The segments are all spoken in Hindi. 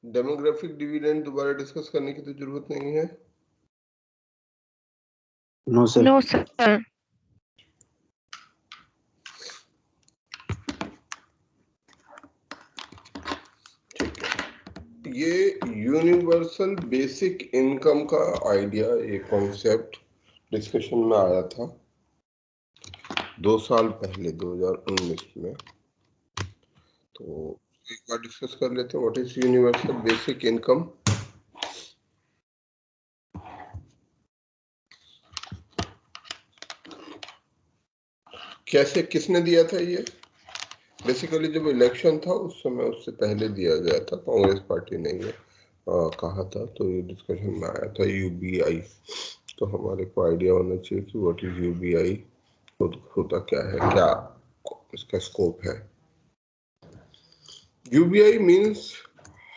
डेमोग्राफिक डिविडेंड दोबारा डिस्कस करने की तो जरूरत नहीं है। No sir. No sir. ये यूनिवर्सल बेसिक इनकम का आइडिया, ये कॉन्सेप्ट डिस्कशन में आया था 2 साल पहले 2019 में। तो एक बार डिस्कस कर लेते हैं what is universal basic income. कैसे, किसने दिया था ये? बेसिकली जब इलेक्शन था उस समय, उससे पहले दिया गया था, कांग्रेस पार्टी ने ये कहा था, तो ये डिस्कशन में आया था यूबीआई। तो हमारे को आइडिया होना चाहिए कि व्हाट इज यूबीआई, होता क्या है, क्या इसका स्कोप है। यूबीआई मीन्स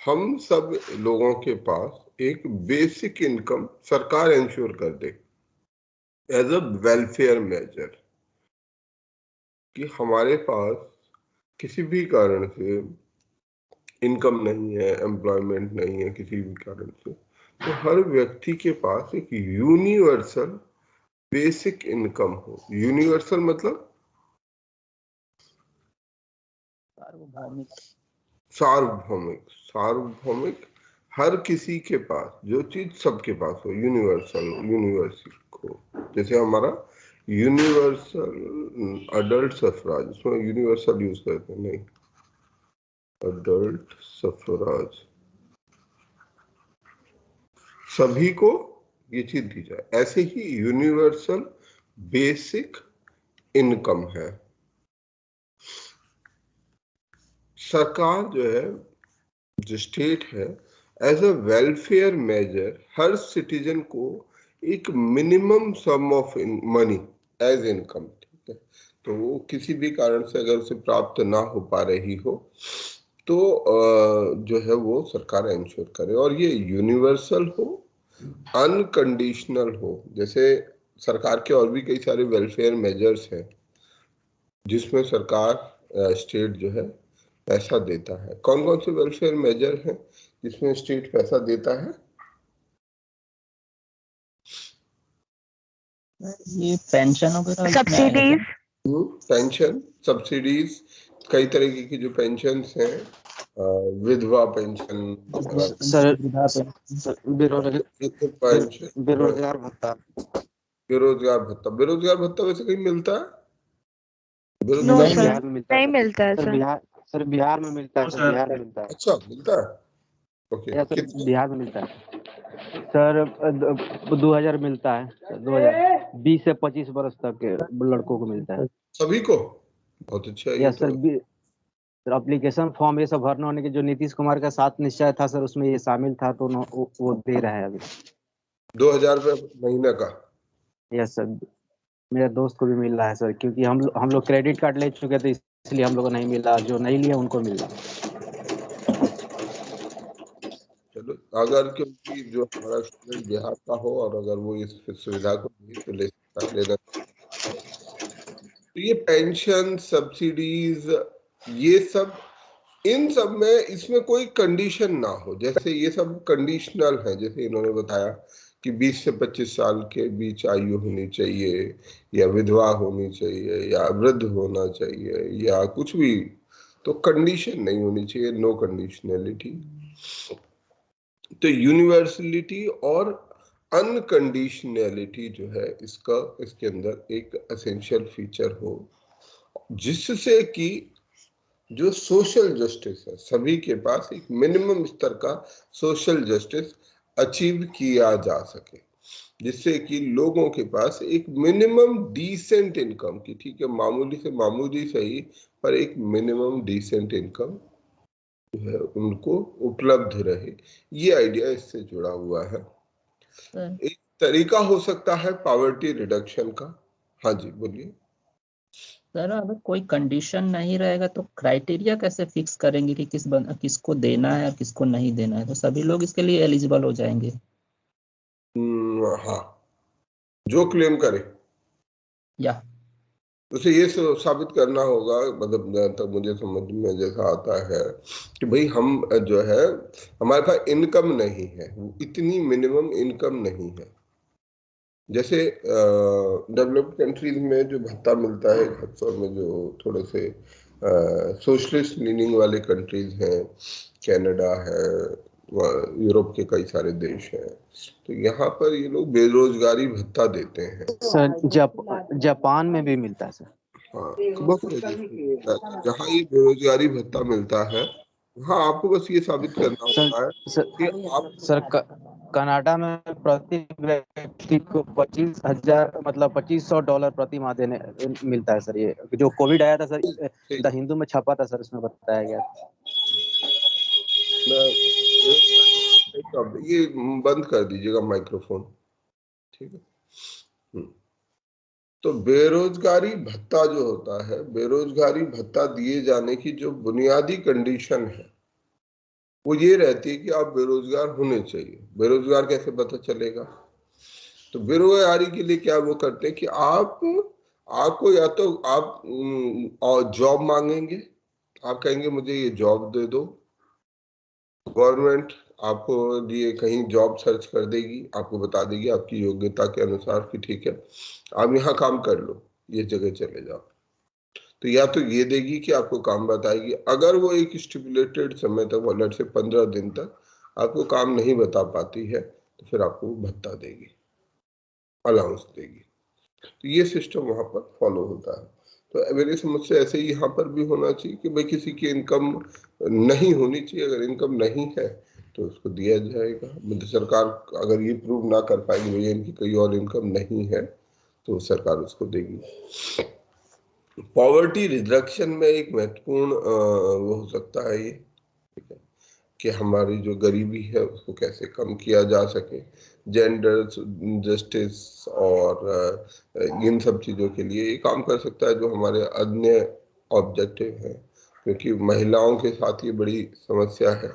हम सब लोगों के पास एक बेसिक इनकम सरकार इंश्योर कर दे एज अ वेलफेयर मेजर, कि हमारे पास किसी भी कारण से इनकम नहीं है, एम्प्लॉयमेंट नहीं है किसी भी कारण से, तो हर व्यक्ति के पास एक यूनिवर्सल बेसिक इनकम हो। यूनिवर्सल मतलब सार्वभौमिक। सार्वभौमिक, हर किसी के पास जो चीज सबके पास हो, यूनिवर्सल यूनिवर्सल हो। जैसे हमारा यूनिवर्सल अडल्ट सफराज, उसमें यूनिवर्सल यूज करते हैं, नहीं, अडल्ट सफराज, सभी को ये चीज दी जाए, ऐसे ही यूनिवर्सल बेसिक इनकम है। सरकार जो है, जो स्टेट है, एज अ वेलफेयर मेजर हर सिटीजन को एक minimum sum of money as income, ठीक है, तो वो किसी भी कारण से अगर उसे प्राप्त ना हो पा रही हो तो जो है वो सरकार इंश्योर करे, और ये यूनिवर्सल हो, अनकंडीशनल हो। जैसे सरकार के और भी कई सारे वेलफेयर मेजर्स हैं जिसमें सरकार स्टेट जो है पैसा देता है। कौन कौन से वेलफेयर मेजर हैं जिसमें स्टेट पैसा देता है? ये पेंशन वगैरह, सब्सिडीज, पेंशन, सब्सिडीज, कई तरीके की जो पेंशन हैं, विधवा पेंशन, सर पेंशन, बेरोजगार भत्ता। बेरोजगार भत्ता। बेरोजगार भत्ता वैसे कहीं मिलता है? नो बेरोजगार सर, बिहार में मिलता नहीं है मिलता है सर। सर। बिहार में मिलता है सर। बिहार में मिलता है। अच्छा, मिलता है, ओके। या सर कितना? बिहार में मिलता है सर। 2000 मिलता है। 2020 से 25 वर्ष तक के लड़कों को मिलता है। सभी को? बहुत अच्छा है ये या तो। सर एप्लीकेशन फॉर्म ये सब भरना होने के जो नीतीश कुमार का 7 निश्चय था सर, उसमें ये शामिल था, तो वो दे रहा है अभी 2000 रुपये महीने का। Yes sir. मेरे दोस्त को भी मिल रहा है सर, क्योंकि हम लोग क्रेडिट कार्ड ले चुके थे, इसलिए हम लोग को नहीं मिला, जो नहीं लिए उनको मिल रहा। चलो, अगर क्योंकि जो हमारा स्टूडेंट बिहार का हो और अगर वो इस सुविधा को भी तो ले सकता है, लेना। तो ये पेंशन, सब्सिडीज, ये सब, इन सब में इसमें कोई कंडीशन ना हो। जैसे ये सब कंडीशनल है, जैसे इन्होंने बताया कि 20 से 25 साल के बीच आयु होनी चाहिए, या विधवा होनी चाहिए, या वृद्ध होना चाहिए, या कुछ भी, तो कंडीशन नहीं होनी चाहिए, नो कंडीशनलिटी। तो यूनिवर्सलिटी और अनकंडीशनलिटी जो है इसका, इसके अंदर एक एसेंशियल फीचर हो, जिससे कि जो सोशल जस्टिस है, सभी के पास एक मिनिमम स्तर का सोशल जस्टिस अचीव किया जा सके, जिससे कि लोगों के पास एक मिनिमम डिसेंट इनकम की, ठीक है, मामूली से मामूली सही, पर एक मिनिमम डिसेंट इनकम जो है उनको उपलब्ध रहे। ये आइडिया इससे जुड़ा हुआ है। एक तरीका हो सकता है पॉवर्टी रिडक्शन का। हाँ जी, बोलिए सर। अगर कोई कंडीशन नहीं रहेगा तो क्राइटेरिया कैसे फिक्स करेंगे कि किसको देना है और किसको नहीं देना है? तो सभी लोग इसके लिए एलिजिबल हो जाएंगे। हाँ, जो क्लेम करे। या उसे ये साबित करना होगा, मतलब जहाँ तक मुझे समझ में जैसा आता है कि भाई हम जो है हमारे पास इनकम नहीं है, इतनी मिनिमम इनकम नहीं है। जैसे डेवलप्ड कंट्रीज में जो भत्ता मिलता है, खासतौर में जो थोड़े से सोशलिस्ट लीनिंग वाले कंट्रीज हैं, कनाडा है, यूरोप के कई सारे देश हैं, तो यहाँ पर ये लोग बेरोजगारी भत्ता देते हैं। सर जापान में भी मिलता है सर। हाँ, तो बहुत सारे देशों में मिलता है। तो जहाँ ये बेरोजगारी भत्ता मिलता है, वहाँ आपको बस ये साबित करना होता है कि आप सर कनाडा में प्रति व्यक्ति को 25,000 मतलब $2,500 प्रति माह देने मिलता है सर। ये जो कोविड आया था सर, द हिंदू में छपा था सर, उसमें बताया गया। ये बंद कर दीजिएगा माइक्रोफोन, ठीक है। तो बेरोजगारी भत्ता जो होता है, बेरोजगारी भत्ता दिए जाने की जो बुनियादी कंडीशन है वो ये रहती है कि आप बेरोजगार होने चाहिए। बेरोजगार कैसे पता चलेगा? तो बेरोजगारी के लिए क्या वो करते हैं कि आपको या तो आप और जॉब मांगेंगे, आप कहेंगे मुझे ये जॉब दे दो, गवर्नमेंट आपको लिए कहीं जॉब सर्च कर देगी, आपको बता देगी आपकी योग्यता के अनुसार कि ठीक है आप यहाँ काम कर लो, ये जगह चले जाओ। तो या तो ये देगी कि आपको काम बताएगी, अगर वो एक स्टिपुलेटेड समय तक, मतलब से 15 दिन तक आपको काम नहीं बता पाती है, तो फिर आपको भत्ता देगी, अलाउंस देगी। तो ये सिस्टम वहां पर फॉलो होता है। तो मेरी समझ से ऐसे ही यहाँ पर भी होना चाहिए कि भाई किसी की इनकम नहीं होनी चाहिए, अगर इनकम नहीं है तो उसको दिया जाएगा। मतलब सरकार अगर ये प्रूव ना कर पाएगी भैया इनकी कोई और इनकम नहीं है, तो सरकार उसको देगी। पॉवर्टी रिडक्शन में एक महत्वपूर्ण वो हो सकता है ये, ठीक है, कि हमारी जो गरीबी है उसको कैसे कम किया जा सके। जेंडर जस्टिस और इन सब चीज़ों के लिए ये काम कर सकता है, जो हमारे अन्य ऑब्जेक्टिव हैं। क्योंकि महिलाओं के साथ ये बड़ी समस्या है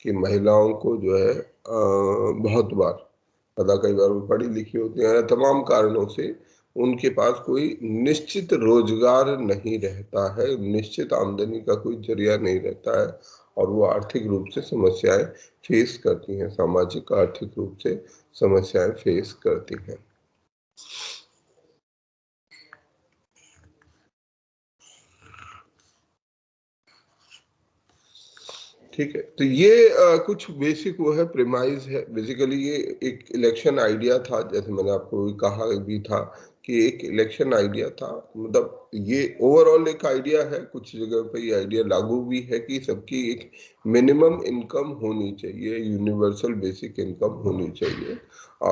कि महिलाओं को जो है बहुत बार, पता कई बार वो पढ़ी लिखी होती हैं, तमाम कारणों से उनके पास कोई निश्चित रोजगार नहीं रहता है, निश्चित आमदनी का कोई जरिया नहीं रहता है, और वो आर्थिक रूप से समस्याएं फेस करती हैं, सामाजिक आर्थिक रूप से समस्याएं फेस करती हैं। ठीक है, तो ये कुछ बेसिक वो है, प्रेमाइज है। बेसिकली ये एक इलेक्शन आइडिया था, जैसे मैंने आपको कहा भी था कि एक इलेक्शन आइडिया था। मतलब ये ओवरऑल एक आइडिया है, कुछ जगह पे ये आइडिया लागू भी है कि सबकी एक मिनिमम इनकम होनी चाहिए, यूनिवर्सल बेसिक इनकम होनी चाहिए।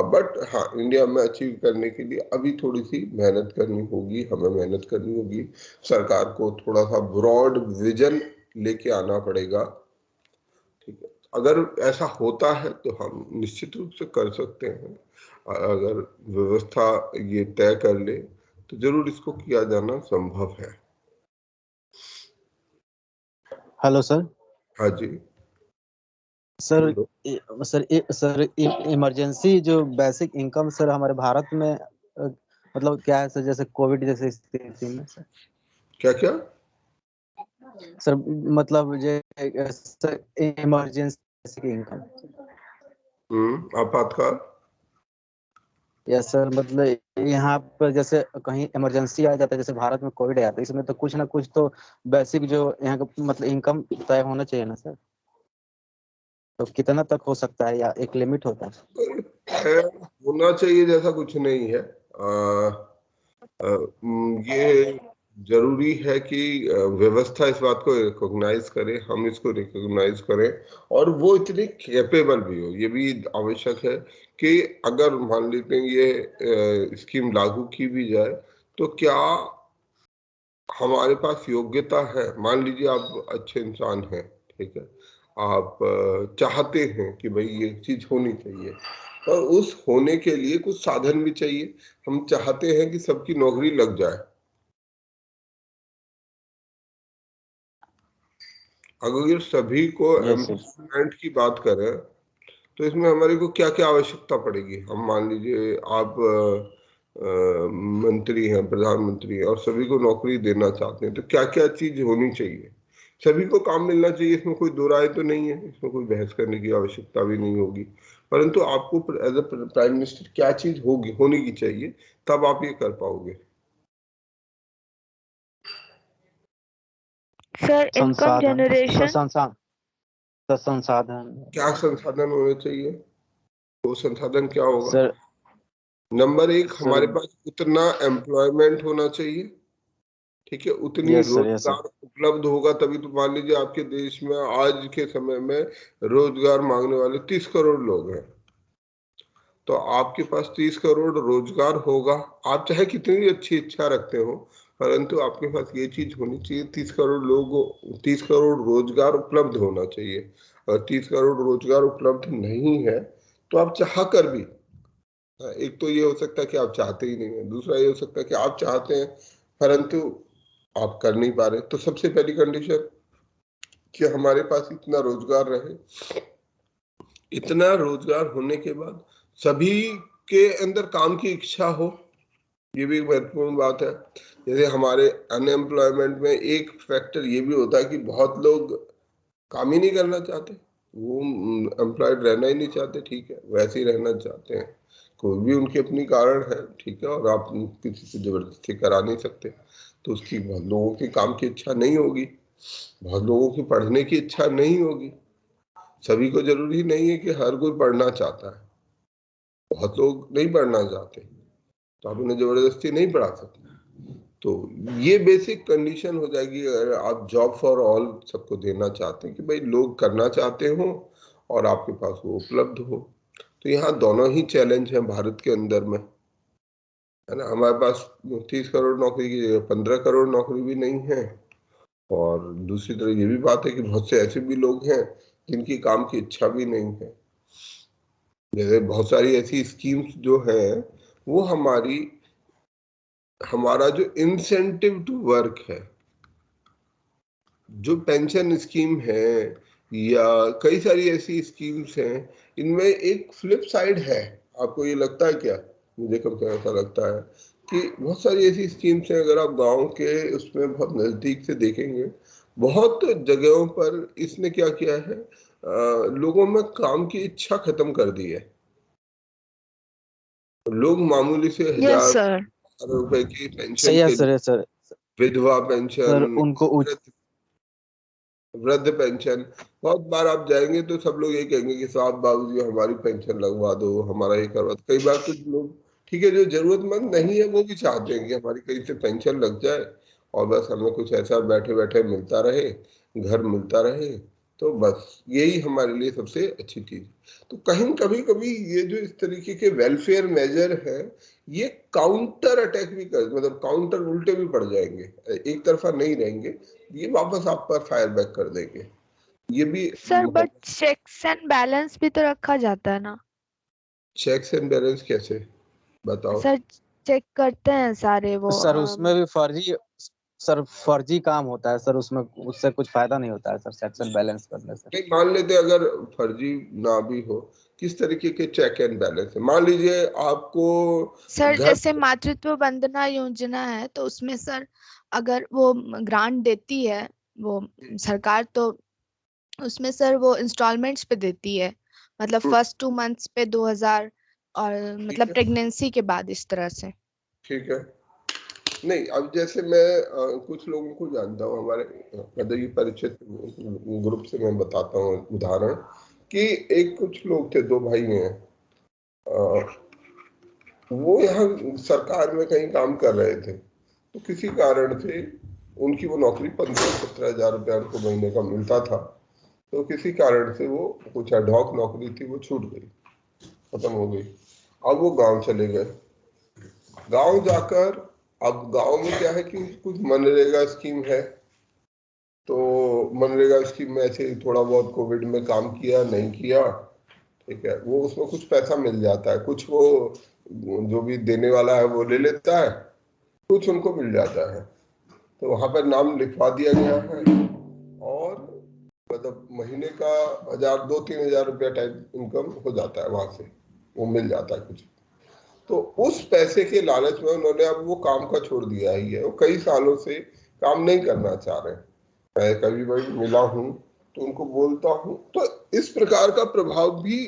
बट हाँ, इंडिया में अचीव करने के लिए अभी थोड़ी सी मेहनत करनी होगी, हमें मेहनत करनी होगी। सरकार को थोड़ा सा ब्रॉड विजन लेके आना पड़ेगा, ठीक है। अगर ऐसा होता है तो हम निश्चित रूप से कर सकते हैं। अगर व्यवस्था ये तय कर ले तो जरूर इसको किया जाना संभव है। Hello sir. हाँ जी सर बोलो। सर इमरजेंसी जो बेसिक इनकम सर हमारे भारत में मतलब क्या है सर, जैसे कोविड जैसे स्थिति में सर? क्या क्या सर मतलब सर इमरजेंसी बेसिक इनकम आपातकाल। या सर मतलब यहाँ पर जैसे कहीं इमरजेंसी आ जाता है, जैसे भारत में कोविड आया था, इसमें तो कुछ ना कुछ तो बेसिक जो यहाँ का मतलब इनकम तय होना चाहिए ना सर? तो कितना तक हो सकता है या एक लिमिट होता है? होना चाहिए जैसा कुछ नहीं है। ये जरूरी है कि व्यवस्था इस बात को रिकॉग्नाइज करे, हम इसको रिकॉग्नाइज करें, और वो इतनी कैपेबल भी हो। ये भी आवश्यक है कि अगर मान लेते हैं ये स्कीम लागू की भी जाए तो क्या हमारे पास योग्यता है। मान लीजिए आप अच्छे इंसान हैं, ठीक है, आप चाहते हैं कि भाई ये चीज होनी चाहिए, पर उस होने के लिए कुछ साधन भी चाहिए। हम चाहते हैं कि सबकी नौकरी लग जाए। अगर सभी को यस सर। एम्प्लॉयमेंट की बात करें तो इसमें हमारे को क्या क्या आवश्यकता पड़ेगी। हम मान लीजिए आप मंत्री हैं, प्रधानमंत्री हैं और सभी को नौकरी देना चाहते हैं, तो क्या क्या चीज होनी चाहिए? सभी को काम मिलना चाहिए, इसमें कोई दो राय तो नहीं है, इसमें कोई बहस करने की आवश्यकता भी नहीं होगी। परंतु आपको एज अ प्राइम मिनिस्टर क्या चीज होगी, होने की चाहिए, तब आप ये कर पाओगे। सर इनकम संसाधन जनरेशन। संसाधन क्या संसाधन होने चाहिए? वो संसाधन क्या होगा? सर। नंबर एक, सर हमारे पास उतना एम्प्लॉयमेंट होना चाहिए, ठीक है, उतनी यस सर, यस सर। रोजगार उपलब्ध होगा तभी तो। मान लीजिए आपके देश में आज के समय में रोजगार मांगने वाले 30 करोड़ लोग हैं, तो आपके पास 30 करोड़ रोजगार होगा। आप चाहे कितनी भी अच्छी इच्छा रखते हो, परंतु आपके पास ये चीज होनी चाहिए, 30 करोड़ लोगों, 30 करोड़ रोजगार उपलब्ध होना चाहिए। और 30 करोड़ रोजगार उपलब्ध नहीं है तो आप चाह कर भी, एक तो ये हो सकता है कि आप चाहते ही नहीं है, दूसरा ये हो सकता है कि आप चाहते हैं परंतु आप कर नहीं पा रहे। तो सबसे पहली कंडीशन कि हमारे पास इतना रोजगार रहे। इतना रोजगार होने के बाद सभी के अंदर काम की इच्छा हो, ये भी एक महत्वपूर्ण बात है। जैसे हमारे अनएम्प्लॉयमेंट में एक फैक्टर ये भी होता है कि बहुत लोग काम ही नहीं करना चाहते, वो एम्प्लॉयड रहना ही नहीं चाहते, ठीक है, वैसे ही रहना चाहते हैं, कोई भी उनके अपनी कारण है, ठीक है, और आप किसी से जबरदस्ती करा नहीं सकते। तो उसकी बहुत लोगों की काम की इच्छा नहीं होगी, बहुत लोगों की पढ़ने की इच्छा नहीं होगी। सभी को जरूरी नहीं है कि हर कोई पढ़ना चाहता है, बहुत लोग नहीं पढ़ना चाहते, तो आप उन्हें जबरदस्ती नहीं पढ़ा सकते। तो ये बेसिक कंडीशन हो जाएगी अगर आप जॉब फॉर ऑल सबको देना चाहते हैं, कि भाई लोग करना चाहते हो और आपके पास वो उपलब्ध हो। तो यहाँ दोनों ही चैलेंज हैं भारत के अंदर में, है ना। हमारे पास 30 करोड़ नौकरी की जगह 15 करोड़ नौकरी भी नहीं है, और दूसरी तरफ ये भी बात है कि बहुत से ऐसे भी लोग हैं जिनकी काम की इच्छा भी नहीं है। जैसे बहुत सारी ऐसी स्कीम्स जो है वो हमारा जो इंसेंटिव टू वर्क है, जो पेंशन स्कीम है या कई सारी ऐसी स्कीम्स हैं, इनमें एक फ्लिप साइड है। आपको ये लगता है क्या? मुझे कब कब ऐसा लगता है कि बहुत सारी ऐसी स्कीम्स हैं, अगर आप गांव के उसमें बहुत नजदीक से देखेंगे, बहुत जगहों पर इसने क्या किया है, लोगों में काम की इच्छा खत्म कर दी है। लोग मामूली से यस 1000 सर। रुपए की पेंशन सही है के सर, लिए, यस सर। विधवा पेंशन, सर उनको वृद्ध पेंशन, बहुत बार आप जाएंगे तो सब लोग ये कहेंगे कि साहब बाबूजी हमारी पेंशन लगवा दो, हमारा ये करवा दो। कई बार तो लोग, ठीक है, जो जरूरतमंद नहीं है वो भी चाहते हैं कि हमारी कहीं से पेंशन लग जाए और बस हमें कुछ ऐसा बैठे बैठे मिलता रहे, घर मिलता रहे, तो बस यही हमारे लिए सबसे अच्छी चीज। तो कहीं कभी कभी ये जो इस तरीके के वेलफेयर मेजर है, ये काउंटर अटैक भी कर, मतलब काउंटर उल्टे भी पड़ जाएंगे, एक तरफा नहीं रहेंगे, ये वापस आप पर फायर बैक कर देंगे। ये भी sir but checks and balance भी तो रखा जाता है ना। चेक्स एंड बैलेंस कैसे, बताओ? सर चेक करते हैं सारे वो सर उसमें भी फर्जी काम होता है सर, उसमें उससे कुछ फायदा नहीं होता है सर, सेक्शन बैलेंस करने से। नहीं, मान लेते अगर फर्जी ना भी हो, किस तरीके के चेक एंड बैलेंस है? मान लीजिए आपको सर घर, जैसे मातृत्व वंदना योजना है तो उसमें सर अगर वो ग्रांट देती है वो सरकार, तो उसमें सर वो इंस्टॉलमेंट्स पे देती है, मतलब फर्स्ट 2 मंथ्स पे 2000, और ठीक मतलब है, प्रेगनेंसी के बाद इस तरह से। ठीक है। नहीं, अब जैसे मैं कुछ लोगों को जानता हूँ हमारे पदवी परिचित ग्रुप से, मैं बताता हूँ उदाहरण कि एक कुछ लोग थे, दो भाई हैं, अ, वो यहाँ सरकार में कहीं काम कर रहे थे, तो किसी कारण से उनकी वो नौकरी 15-17 हजार रुपया उनको महीने का मिलता था, तो किसी कारण से वो कुछ एडहॉक नौकरी थी, वो छूट गई, खत्म हो गई। अब वो गांव चले गए। गांव जाकर, अब गांव में क्या है कि कुछ मनरेगा स्कीम है, तो मनरेगा स्कीम में ऐसे थोड़ा बहुत कोविड में काम किया, नहीं किया, ठीक है, वो उसमें कुछ पैसा मिल जाता है, कुछ वो जो भी देने वाला है वो ले लेता है, कुछ उनको मिल जाता है। तो वहां पर नाम लिखवा दिया गया है, और मतलब महीने का 1000, 2-3 हजार रुपया टाइप इनकम हो जाता है, वहां से वो मिल जाता है कुछ। तो उस पैसे के लालच में उन्होंने अब वो काम का छोड़ दिया ही है, वो कई सालों से काम नहीं करना चाह रहे। मैं कभी कभी मिला हूँ तो उनको बोलता हूँ, तो इस प्रकार का प्रभाव भी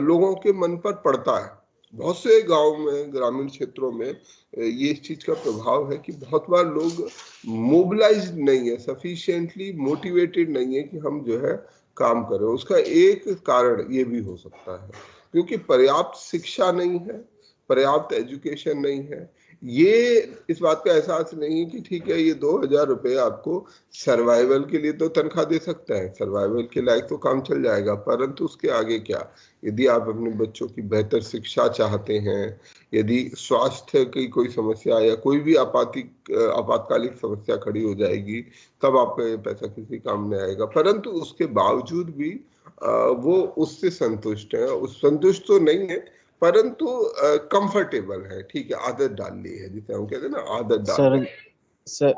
लोगों के मन पर पड़ता है। बहुत से गांव में, ग्रामीण क्षेत्रों में ये इस चीज का प्रभाव है कि बहुत बार लोग मोबिलाइज्ड नहीं है, सफिशिएंटली मोटिवेटेड नहीं है कि हम जो है काम करें। उसका एक कारण ये भी हो सकता है क्योंकि पर्याप्त शिक्षा नहीं है, पर्याप्त एजुकेशन नहीं है, ये इस बात का एहसास नहीं है कि ठीक है ये 2000 रुपये आपको सर्वाइवल के लिए तो तनख्वाह दे सकता है, सर्वाइवल के लायक तो काम चल जाएगा, परंतु उसके आगे क्या? यदि आप अपने बच्चों की बेहतर शिक्षा चाहते हैं, यदि स्वास्थ्य की कोई समस्या या कोई भी आपातकालिक समस्या खड़ी हो जाएगी, तब आपका ये पैसा किसी काम नहीं आएगा। परंतु उसके बावजूद भी वो उससे संतुष्ट है, उस संतुष्ट तो नहीं है परंतु कंफर्टेबल है। ठीक है, आदत डाल ली है, जिसे हम कहते हैं ना, आदत डाल ली। सर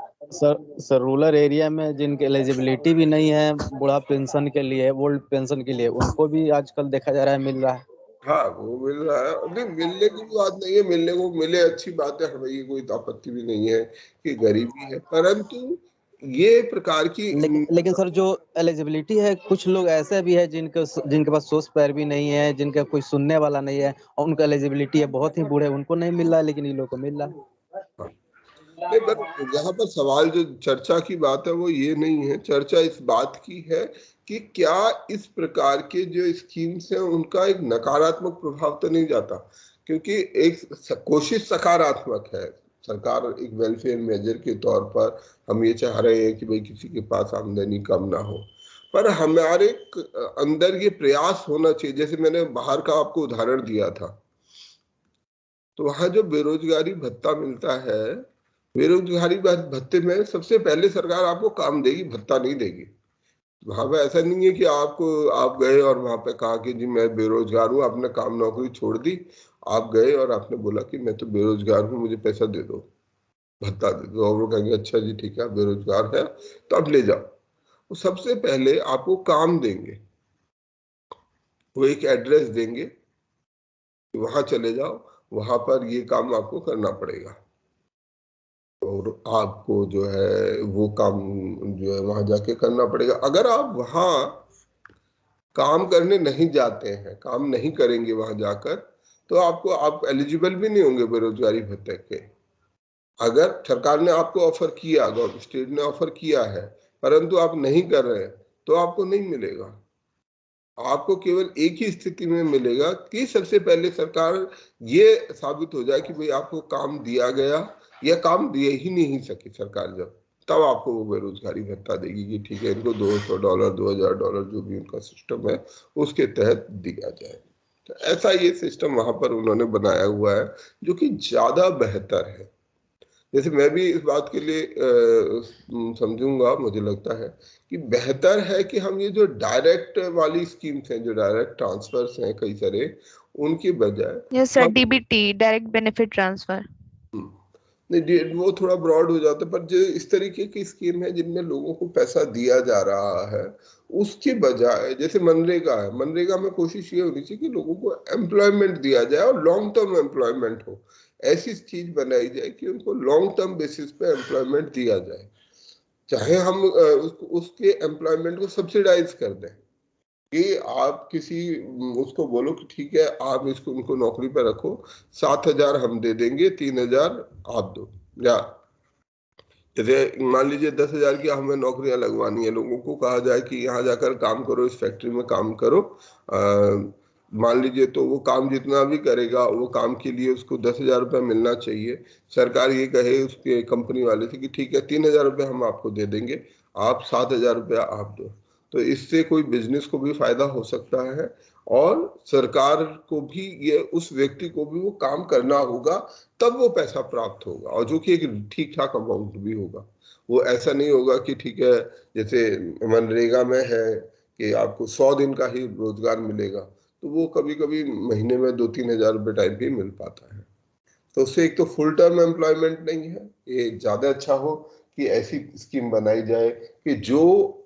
सर रूरल एरिया में जिनकी एलिजिबिलिटी भी नहीं है बुढ़ा पेंशन के लिए, ओल्ड पेंशन के लिए, उनको भी आजकल देखा जा रहा है मिल रहा है। हाँ, वो मिल रहा है। नहीं, मिलने की बात नहीं है, मिलने को मिले अच्छी बात है, हमें ये कोई आपत्ति भी नहीं है कि गरीबी है, परंतु ये प्रकार की लेकिन सर जो एलिजिबिलिटी है, कुछ लोग ऐसे भी है जिनके पास सोर्स पैर भी नहीं है, जिनका कोई सुनने वाला नहीं है और उनका एलिजिबिलिटी है बहुत ही बूढ़े, उनको नहीं मिल रहा है, लेकिन इन लोगों को मिल रहा है। नहीं, पर यहाँ पर सवाल जो चर्चा की बात है वो ये नहीं है, चर्चा इस बात की है कि क्या इस प्रकार के जो स्कीम्स हैं उनका एक नकारात्मक प्रभाव तो नहीं जाता, क्योंकि एक कोशिश सकारात्मक है। सरकार एक वेलफेयर मेजर के तौर पर हम ये चाह रहे हैं कि भाई किसी के पास आमदनी कम ना हो, पर हमारे अंदर ये प्रयास होना चाहिए। जैसे मैंने बाहर का आपको उदाहरण दिया था, तो वहां जो बेरोजगारी भत्ता मिलता है, बेरोजगारी भत्ते में सबसे पहले सरकार आपको काम देगी, भत्ता नहीं देगी। वहां पे ऐसा नहीं है कि आप गए और वहां पे कहा कि जी मैं बेरोजगार हूँ, आपने काम नौकरी छोड़ दी, आप गए और आपने बोला कि मैं तो बेरोजगार हूँ, मुझे पैसा दे दो, भत्ता दे दो, और वो कहेंगे अच्छा जी ठीक है आप बेरोजगार है तो आप ले जाओ। वो सबसे पहले आपको काम देंगे, वो एक एड्रेस देंगे, वहां चले जाओ, वहां पर ये काम आपको करना पड़ेगा और आपको जो है वो काम जो है वहां जाके करना पड़ेगा। अगर आप वहां काम करने नहीं जाते हैं, काम नहीं करेंगे वहां जाकर, तो आप एलिजिबल भी नहीं होंगे बेरोजगारी भत्ते के। अगर सरकार ने आपको ऑफर किया, गवर्नमेंट स्टेट ने ऑफर किया है, परंतु आप नहीं कर रहे हैं, तो आपको नहीं मिलेगा। आपको केवल एक ही स्थिति में मिलेगा कि सबसे पहले सरकार ये साबित हो जाए कि भाई आपको काम दिया गया या काम दिए ही नहीं सकी सरकार, जब तब आपको वो बेरोजगारी भत्ता देगी कि ठीक है इनको $200 $2000 जो भी उनका सिस्टम है उसके तहत दिया जाए। तो ऐसा ये सिस्टम वहां पर उन्होंने बनाया हुआ है जो कि ज्यादा बेहतर है। जैसे मैं भी इस बात के लिए समझूंगा, मुझे लगता है कि बेहतर है कि हम ये जो डायरेक्ट वाली स्कीम्स हैं, जो डायरेक्ट ट्रांसफर्स हैं कई सारे, उनके बजाय यस सर, हम डीबीटी, डायरेक्ट बेनिफिट ट्रांसफर। नहीं, वो थोड़ा ब्रॉड हो जाता है, पर जो इस तरीके की स्कीम है जिनमें लोगों को पैसा दिया जा रहा है, उसके बजाय जैसे मनरेगा है, मनरेगा में कोशिश ये होनी चाहिए कि लोगों को एम्प्लॉयमेंट दिया जाए और लॉन्ग टर्म एम्प्लॉयमेंट हो। ऐसी चीज बनाई जाए कि उनको लॉन्ग टर्म बेसिस पे एम्प्लॉयमेंट दिया जाए, चाहे हम उसके एम्प्लॉयमेंट को सब्सिडाइज कर दें कि आप किसी उसको बोलो कि ठीक है आप इसको उनको नौकरी पर रखो, 7,000 हम दे देंगे, 3,000 आप दो। या जैसे मान लीजिए 10,000 की हमें नौकरियां लगवानी है, लोगों को कहा जाए कि यहाँ जाकर काम करो, इस फैक्ट्री में काम करो, मान लीजिए तो वो काम जितना भी करेगा वो काम के लिए उसको 10,000 रुपये मिलना चाहिए। सरकार ये कहे उसके कंपनी वाले से कि ठीक है 3,000 रुपये हम आपको दे देंगे, आप 7,000 रुपया आप दो। तो इससे कोई बिजनेस को भी फायदा हो सकता है और सरकार को भी, ये उस व्यक्ति को भी वो काम करना होगा, तब वो पैसा प्राप्त होगा, और जो कि एक ठीक ठाक अमाउंट भी होगा। वो ऐसा नहीं होगा कि ठीक है जैसे मनरेगा में है कि आपको 100 दिन का ही रोजगार मिलेगा, तो वो कभी कभी महीने में 2-3 हजार रुपये टाइप भी मिल पाता है। तो उससे एक तो फुल टर्म एम्प्लॉयमेंट नहीं है, ये ज्यादा अच्छा हो कि ऐसी स्कीम बनाई जाए कि जो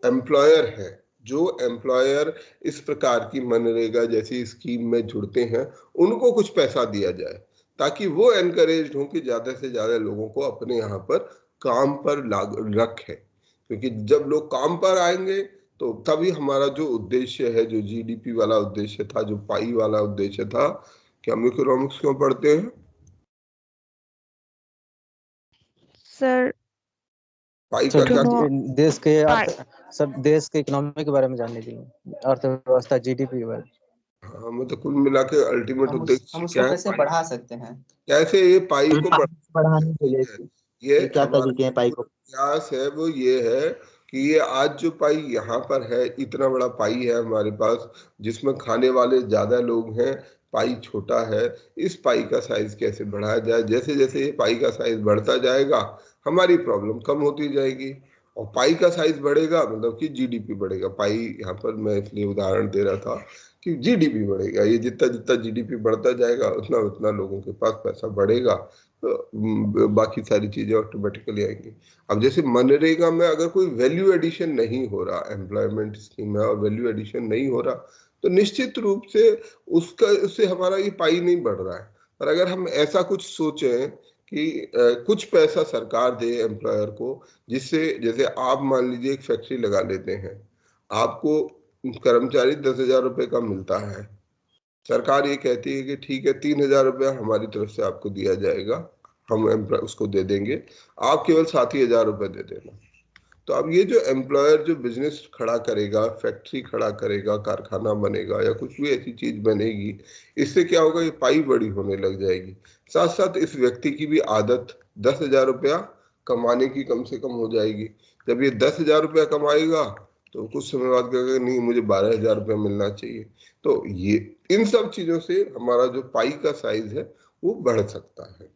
एम्प्लॉयर है, जो एम्प्लॉयर इस प्रकार की मनरेगा जैसी स्कीम में जुड़ते हैं, उनको कुछ पैसा दिया जाए। ताकि वो एनकरेज हो कि ज्यादा से ज्यादा लोगों को अपने यहाँ पर काम पर रखें, क्योंकि जब लोग काम पर आएंगे तो तभी हमारा जो उद्देश्य है, जो जीडीपी वाला उद्देश्य था, जो पाई वाला उद्देश्य था, कि हम इकोनॉमिक्स क्यों पढ़ते हैं सर? पाई का क्या? देश के सब देश के इकोनॉमी के बारे में जानने के लिए, अर्थव्यवस्था, जीडीपी के बारे में। हाँ, मतलब कुल मिला के अल्टीमेट हम उद्देश्य उसको क्या है? कैसे बढ़ा सकते हैं? कैसे ये पाई को बढ़ाने के लिए ये क्या तरीके हैं पाई को? प्रयास है वो ये है कि ये आज जो पाई यहाँ पर है, इतना बड़ा पाई है हमारे पास, जिसमें खाने वाले ज्यादा लोग हैं, पाई छोटा है, इस पाई का साइज कैसे बढ़ाया जाए? जैसे जैसे ये पाई का साइज बढ़ता जाएगा हमारी प्रॉब्लम कम होती जाएगी, और पाई का साइज बढ़ेगा मतलब कि जीडीपी बढ़ेगा। पाई यहाँ पर मैं इसलिए उदाहरण दे रहा था कि जीडीपी बढ़ेगा, ये जितना जितना जीडीपी बढ़ता जाएगा उतना उतना लोगों के पास पैसा बढ़ेगा, तो बाकी सारी चीजें ऑटोमेटिकली आएंगी। अब जैसे मनरेगा में अगर कोई वैल्यू एडिशन नहीं हो रहा, एम्प्लॉयमेंट स्कीम है और वैल्यू एडिशन नहीं हो रहा, तो निश्चित रूप से उससे हमारा ये पाई नहीं बढ़ रहा है। पर अगर हम ऐसा कुछ सोचें कि कुछ पैसा सरकार दे एम्प्लॉयर को, जिससे जैसे आप मान लीजिए एक फैक्ट्री लगा लेते हैं, आपको कर्मचारी 10,000 रुपए का मिलता है, सरकार ये कहती है कि ठीक है 3,000 रुपया हमारी तरफ से आपको दिया जाएगा, हम उसको दे देंगे, आप केवल 7,000 रुपये दे देना। तो अब ये जो एम्प्लॉयर जो बिजनेस खड़ा करेगा, फैक्ट्री खड़ा करेगा, कारखाना बनेगा या कुछ भी ऐसी चीज बनेगी, इससे क्या होगा, ये पाई बड़ी होने लग जाएगी। साथ साथ इस व्यक्ति की भी आदत 10,000 रुपया कमाने की कम से कम हो जाएगी। जब ये 10,000 रुपया कमाएगा तो कुछ समय बाद कहेगा नहीं मुझे 12,000 रुपया मिलना चाहिए। तो ये इन सब चीजों से हमारा जो पाई का साइज है वो बढ़ सकता है।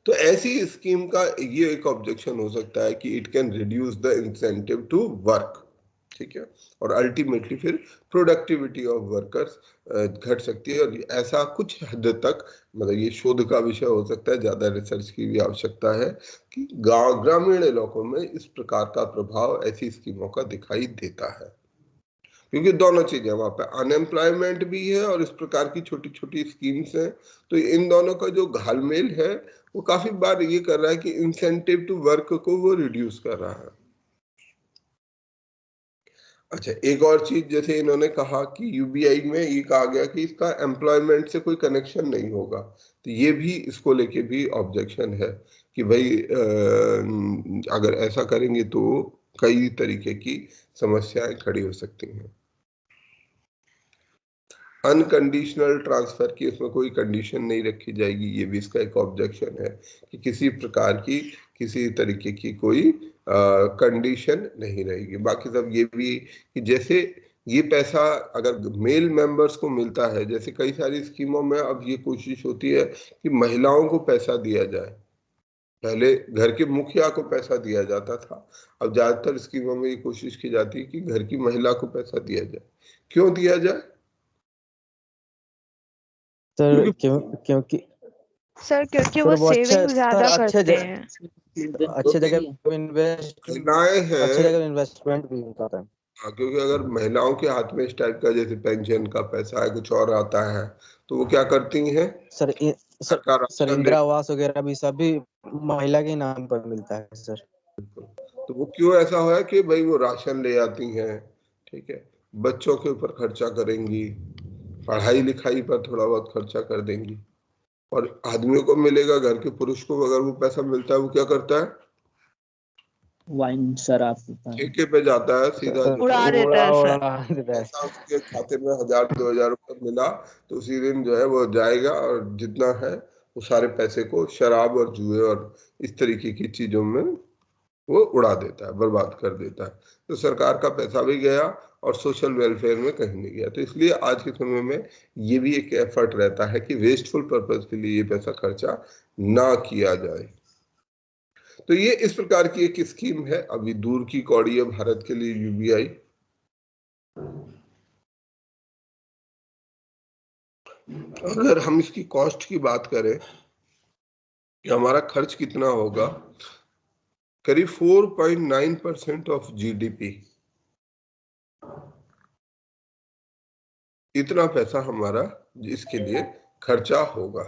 तो ऐसी स्कीम का ये एक ऑब्जेक्शन हो सकता है कि it can reduce the incentive to work, ठीक है, और अल्टीमेटली फिर प्रोडक्टिविटी ऑफ वर्कर्स घट सकती है। और ऐसा कुछ हद तक, मतलब ये शोध का विषय हो सकता है, ज्यादा रिसर्च की भी आवश्यकता है, कि गांव ग्रामीण इलाकों में इस प्रकार का प्रभाव ऐसी स्कीमों का दिखाई देता है, क्योंकि दोनों चीजें, वहां पे अनएम्प्लॉयमेंट भी है और इस प्रकार की छोटी छोटी स्कीम्स हैं। तो इन दोनों का जो घालमेल है वो काफी बार ये कर रहा है कि इंसेंटिव टू वर्क को वो रिड्यूस कर रहा है। अच्छा, एक और चीज, जैसे इन्होंने कहा कि यूबीआई में ये कहा गया कि इसका एम्प्लॉयमेंट से कोई कनेक्शन नहीं होगा, तो ये भी इसको लेके भी ऑब्जेक्शन है कि भाई अगर ऐसा करेंगे तो कई तरीके की समस्याएं खड़ी हो सकती हैं। अनकंडीशनल ट्रांसफर की उसमें कोई कंडीशन नहीं रखी जाएगी, ये भी इसका एक ऑब्जेक्शन है कि किसी प्रकार की किसी तरीके की कोई कंडीशन नहीं रहेगी। बाकी सब ये भी कि जैसे ये पैसा अगर मेल मेंबर्स को मिलता है, जैसे कई सारी स्कीमों में अब ये कोशिश होती है कि महिलाओं को पैसा दिया जाए, पहले घर के मुखिया को पैसा दिया जाता था, अब ज्यादातर स्कीमों में ये कोशिश की जाती है कि घर की महिला को पैसा दिया जाए। क्यों दिया जाए? सर क्योंकि सर क्योंकि सर वो वो सेविंग ज्यादा करते हैं। अच्छे जगह इन्वेस्ट महिलाएं अच्छे हैं, जगह इन्वेस्टमेंट भी होता है। क्योंकि अगर महिलाओं के हाथ में इस टाइप का जैसे पेंशन का पैसा है, कुछ और आता है, तो वो क्या करती हैं, सर सरकार सर ऑप्शन इंदिरा आवास वगैरह भी सभी महिला के नाम पर मिलता है सर। तो वो क्यों ऐसा हो है कि भाई वो राशन ले आती हैं, ठीक है, बच्चों के ऊपर खर्चा करेंगी, पढ़ाई लिखाई पर थोड़ा बहुत खर्चा कर देंगी, और आदमियों को मिलेगा, घर के पुरुष को अगर वो पैसा मिलता है वो क्या करता है, वाइन शराब पीता है। ठेके पे जाता है सीधा, उड़ा देता है सर। उड़ा देता है। पैसा उसके खाते में 1,000-2,000 रुपये मिला तो उसी दिन जो है वो जाएगा और जितना है वो सारे पैसे को शराब और जुए और इस तरीके की चीजों में वो उड़ा देता है, बर्बाद कर देता है। तो सरकार का पैसा भी गया और सोशल वेलफेयर में कहीं नहीं गया। तो इसलिए आज के समय में ये भी एक एफर्ट रहता है कि वेस्टफुल पर्पज के लिए ये पैसा खर्चा ना किया जाए। तो ये इस प्रकार की एक स्कीम है, अभी दूर की कौड़ी है भारत के लिए यूबीआई। अगर हम इसकी कॉस्ट की बात करें कि हमारा खर्च कितना होगा, करीब 4.9% ऑफ जीडीपी, इतना पैसा हमारा इसके लिए खर्चा होगा।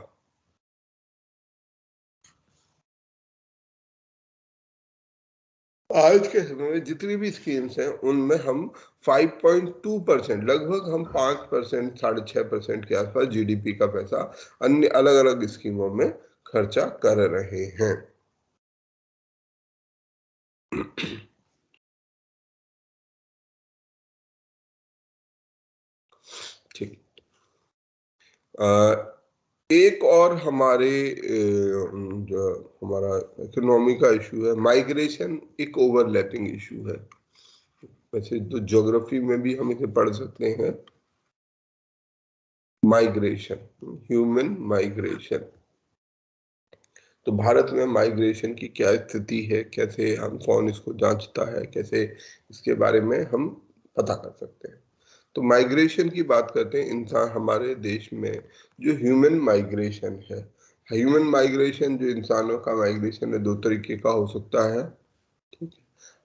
आज के समय में जितनी भी स्कीम्स हैं उनमें हम 5.2%, लगभग हम 5%, 6.5% के आसपास जीडीपी का पैसा अन्य अलग अलग स्कीमों में खर्चा कर रहे हैं। ठीक। एक और हमारे जो हमारा इकोनॉमी का इशू है, माइग्रेशन एक ओवरलैपिंग इशू है। वैसे तो ज्योग्राफी में भी हम इसे पढ़ सकते हैं, माइग्रेशन, ह्यूमन माइग्रेशन। तो भारत में माइग्रेशन की क्या स्थिति है, कैसे हम, कौन इसको जांचता है, कैसे इसके बारे में हम पता कर सकते हैं। तो माइग्रेशन की बात करते हैं। इंसान, हमारे देश में जो ह्यूमन माइग्रेशन है, ह्यूमन माइग्रेशन जो इंसानों का माइग्रेशन है, दो तरीके का हो सकता है। ठीक है,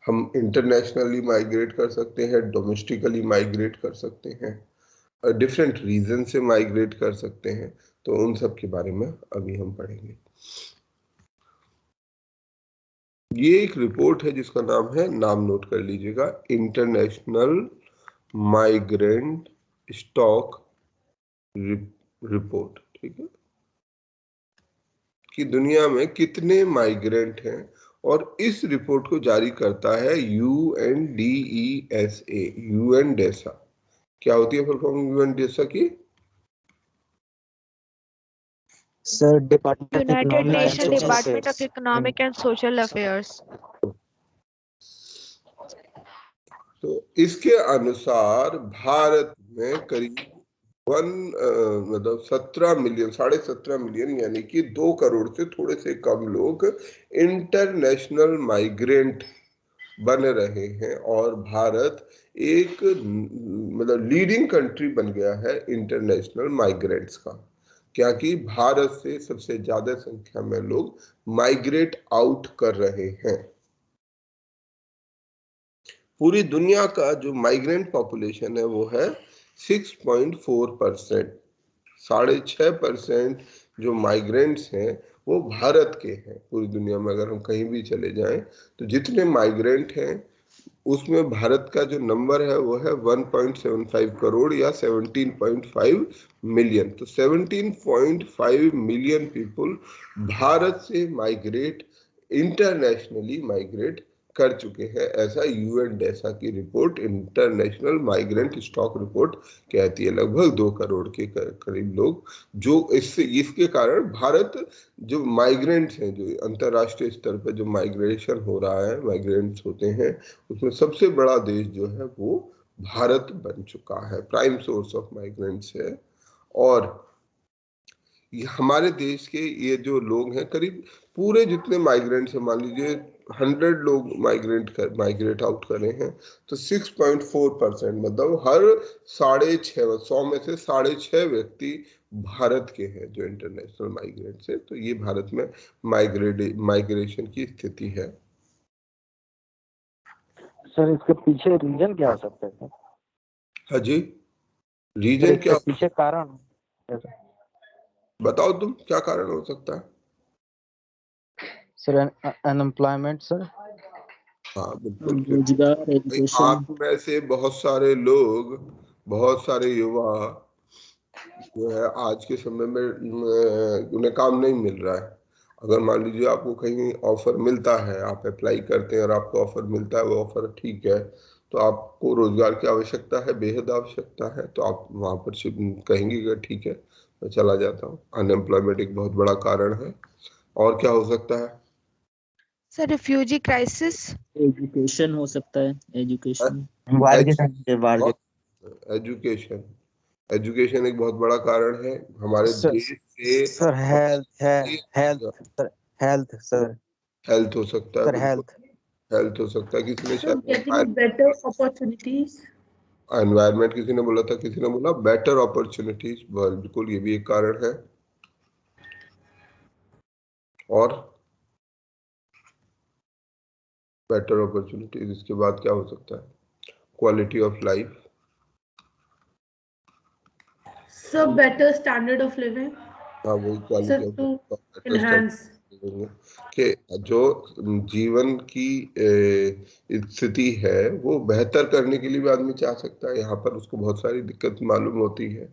हम इंटरनेशनली माइग्रेट कर सकते हैं, डोमेस्टिकली माइग्रेट कर सकते हैं, डिफरेंट रीजन से माइग्रेट कर सकते हैं। तो उन सब के बारे में अभी हम पढ़ेंगे। ये एक रिपोर्ट है जिसका नाम है, नाम नोट कर लीजिएगा, इंटरनेशनल माइग्रेंट स्टॉक रिपोर्ट। ठीक है, कि दुनिया में कितने माइग्रेंट हैं, और इस रिपोर्ट को जारी करता है UNDESA, UNDESA। क्या होती है फुल फॉर्म UNDESA की? Sir department of United economic and nation social department of affairs. Economic and social affairs. तो इसके अनुसार भारत में करीब मतलब 17 मिलियन, 17.5 मिलियन, यानी कि 2 करोड़ से थोड़े से कम लोग इंटरनेशनल माइग्रेंट बन रहे हैं। और भारत एक मतलब लीडिंग कंट्री बन गया है इंटरनेशनल माइग्रेंट्स का। क्या कि भारत से सबसे ज्यादा संख्या में लोग माइग्रेट आउट कर रहे हैं। पूरी दुनिया का जो माइग्रेंट पॉपुलेशन है वो है 6.4%। 6.5% जो माइग्रेंट्स हैं वो भारत के हैं। पूरी दुनिया में अगर हम कहीं भी चले जाएं तो जितने माइग्रेंट हैं उसमें भारत का जो नंबर है वो है 1.75 करोड़ या 17.5 मिलियन। तो 17.5 मिलियन पीपल भारत से माइग्रेट, इंटरनेशनली माइग्रेट कर चुके हैं। ऐसा UNDESA की report, international migrant stock report कहती है। लगभग 2 करोड़ के करीब लोग, जो इसके कारण भारत, जो माइग्रेंट्स हैं, जो अंतरराष्ट्रीय स्तर पर जो माइग्रेशन हो रहा है, माइग्रेंट्स होते हैं, उसमें सबसे बड़ा देश जो है वो भारत बन चुका है, प्राइम सोर्स ऑफ माइग्रेंट्स है। और ये हमारे देश के ये जो लोग हैं, करीब पूरे जितने माइग्रेंट्स हैं, मान लीजिए 100 लोग माइग्रेट आउट कर रहे हैं, तो 6.4%, मतलब हर 6.5, 100 में से 6.5 व्यक्ति भारत के हैं जो इंटरनेशनल माइग्रेंट्स है। तो ये भारत में माइग्रेशन की स्थिति है। सर इसके पीछे रीजन क्या हो सकता है सर? हाँ जी, रीजन क्या, पीछे कारण बताओ तुम, क्या कारण हो सकता है? सर? Unemployment sir. हाँ बिल्कुल, रोजगार, भाई एजुकेशन। आप में से बहुत सारे लोग, बहुत सारे युवा जो है आज के समय में उन्हें काम नहीं मिल रहा है। अगर मान लीजिए आपको कहीं ऑफर मिलता है, आप अप्लाई करते हैं और आपको ऑफर मिलता है, वो ऑफर ठीक है, तो आपको रोजगार की आवश्यकता है, बेहद आवश्यकता है, तो आप वहां पर कहेंगे कि ठीक है मैं चला जाता हूँ। अनएम्प्लॉयमेंट एक बहुत बड़ा कारण है। और क्या हो सकता है? Sir refugee crisis. एजुकेशन हो सकता है, एजुकेशन। एजुकेशन, एजुकेशन एक बहुत बड़ा कारण है हमारे देश से। सर हेल्थ है, हेल्थ सर, हेल्थ हो सकता है, सर बिल्कुल हेल्थ। हेल्थ हो सकता है। किसी ने So getting better opportunities. Environment किसी ने बोला था, किसी ने बोला बेटर अपॉर्चुनिटीज, बिल्कुल ये भी एक कारण है। और बेटर अपॉर्चुनिटीज, इसके बाद क्या हो सकता है? Quality of life. So better standard of living. हाँ, वही So quality of to life, better enhance. देंगे कि जो जीवन की स्थिति है वो बेहतर करने के लिए भी आदमी चाह सकता है, यहाँ पर उसको बहुत सारी दिक्कत मालूम होती है,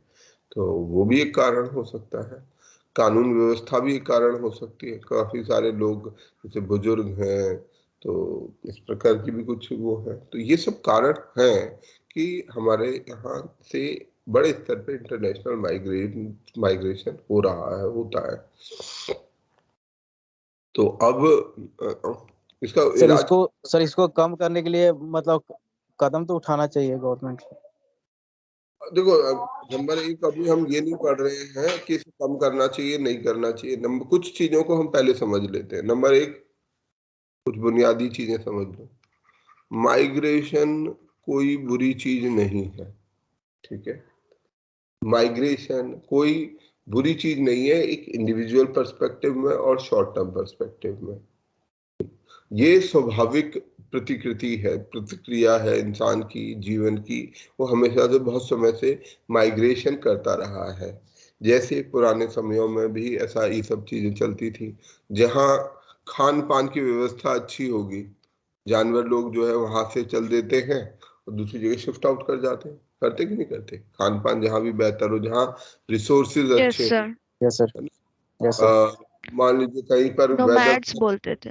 तो वो भी एक कारण हो सकता है। कानून व्यवस्था भी एक कारण हो सकती है, काफी सारे लोग जैसे बुजुर्ग हैं, तो इस प्रकार की भी कुछ वो है। तो ये सब कारण हैं कि हमारे यहाँ से बड़े स्तर पे इंटरनेशनल माइग्रेशन हो रहा है, होता है। तो अब इसका इलाज सर इसको कम करने के लिए मतलब कदम तो उठाना चाहिए गवर्नमेंट को। देखो, नंबर एक, अभी हम ये नहीं पढ़ रहे हैं कि इसे कम करना चाहिए नहीं करना चाहिए। नंबर कुछ चीजों को हम पहले समझ लेते हैं। नंबर एक, कुछ बुनियादी चीजें समझ लो। माइग्रेशन कोई बुरी चीज नहीं है, ठीक है। माइग्रेशन कोई बुरी चीज नहीं है, एक इंडिविजुअल पर्सपेक्टिव में और शॉर्ट टर्म पर्सपेक्टिव में। ये स्वाभाविक प्रतिकृति है, प्रतिक्रिया है इंसान की जीवन की। वो हमेशा से बहुत समय से माइग्रेशन करता रहा है। जैसे पुराने समयों में भी ऐसा ये सब चीजें चलती थी। जहाँ खान पान की व्यवस्था अच्छी होगी, जानवर लोग जो है वहां से चल देते हैं और दूसरी जगह शिफ्ट आउट कर जाते हैं। करते कि नहीं करते? खान पान जहाँ भी बेहतर हो, जहाँ रिसोर्सेज यस अच्छे सर, यस सर, हो, यस सर। मान लीजिए कहीं पर वेदर, नोमैड्स बोलते थे।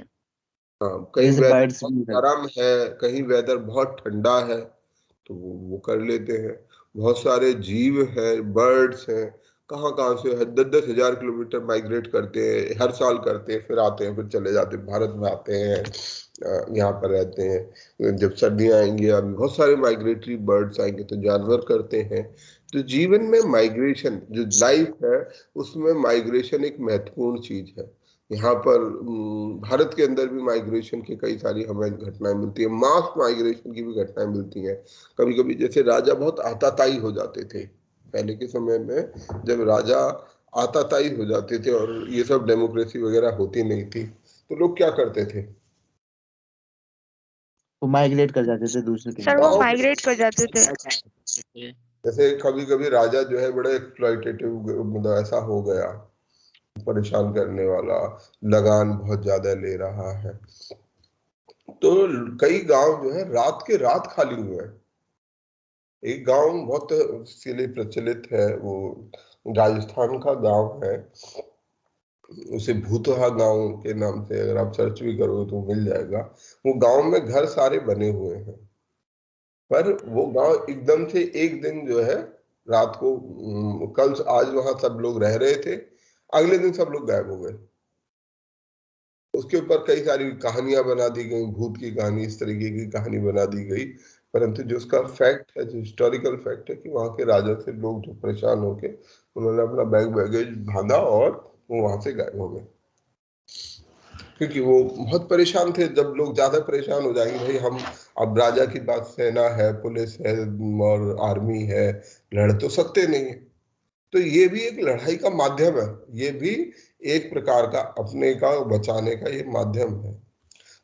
हाँ, कहीं जैसे वेदर बर्ड्स बहुत भी है। गर्म है, कहीं वेदर बहुत ठंडा है, तो वो कर लेते हैं। बहुत सारे जीव हैं, बर्ड्स हैं, कहाँ कहाँ से है, 10-10 हजार किलोमीटर माइग्रेट करते हैं, हर साल करते हैं, फिर आते हैं, फिर चले जाते हैं, भारत में आते हैं, यहाँ पर रहते हैं। जब सर्दियाँ आएंगी, अभी बहुत सारे माइग्रेटरी बर्ड्स आएंगे, तो जानवर करते हैं। तो जीवन में माइग्रेशन जो लाइफ है, उसमें माइग्रेशन एक महत्वपूर्ण चीज है। यहाँ पर भारत के अंदर भी माइग्रेशन की कई सारी हमें घटनाएं मिलती है, मास माइग्रेशन की भी घटनाएं मिलती हैं। कभी कभी जैसे राजा बहुत आताताई हो जाते थे पहले के समय में, जब राजा आताताई हो जाते थे और ये सब डेमोक्रेसी वगैरह होती नहीं थी, तो लोग क्या करते थे? वो माइग्रेट कर जाते थे दूसरे सर वो किंगडम में। माइग्रेट कर जाते थे। जैसे कभी कभी राजा जो है बड़े एक्सप्लॉइटेटिव, मतलब ऐसा हो गया, परेशान करने वाला, लगान बहुत ज्यादा ले रहा है, तो कई गांव जो है रात के रात खाली हुए हैं। एक गांव बहुत इसके लिए प्रचलित है, वो राजस्थान का गांव है, उसे भूतहा गांव के नाम से अगर आप सर्च भी करोगे तो मिल जाएगा। वो गांव में घर सारे बने हुए हैं, पर वो गांव एकदम से एक दिन जो है रात को, कल आज वहां सब लोग रह रहे थे, अगले दिन सब लोग गायब हो गए। उसके ऊपर कई सारी कहानियां बना दी गई, भूत की कहानी, इस तरीके की कहानी बना दी गई। परंतु जो उसका फैक्ट है, जो हिस्टोरिकल फैक्ट है, कि वहां के राजा से लोग जो परेशान होके उन्होंने अपना बैग बैगेज बांधा और वो वहां से गायब हो गए, क्योंकि वो बहुत परेशान थे। जब लोग ज्यादा परेशान हो जाएंगे, भाई हम, अब राजा की बात, सेना है, पुलिस है और आर्मी है, लड़ तो सकते नहीं है, तो ये भी एक लड़ाई का माध्यम है, ये भी एक प्रकार का अपने का बचाने का ये माध्यम है।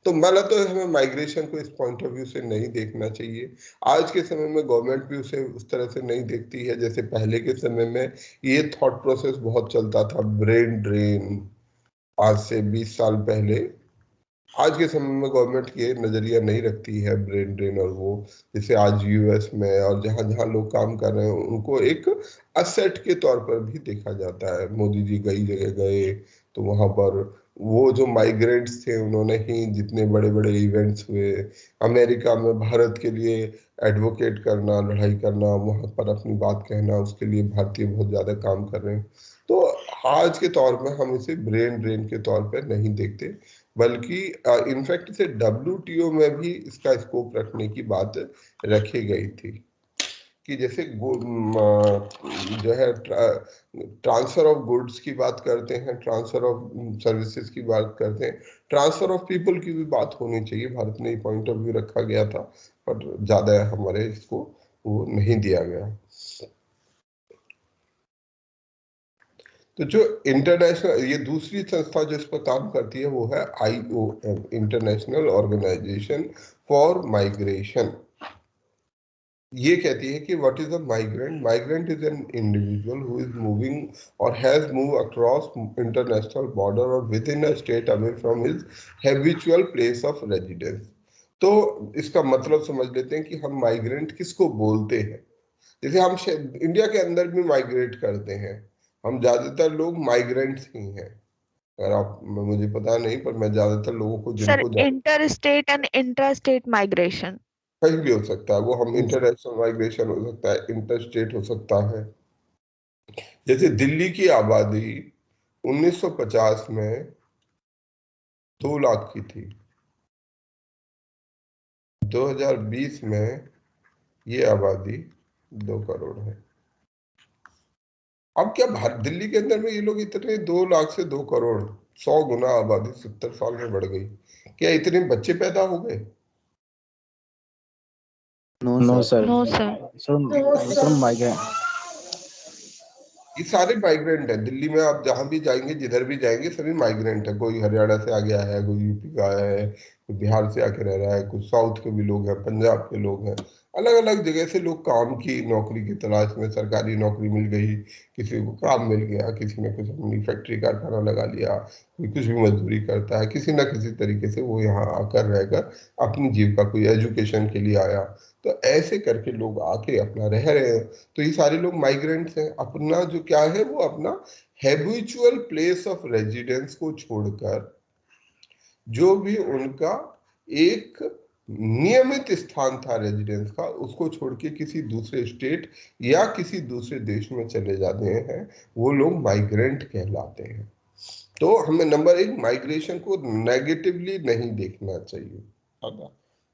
तो मैं लगता है हमें माइग्रेशन को इस पॉइंट ऑफ व्यू से नहीं देखना चाहिए। आज के समय में गवर्नमेंट भी उसे उस तरह से नहीं देखती है, जैसे पहले के समय में ये थॉट प्रोसेस बहुत चलता था, ब्रेन ड्रेन, आज से 20 साल पहले। आज के समय में गवर्नमेंट ये नजरिया नहीं रखती है ब्रेन ड्रेन और वो, जैसे आज यूएस में और जहां जहां लोग काम कर रहे हैं उनको एक असेट के तौर पर भी देखा जाता है। मोदी जी कई जगह गए, तो वहां पर वो जो माइग्रेंट्स थे उन्होंने ही जितने बड़े बड़े इवेंट्स हुए, अमेरिका में भारत के लिए एडवोकेट करना, लड़ाई करना, वहां पर अपनी बात कहना, उसके लिए भारतीय बहुत ज्यादा काम कर रहे हैं। तो आज के तौर में हम इसे ब्रेन ड्रेन के तौर पर नहीं देखते, बल्कि इनफैक्ट इसे WTO में भी इसका स्कोप रखने की बात रखी गई थी, कि जैसे जो है ट्रांसफर ऑफ गुड्स की बात करते हैं, ट्रांसफर ऑफ सर्विसेज की बात करते हैं, ट्रांसफर ऑफ पीपल की भी बात होनी चाहिए। भारत में पॉइंट ऑफ व्यू रखा गया था, पर ज्यादा हमारे इसको वो नहीं दिया गया। तो जो इंटरनेशनल, ये दूसरी संस्था जो इस पर काम करती है वो है IOM, International Organization for Migration. ये कहती है कि what is a migrant? Migrant is an individual who is moving or has moved across international border or within a state away from his habitual place of residence. तो इसका मतलब समझ लेते हैं कि हम माइग्रेंट किसको बोलते हैं। जैसे हम इंडिया के अंदर भी माइग्रेट करते हैं, हम ज्यादातर लोग माइग्रेंट्स ही हैं। अगर आप, मुझे पता नहीं, पर मैं ज्यादातर लोगों को सर जिनको inter state and intra state migration. कहीं भी हो सकता है वो, हम इंटरनेशनल माइग्रेशन हो सकता है, इंटर स्टेट हो सकता है। जैसे दिल्ली की आबादी 1950 में 2 लाख की थी, 2020 में ये आबादी 2 करोड़ है। अब क्या भारत, दिल्ली के अंदर में ये लोग इतने 2 लाख से 2 करोड़, 100 गुना आबादी 70 साल में बढ़ गई। क्या इतने बच्चे पैदा हो गए? No sir. No sir. Sir No, sir sir. Migrant ये सारे माइग्रेंट है। दिल्ली में आप जहां भी जाएंगे, जिधर भी जाएंगे, सभी माइग्रेंट है। कोई हरियाणा से आ गया है, कोई यूपी का है, कोई बिहार से आके रह रहा है, कुछ साउथ के भी लोग हैं, पंजाब के लोग हैं। अलग अलग जगह से लोग काम की नौकरी की तलाश में, सरकारी नौकरी मिल गई, किसी को काम मिल गया, किसी ने कुछ अपनी फैक्ट्री कारखाना लगा लिया, कोई कुछ भी मजदूरी करता है, किसी ना किसी तरीके से वो यहाँ आकर रहकर अपनी जीविका, कोई एजुकेशन के लिए आया। तो ऐसे करके लोग आके अपना रह रहे हैं। तो ये सारे लोग माइग्रेंट्स हैं। अपना जो क्या है, वो अपना हैबिचुअल प्लेस ऑफ रेजिडेंस को छोड़कर, जो भी उनका एक नियमित स्थान था रेजिडेंस का, उसको छोड़ के किसी दूसरे स्टेट या किसी दूसरे देश में चले जाते हैं, वो लोग माइग्रेंट कहलाते हैं। तो हमें नंबर एक, माइग्रेशन को नेगेटिवली नहीं देखना चाहिए। है ना?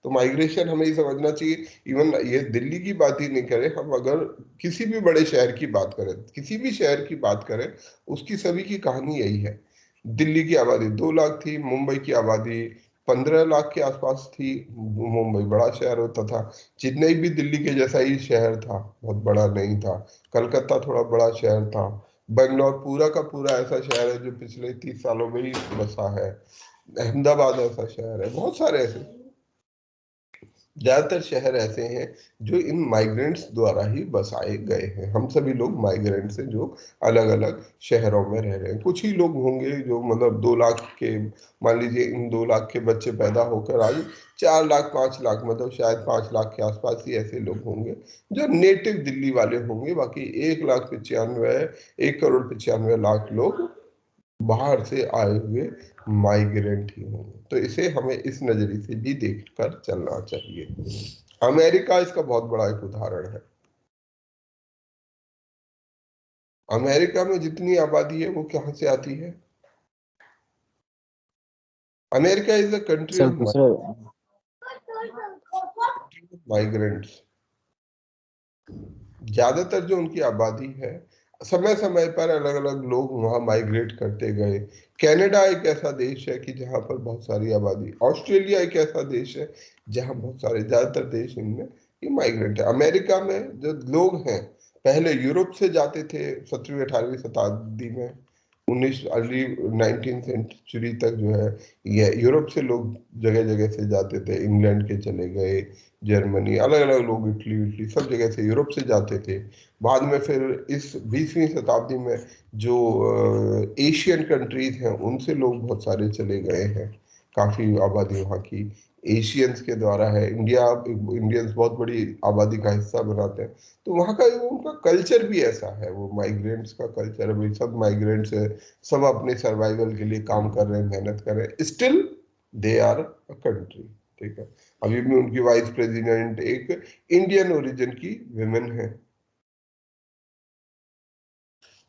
तो माइग्रेशन हमें ये समझना चाहिए। इवन ये दिल्ली की बात ही नहीं करें, हम अगर किसी भी बड़े शहर की बात करें, किसी भी शहर की बात करें, उसकी सभी की कहानी यही है। दिल्ली की आबादी 2 लाख थी, मुंबई की आबादी 15 लाख के आसपास थी। मुंबई बड़ा शहर होता था, चेन्नई भी दिल्ली के जैसा ही शहर था, बहुत बड़ा नहीं था। कलकत्ता थोड़ा बड़ा शहर था। बेंगलोर पूरा का पूरा ऐसा शहर है जो पिछले 30 सालों में ही बसा है। अहमदाबाद ऐसा शहर है, बहुत सारे ऐसे, ज्यादातर शहर ऐसे हैं जो इन माइग्रेंट्स द्वारा ही बसाए गए हैं। हम सभी लोग माइग्रेंट्स हैं जो अलग अलग शहरों में रह रहे हैं। कुछ ही लोग होंगे जो मतलब 2 लाख के, मान लीजिए इन 2 लाख के बच्चे पैदा होकर आज 4 लाख 5 लाख, मतलब शायद 5 लाख के आसपास ही ऐसे लोग होंगे जो नेटिव दिल्ली वाले होंगे। बाकी 1,95,1,95,00,000 लोग बाहर से आए हुए माइग्रेंट ही होंगे। तो इसे हमें इस नजरिए से भी देखकर चलना चाहिए। अमेरिका इसका बहुत बड़ा एक उदाहरण है। अमेरिका में जितनी आबादी है वो कहाँ से आती है? America is a country sir of दूसरे माइग्रेंट्स। ज्यादातर जो उनकी आबादी है, समय समय पर अलग अलग लोग वहां माइग्रेट करते गए। कनाडा एक ऐसा देश है कि जहां पर बहुत सारी आबादी, ऑस्ट्रेलिया एक ऐसा देश है जहां बहुत सारे, ज्यादातर देश इनमें ये माइग्रेंट है। अमेरिका में जो लोग हैं, पहले यूरोप से जाते थे 17वीं 18वीं शताब्दी में, 19 अर्ली 19 सेंचुरी तक जो है, ये यूरोप से लोग जगह जगह से जाते थे। इंग्लैंड के चले गए, जर्मनी, अलग अलग लोग, इटली इटली सब जगह से यूरोप से जाते थे। बाद में फिर इस 20वीं शताब्दी में जो एशियन कंट्रीज हैं, उनसे लोग बहुत सारे चले गए हैं। काफी आबादी वहाँ की एशियंस के द्वारा है। इंडियंस बहुत बड़ी आबादी का हिस्सा बनाते हैं। तो वहाँ का उनका कल्चर भी ऐसा है, वो माइग्रेंट्स का कल्चर है। भाई सब माइग्रेंट्स है, सब अपने सर्वाइवल के लिए काम कर रहे हैं, मेहनत कर रहे हैं, still they are a country. ठीक है। अभी भी उनकी वाइस प्रेसिडेंट एक इंडियन ओरिजिन की विमेन है।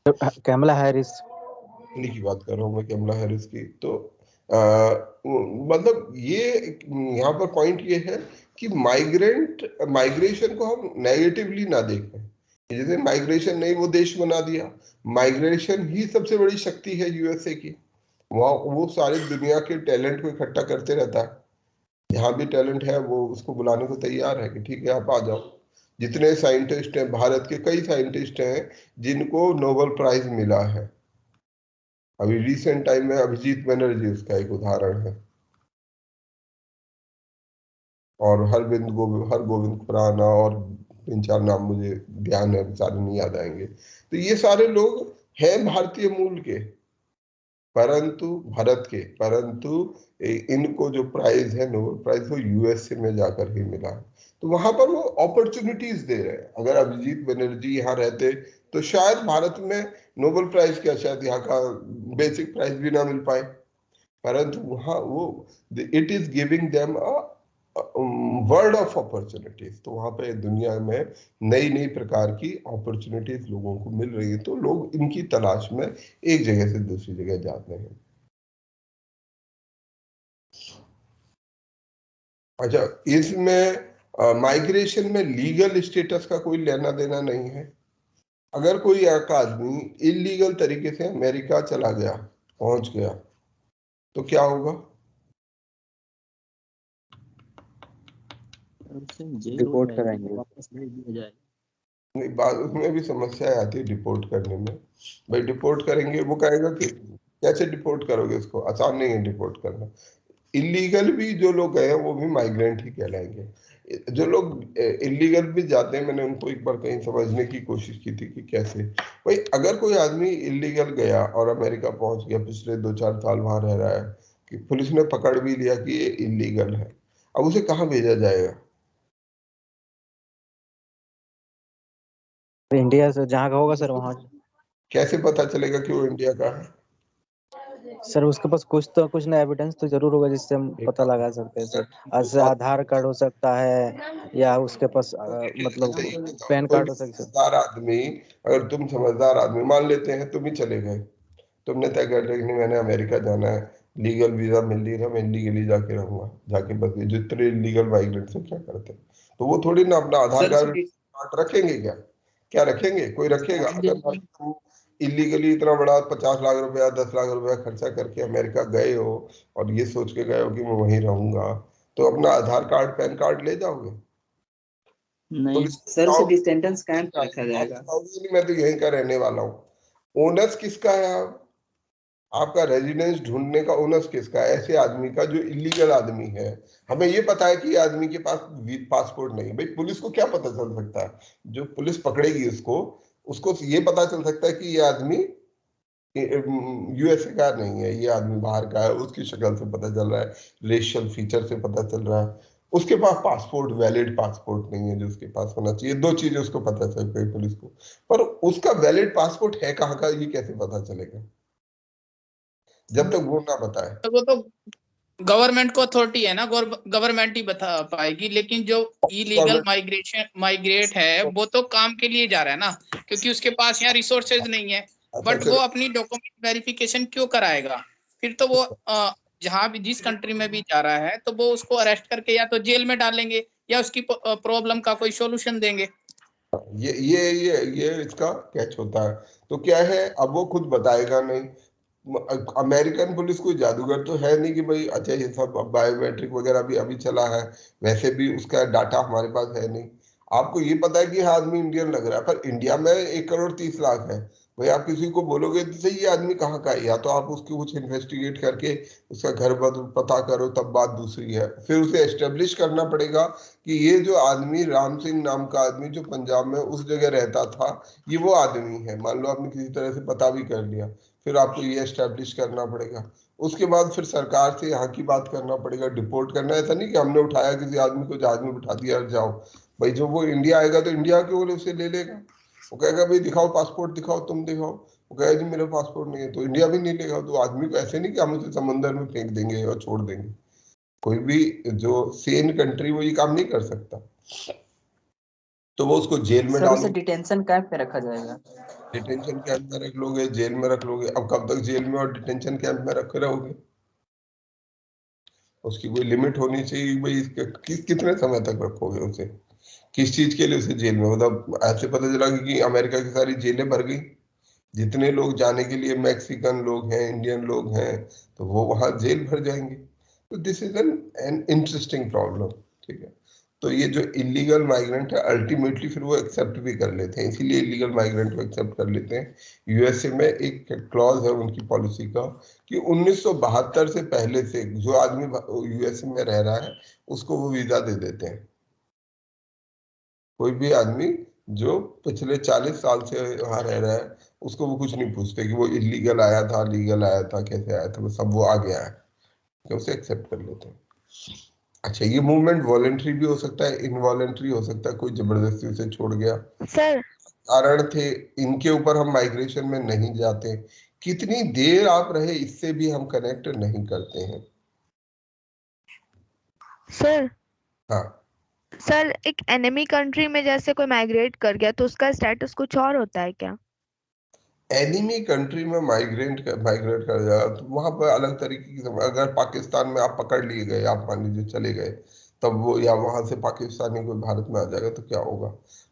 Kamala Harris. उन्हीं की बात कर रहा हूँ मैं, कमला हैरिस की। तो मतलब ये यहाँ पर पॉइंट ये है कि माइग्रेशन को हम नेगेटिवली ना देखें। जैसे माइग्रेशन नहीं वो देश बना दिया, माइग्रेशन ही सबसे बड़ी शक्ति है यूएसए की। वहाँ वो सारे दुनिया के टैलेंट को इकट्ठा करते रहता है। जहाँ भी टैलेंट है वो उसको बुलाने को तैयार है कि ठीक है आप आ जाओ। जितने साइंटिस्ट हैं, भारत के कई साइंटिस्ट हैं जिनको नोबेल प्राइज मिला है। अभी रिसेंट टाइम में अभिजीत बनर्जी उसका एक उदाहरण है, और हरगोविंद खुराना, और 3-4 नाम मुझे ध्यान है, सारे नहीं याद आएंगे। तो ये सारे लोग हैं भारतीय मूल के, परंतु भारत के, परंतु इनको जो प्राइज है नोबेल प्राइज वो यूएसए में जाकर ही मिला। तो वहां पर वो अपॉर्चुनिटीज दे रहे हैं। अगर अभिजीत बनर्जी यहाँ रहते तो शायद भारत में नोबेल प्राइज क्या, शायद यहाँ का बेसिक प्राइज भी ना मिल पाए, परंतु वहाँ वो it is giving them a world of opportunities. तो वहां पे दुनिया में नई नई प्रकार की अपॉर्चुनिटीज लोगों को मिल रही है, तो लोग इनकी तलाश में एक जगह से दूसरी जगह जाते हैं। अच्छा, इसमें माइग्रेशन में लीगल स्टेटस का कोई लेना देना नहीं है। अगर कोई एक आदमी इलीगल तरीके से अमेरिका चला गया, पहुंच गया, तो क्या होगा? उसे जेल हो रिपोर्ट जाएगी, कराएंगे। वापस भेज दिया जाएगा। नहीं, बात उसमें भी समस्या आती है डिपोर्ट करने में। भाई डिपोर्ट करेंगे, वो कहेगा कि कैसे डिपोर्ट करोगे, इसको आसान नहीं है डिपोर्ट करना। इलीगल भी जो लोग गए हैं वो भी माइग्रेंट ही कहलाएंगे। जो लोग इलीगल भी जाते हैं, मैंने उनको एक बार कहीं समझने की कोशिश की थी कि कैसे। भाई अगर कोई आदमी इलीगल गया और अमेरिका पहुंच गया, पिछले 2-4 साल वहां रह रहा है, कि पुलिस ने पकड़ भी लिया कि ये इलीगल है, अब उसे कहाँ भेजा जाएगा? इंडिया से जहाँ का होगा सर वहाँ। कैसे पता चलेगा कि वो इंडिया का है? सर उसके पास कुछ ना एविडेंस तो जरूर होगा जिससे हम पता लगा सकते हैं सर। ऐसे आधार कार्ड हो सकता है या उसके पास मतलब पैन कोई कार्ड भी हो सकता है। समझदार आदमी, अगर तुम समझदार आदमी, मान लेते हैं तुम ही चले गए, तुमने तय कर लिया कि नहीं मैंने अमेरिका जाना है, लीगल वीजा मिल रही है, मैं इलीगली जाके रहूंगा, जाके बस ये जितने इलीगल माइग्रेंट्स हैं क्या करते हैं, तो वो थोड़ी ना अपना आधार कार्ड रखेंगे। क्या क्या रखेंगे? कोई रखेगा? अगर मान लो तुम इलीगली इतना बड़ा 50 लाख रुपया 10 लाख रुपया खर्चा करके अमेरिका गए हो और ये सोच के गए हो कि मैं वहीं रहूंगा, तो अपना आधार कार्ड पैन कार्ड ले जाओगे? नहीं पुलिस सर उसे आओ, डिस्टेंस कैंप पे रखा आप जाएगा। बताओगे नहीं मैं तो यहीं का रहने वाला हूँ। ओनर्स किसका है? आपका रेजिडेंस ढूंढने का ओनर्स किसका है? ऐसे आदमी का जो इलीगल आदमी है। हमें ये पता है कि ये आदमी के पास पासपोर्ट नहीं है, भाई पुलिस को क्या पता चल सकता है? जो पुलिस पकड़ेगी उसको उसको ये पता चल सकता है कि ये आदमी यूएसए का नहीं है, ये आदमी बाहर का है, उसकी शक्ल से पता चल रहा है, रेशियल फीचर से पता चल रहा है, उसके पास पासपोर्ट वैलिड पासपोर्ट नहीं है जो उसके पास होना चाहिए। 2 चीजें उसको पता चल गई पुलिस को, पर उसका वैलिड पासपोर्ट है कहाँ का ये कैसे पता चलेगा जब तक वो ना बताए? तो वो तो गवर्नमेंट को अथॉरिटी है ना, गवर्नमेंट ही बता पाएगी। लेकिन जो इलीगल माइग्रेट है वो तो काम के लिए जा रहा है ना, क्योंकि उसके पास यहाँ रिसोर्सेज नहीं है। बट वो अपनी डॉक्यूमेंट वेरिफिकेशन क्यों कराएगा? फिर तो वो जहां भी जिस कंट्री में भी जा रहा है तो वो उसको अरेस्ट करके या तो जेल में डालेंगे या उसकी प्रॉब्लम का कोई सोल्यूशन देंगे। ये इसका कैच होता है। तो क्या है, अब वो खुद बताएगा नहीं। अमेरिकन पुलिस कोई जादूगर तो है नहीं कि भाई अच्छा ये सब बायोमेट्रिक वगैरह भी अभी चला है, वैसे भी उसका डाटा हमारे पास है नहीं। आपको ये पता है कि हाँ आदमी इंडियन लग रहा है, पर इंडिया में 1,30,00,000 है। भाई आप किसी को बोलोगे तो सही ये आदमी कहाँ का है, या तो आप उसकी कुछ इन्वेस्टिगेट करके उसका घर पता करो, तब बात दूसरी है। फिर उसे एस्टेब्लिश करना पड़ेगा कि ये जो आदमी राम सिंह नाम का आदमी जो पंजाब में उस जगह रहता था, ये वो आदमी है। मान लो आपने किसी तरह से पता भी कर लिया, फिर आपको ये एस्टेब्लिश करना पड़ेगा। उसके बाद फिर सरकार से यहाँ की बात करना पड़ेगा, डिपोर्ट करना। ऐसा नहीं कि हमने उठाया किसी आदमी को जहाज में बिठा दिया और जाओ। भाई जब वो इंडिया आएगा तो इंडिया के बोले उसे ले लेगा, वो कहेगा भाई दिखाओ पासपोर्ट, दिखाओ तुम दिखाओ, वो कहेगा जी मेरा पासपोर्ट नहीं है, तो इंडिया भी नहीं लेगा। तो आदमी को ऐसे नहीं कि हम उसे समंदर में फेंक देंगे और छोड़ देंगे। कोई भी जो सेन कंट्री वो ये काम नहीं कर सकता, तो वो उसको जेल में सर उसे डालो। डिटेंशन कैंप पे रखा जाएगा। डिटेंशन कैंप में रख लोगे, जेल में रख लोगे। अब कब तक जेल में और डिटेंशन कैंप में रखे रहोगे? उसकी कोई लिमिट होनी चाहिए भाई, इसके कितने समय तक रखोगे उसे, किस चीज के लिए उसे जेल में? मतलब ऐसे पता चला कि अमेरिका की सारी जेलें भर गई, जितने लोग जाने के लिए मैक्सिकन लोग हैं, इंडियन लोग हैं, तो वो वहां जेल भर जाएंगे। तो this is an interesting problem. ठीक है, तो ये जो इलीगल माइग्रेंट है अल्टीमेटली फिर वो एक्सेप्ट भी कर लेते हैं, इसीलिए इलीगल माइग्रेंट को एक्सेप्ट कर लेते हैं। यूएसए में एक क्लॉज है उनकी पॉलिसी का कि 1972 से पहले से जो आदमी यूएसए में रह रहा है उसको वो वीजा दे देते हैं। कोई भी आदमी जो पिछले 40 साल से वहां रह रहा है उसको वो कुछ नहीं पूछते कि वो इलीगल आया था, लीगल आया था, कैसे आया था, वो सब वो आ गया है, तो उसे एक्सेप्ट कर लेते हैं। अच्छा, ये मूवमेंट वॉलेंट्री भी हो सकता है, इनवॉलेंट्री हो सकता है, कोई जबरदस्ती उसे छोड़ गया, सर कारण थे, इनके ऊपर हम माइग्रेशन में नहीं जाते। कितनी देर आप रहे इससे भी हम कनेक्ट नहीं करते हैं। सर हाँ, सर एक एनिमी कंट्री में जैसे कोई माइग्रेट कर गया तो उसका स्टेटस कुछ और होता है क्या? एनिमी कंट्री में माइग्रेट कर जाएगा तो वहां पर अलग तरीके की, अगर पाकिस्तान में आप पकड़ लिए गए, आप मान लीजिए चले गए, तब वो या वहां से पाकिस्तानी कोई भारत में आ जाएगा तो क्या होगा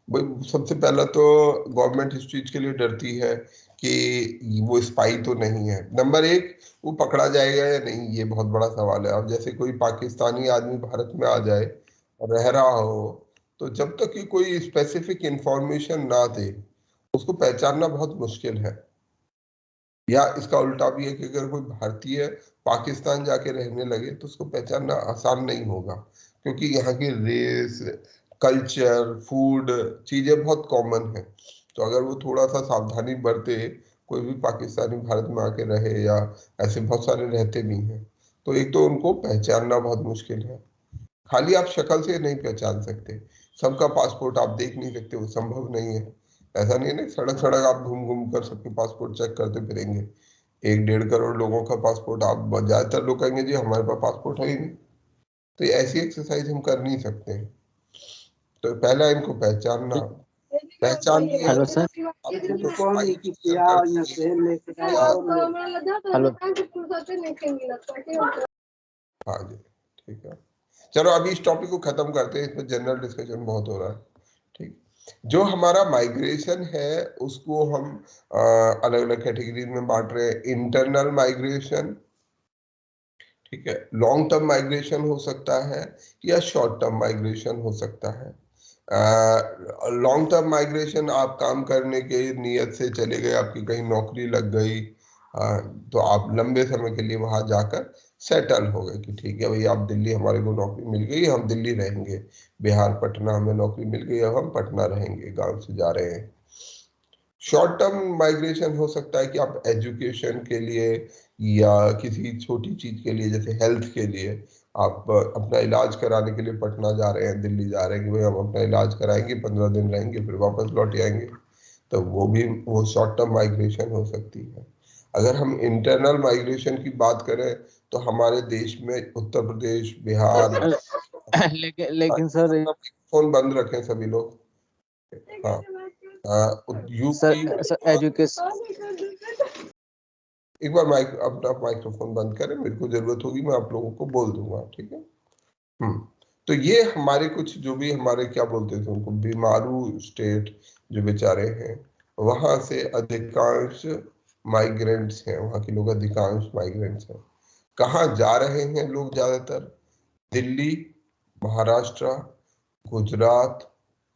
भाई? सबसे पहला तो गवर्नमेंट इस चीज के लिए डरती है कि वो स्पाई तो नहीं है। नंबर एक, वो पकड़ा जाएगा या नहीं, ये बहुत बड़ा सवाल है। अब जैसे कोई पाकिस्तानी आदमी भारत में आ जाए और रह रहा हो, तो जब तक कि कोई स्पेसिफिक इंफॉर्मेशन ना दे उसको पहचानना बहुत मुश्किल है। या इसका उल्टा भी है कि अगर कोई भारतीय पाकिस्तान जाके रहने लगे तो उसको पहचानना आसान नहीं होगा, क्योंकि यहाँ की रेस, कल्चर, फूड चीजें बहुत कॉमन है। तो अगर वो थोड़ा सा सावधानी बरते, कोई भी पाकिस्तानी भारत में आके रहे, या ऐसे बहुत सारे रहते भी हैं, तो एक तो उनको पहचानना बहुत मुश्किल है। खाली आप शक्ल से नहीं पहचान सकते, सबका पासपोर्ट आप देख नहीं सकते, वो संभव नहीं है। ऐसा नहीं है ना, सड़क सड़क आप घूम घूम कर सबके पासपोर्ट चेक करते फिरेंगे। 1-1.5 करोड़ लोगों का पासपोर्ट, आप ज्यादातर लोग कहेंगे जी हमारे पास पासपोर्ट है ही नहीं। तो ये ऐसी एक्सरसाइज हम कर नहीं सकते हैं। तो पहला इनको पहचानना, पहचान लिए हेलो सर। आप उनको spy कर करते हेलो। हाँ जी, ठीक है। चलो अभी इस टॉपिक को खत्म करते हैं, इसमें जनरल डिस्कशन बहुत हो रहा है। ठीक, जो हमारा माइग्रेशन है उसको हम अलग अलग कैटेगरी में बांट रहे हैं। इंटरनल माइग्रेशन, ठीक है, लॉन्ग टर्म माइग्रेशन हो सकता है या शॉर्ट टर्म माइग्रेशन हो सकता है। लॉन्ग टर्म माइग्रेशन, आप काम करने के नियत से चले गए, आपकी कहीं नौकरी लग गई, तो आप लंबे समय के लिए वहां जाकर सेटल हो गए कि ठीक है भाई, आप दिल्ली, हमारे को नौकरी मिल गई, हम दिल्ली रहेंगे। बिहार पटना हमें नौकरी मिल गई, अब हम पटना रहेंगे, गांव से जा रहे हैं। शॉर्ट टर्म माइग्रेशन हो सकता है कि आप एजुकेशन के लिए या किसी छोटी चीज के लिए, जैसे हेल्थ के लिए, आप अपना इलाज कराने के लिए पटना जा रहे हैं, दिल्ली जा रहे हैं कि भाई हम अपना इलाज कराएंगे, 15 दिन रहेंगे, फिर वापस लौट आएंगे। तो वो शॉर्ट टर्म माइग्रेशन हो सकती है। अगर हम इंटरनल माइग्रेशन की बात करें तो हमारे देश में उत्तर प्रदेश, बिहार, लेकिन सर फोन बंद रखें सभी लोग। हाँ, यूपी, सर एजुकेशन, एक बार माइक, अपना माइक्रोफोन बंद करें, मेरे को जरूरत होगी मैं आप लोगों को बोल दूंगा, ठीक है। तो ये हमारे कुछ जो भी हमारे क्या बोलते थे उनको, बीमारू स्टेट जो बेचारे हैं, वहां से अधिकांश माइग्रेंट्स हैं, वहां के लोग अधिकांश माइग्रेंट्स हैं। कहाँ जा रहे हैं लोग ज्यादातर? दिल्ली, महाराष्ट्र, गुजरात,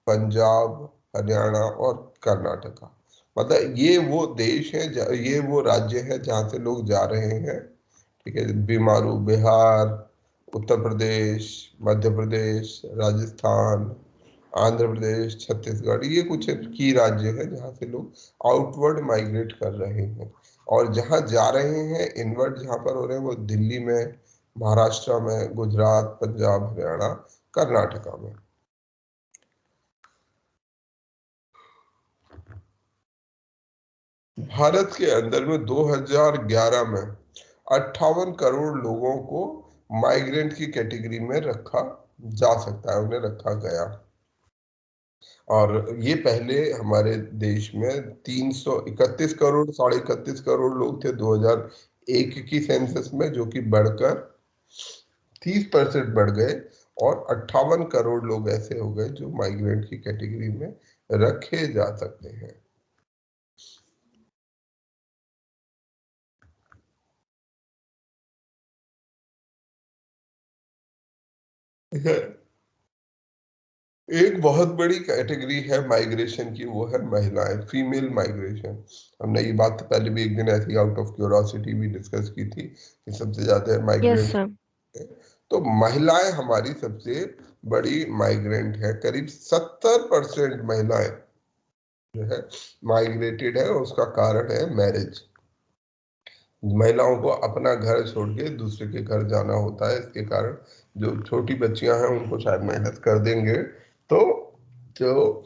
पंजाब, हरियाणा और कर्नाटका। मतलब ये वो देश है, ये वो राज्य है जहाँ से लोग जा रहे हैं, ठीक है। बीमारू, बिहार, उत्तर प्रदेश, मध्य प्रदेश, राजस्थान, आंध्र प्रदेश, छत्तीसगढ़, ये कुछ की राज्य है जहाँ से लोग आउटवर्ड माइग्रेट कर रहे हैं। और जहाँ जा रहे हैं इनवर्ड, जहाँ पर हो रहे हैं, वो दिल्ली में, महाराष्ट्र में, गुजरात, पंजाब, हरियाणा, कर्नाटका में। भारत के अंदर में 2011 में 58 करोड़ लोगों को माइग्रेंट की कैटेगरी में रखा जा सकता है, उन्हें रखा गया। और ये पहले हमारे देश में 331 करोड़, 31.5 करोड़ लोग थे 2001 की सेंसस में, जो कि बढ़कर 30% बढ़ गए और 58 करोड़ लोग ऐसे हो गए जो माइग्रेंट की कैटेगरी में रखे जा सकते हैं। एक बहुत बड़ी कैटेगरी है माइग्रेशन की, वो है महिलाएं, फीमेल माइग्रेशन। हमने ये बात पहले भी एक दिन ऐसी आउट ऑफ क्यूरोसिटी भी डिस्कस की थी कि सबसे ज्यादा माइग्रेंट। तो महिलाएं हमारी सबसे बड़ी माइग्रेंट है। करीब 70% महिलाएं जो है माइग्रेटेड है, और उसका कारण है मैरिज। महिलाओं को अपना घर छोड़ के दूसरे के घर जाना होता है, इसके कारण जो छोटी बच्चियां हैं उनको शायद मेहनत कर देंगे, तो जो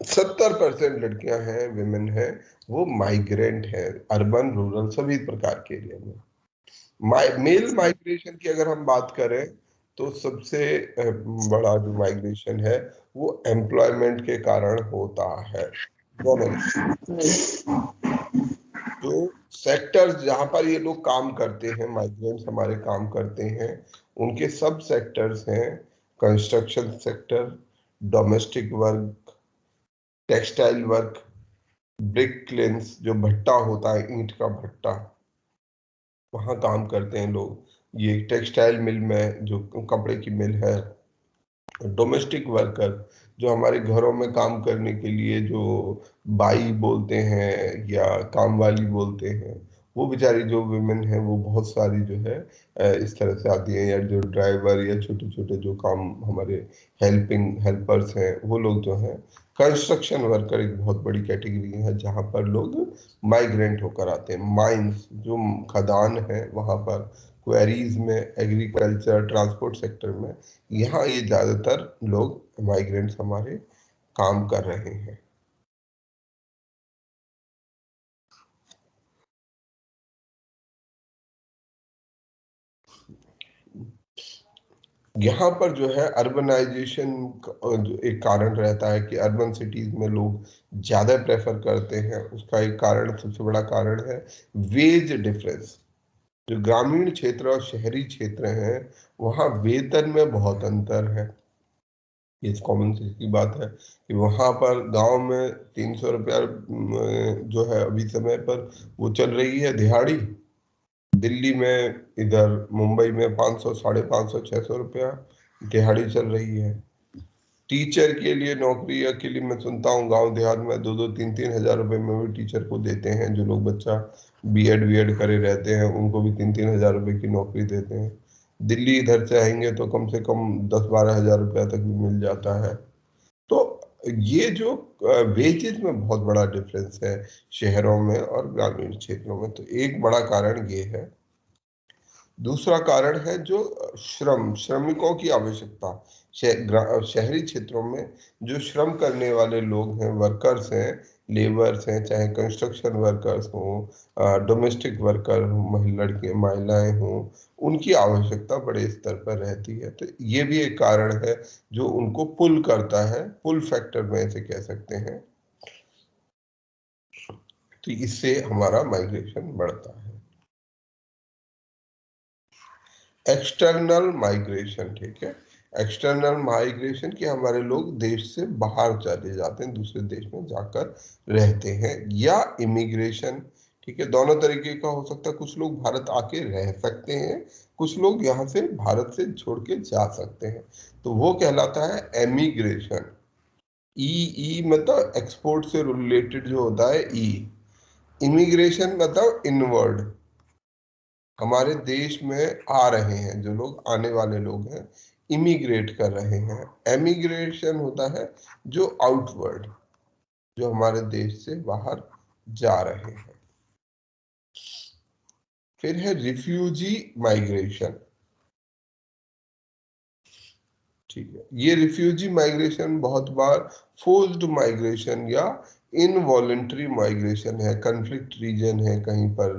70% लड़कियां हैं, विमेन हैं, वो माइग्रेंट है, अर्बन रूरल सभी प्रकार के एरिया में। मेल माइग्रेशन की अगर हम बात करें तो सबसे बड़ा जो माइग्रेशन है वो एम्प्लॉयमेंट के कारण होता है। जो सेक्टर्स जहां पर ये लोग काम करते हैं, माइग्रेंट्स हमारे काम करते हैं, उनके सब सेक्टर्स हैं construction sector, domestic work, textile work, brick kilns जो भट्टा होता है, ईंट का भट्टा, वहां काम करते हैं लोग। ये टेक्सटाइल मिल में जो कपड़े की मिल है, डोमेस्टिक वर्कर जो हमारे घरों में काम करने के लिए जो बाई बोलते हैं या काम वाली बोलते हैं, वो बेचारी जो विमेन है वो बहुत सारी जो है इस तरह से आती है, या जो ड्राइवर या छोटे छोटे जो काम हमारे हेल्पर्स हैं वो लोग जो हैं। कंस्ट्रक्शन वर्कर एक बहुत बड़ी कैटेगरी है जहाँ पर लोग माइग्रेंट होकर आते हैं। माइंस जो खदान है वहाँ पर, क्वेरीज में, एग्रीकल्चर, ट्रांसपोर्ट सेक्टर में, यहाँ ये ज्यादातर लोग माइग्रेंट्स हमारे काम कर रहे हैं। यहाँ पर जो है अर्बनाइजेशन जो एक कारण रहता है कि अर्बन सिटीज में लोग ज्यादा प्रेफर करते हैं, उसका एक कारण, सबसे बड़ा कारण है वेज डिफरेंस। जो ग्रामीण क्षेत्र और शहरी क्षेत्र हैं वहाँ वेतन में बहुत अंतर है। ये कॉमन सेंस की बात है कि वहां पर गांव में 300 रुपया जो है अभी समय पर वो चल रही है दिहाड़ी। दिल्ली में, इधर मुंबई में 500, 550, 600 रुपया दिहाड़ी चल रही है। टीचर के लिए नौकरी के लिए मैं सुनता हूँ गांव देहात में 2-2, 3-3 हजार रुपए में भी टीचर को देते हैं। जो लोग बच्चा बीएड करे रहते हैं उनको भी 3-3 हजार रुपए की नौकरी देते हैं। दिल्ली इधर से आएंगे तो कम से कम 10-12 हजार रुपया तक भी मिल जाता है। तो ये जो वेजेस में बहुत बड़ा डिफरेंस है शहरों में और ग्रामीण क्षेत्रों में, तो एक बड़ा कारण ये है। दूसरा कारण है जो श्रमिकों की आवश्यकता। शहरी क्षेत्रों में जो श्रम करने वाले लोग हैं, वर्कर्स हैं, लेबर्स हैं, चाहे कंस्ट्रक्शन वर्कर्स हों, डोमेस्टिक वर्कर हों, लड़के महिलाएं हों, उनकी आवश्यकता बड़े स्तर पर रहती है। तो ये भी एक कारण है जो उनको पुल करता है, पुल फैक्टर में ऐसे कह सकते हैं। तो इससे हमारा माइग्रेशन बढ़ता है। एक्सटर्नल माइग्रेशन, ठीक है, एक्सटर्नल माइग्रेशन कि हमारे लोग देश से बाहर चले जाते हैं, दूसरे देश में जाकर रहते हैं, या इमिग्रेशन, ठीक है, दोनों तरीके का हो सकता है। कुछ लोग भारत आके रह सकते हैं, कुछ लोग यहाँ से भारत से छोड़ के जा सकते हैं, तो वो कहलाता है एमिग्रेशन। ई मतलब एक्सपोर्ट से रिलेटेड जो होता है ई। इमिग्रेशन मतलब इनवर्ड, हमारे देश में आ रहे हैं जो लोग, आने वाले लोग हैं, इमिग्रेट कर रहे हैं। एमिग्रेशन होता है जो आउटवर्ड, जो हमारे देश से बाहर जा रहे हैं। फिर है रिफ्यूजी माइग्रेशन, ठीक है। ये रिफ्यूजी माइग्रेशन बहुत बार फोर्स्ड माइग्रेशन या इनवॉलेंट्री माइग्रेशन है। कन्फ्लिक्ट रीजन है कहीं पर,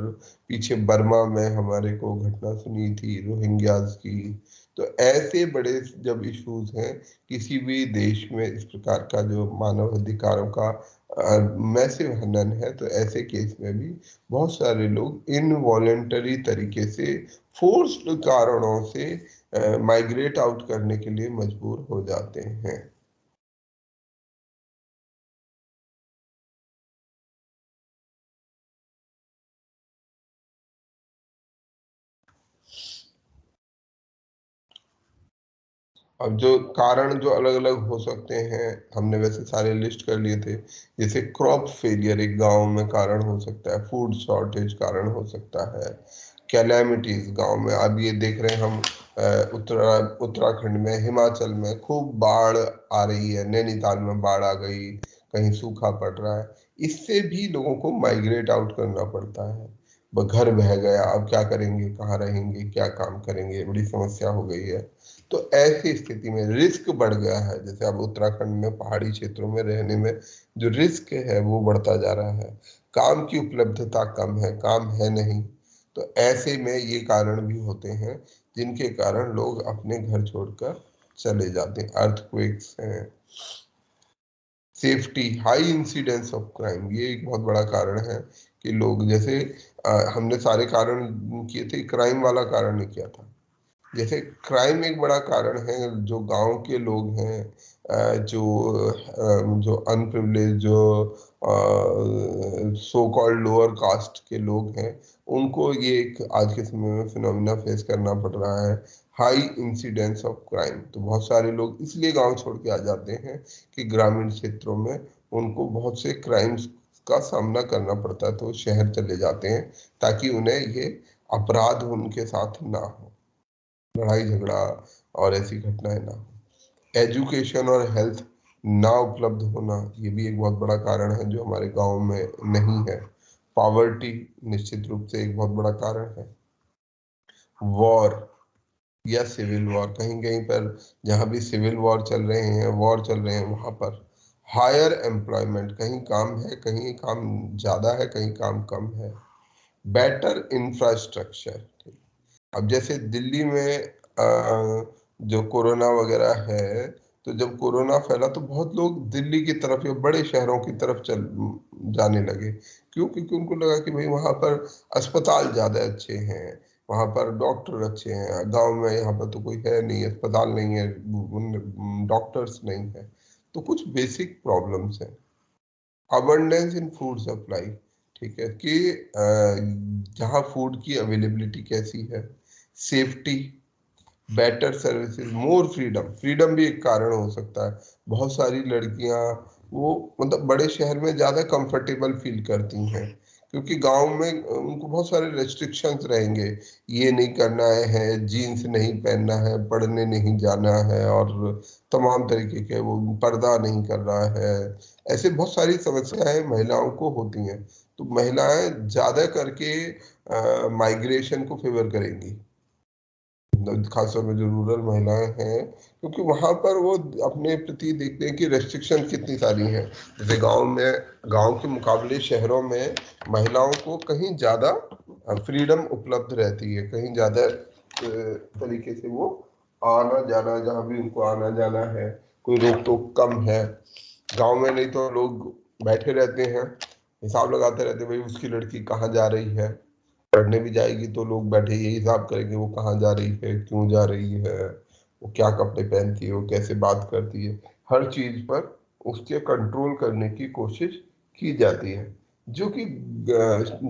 पीछे बर्मा में हमारे को घटना सुनी थी रोहिंग्यास की। तो ऐसे बड़े जब इश्यूज हैं किसी भी देश में, इस प्रकार का जो मानव अधिकारों का मैसिव हनन है, तो ऐसे केस में भी बहुत सारे लोग इनवॉलेंटरी तरीके से, फोर्स्ड कारणों से माइग्रेट आउट करने के लिए मजबूर हो जाते हैं। अब जो कारण जो अलग अलग हो सकते हैं, हमने वैसे सारे लिस्ट कर लिए थे। जैसे क्रॉप फेलियर एक गांव में कारण हो सकता है, फूड शॉर्टेज कारण हो सकता है, कैलेमिटीज गांव में। अब ये देख रहे हैं हम उत्तराखंड में, हिमाचल में खूब बाढ़ आ रही है, नैनीताल में बाढ़ आ गई, कहीं सूखा पड़ रहा है। इससे भी लोगों को माइग्रेट आउट करना पड़ता है। घर बह गया, अब क्या करेंगे, कहाँ रहेंगे, क्या काम करेंगे, बड़ी समस्या हो गई है। तो ऐसी स्थिति में रिस्क बढ़ गया है। जैसे अब उत्तराखंड में पहाड़ी क्षेत्रों में रहने में जो रिस्क है वो बढ़ता जा रहा है, काम की उपलब्धता कम है, काम है नहीं। तो ऐसे में ये कारण भी होते हैं जिनके कारण लोग अपने घर छोड़कर चले जाते हैं। अर्थक्वेक्स हैं, safety, high incidence of crime, ये एक बहुत बड़ा कारण है कि लोग, जैसे हमने सारे कारण किए थे, क्राइम वाला कारण नहीं किया था। जैसे क्राइम एक बड़ा कारण है, जो गांव के लोग हैं, जो अनप्रिविलेज, जो सो कॉल्ड लोअर कास्ट के लोग हैं, उनको ये एक आज के समय में फिनोमिना फेस करना पड़ रहा है, हाई इंसिडेंस ऑफ क्राइम। तो बहुत सारे लोग इसलिए गांव छोड़ के आ जाते हैं कि ग्रामीण क्षेत्रों में उनको बहुत से क्राइम्स का सामना करना पड़ता है, तो शहर चले जाते हैं ताकि उन्हें ये अपराध उनके साथ ना हो, लड़ाई झगड़ा और ऐसी घटनाएं ना हो। एजुकेशन और हेल्थ ना उपलब्ध होना, ये भी एक बहुत बड़ा कारण है जो हमारे गांव में नहीं है। पॉवर्टी निश्चित रूप से एक बहुत बड़ा कारण है। वॉर या सिविल वॉर, कहीं कहीं पर जहां भी सिविल वॉर चल रहे हैं, वॉर चल रहे हैं, वहां पर हायर एम्प्लॉयमेंट, कहीं काम है, कहीं काम ज्यादा है, कहीं काम कम है। बेटर इंफ्रास्ट्रक्चर, अब जैसे दिल्ली में जो कोरोना वगैरह है, तो जब कोरोना फैला तो बहुत लोग दिल्ली की तरफ या बड़े शहरों की तरफ जाने लगे। क्यों? क्योंकि उनको लगा कि भाई वहां पर अस्पताल ज्यादा अच्छे हैं, वहां पर डॉक्टर अच्छे हैं। गांव में यहाँ पर तो कोई है नहीं, अस्पताल नहीं है, डॉक्टर्स नहीं है, तो कुछ बेसिक प्रॉब्लम्स हैं। अबंडेंस इन फूड सप्लाई, ठीक है, कि जहाँ फूड की अवेलेबिलिटी कैसी है। Safety, better services, more freedom, freedom भी एक कारण हो सकता है। बहुत सारी लड़कियां वो मतलब बड़े शहर में ज्यादा कंफर्टेबल फील करती हैं, क्योंकि गांव में उनको बहुत सारे रेस्ट्रिक्शंस रहेंगे, ये नहीं करना है, जीन्स नहीं पहनना है, पढ़ने नहीं जाना है, और तमाम तरीके के, वो पर्दा नहीं कर रहा है। ऐसे बहुत सारी समस्याएं महिलाओं को होती हैं। तो महिलाएं ज्यादा करके माइग्रेशन को फेवर करेंगी, खासतौर में जो रूरल महिलाएं हैं, क्योंकि वहां पर वो अपने प्रति देखते हैं कि रेस्ट्रिक्शन कितनी सारी हैं। जैसे गांव में, गांव के मुकाबले शहरों में महिलाओं को कहीं ज्यादा फ्रीडम उपलब्ध रहती है, कहीं ज्यादा तरीके से वो आना जाना, जहाँ भी उनको आना जाना है, कोई रोक टोक कम है। गांव में नहीं तो लोग बैठे रहते हैं, हिसाब लगाते रहते हैं, भाई उसकी लड़की कहाँ जा रही है, पढ़ने भी जाएगी तो लोग बैठे यही हिसाब करेंगे वो कहाँ जा रही है, क्यों जा रही है, वो क्या कपड़े पहनती है, वो कैसे बात करती है। हर चीज पर उसके कंट्रोल करने की कोशिश की जाती है, जो कि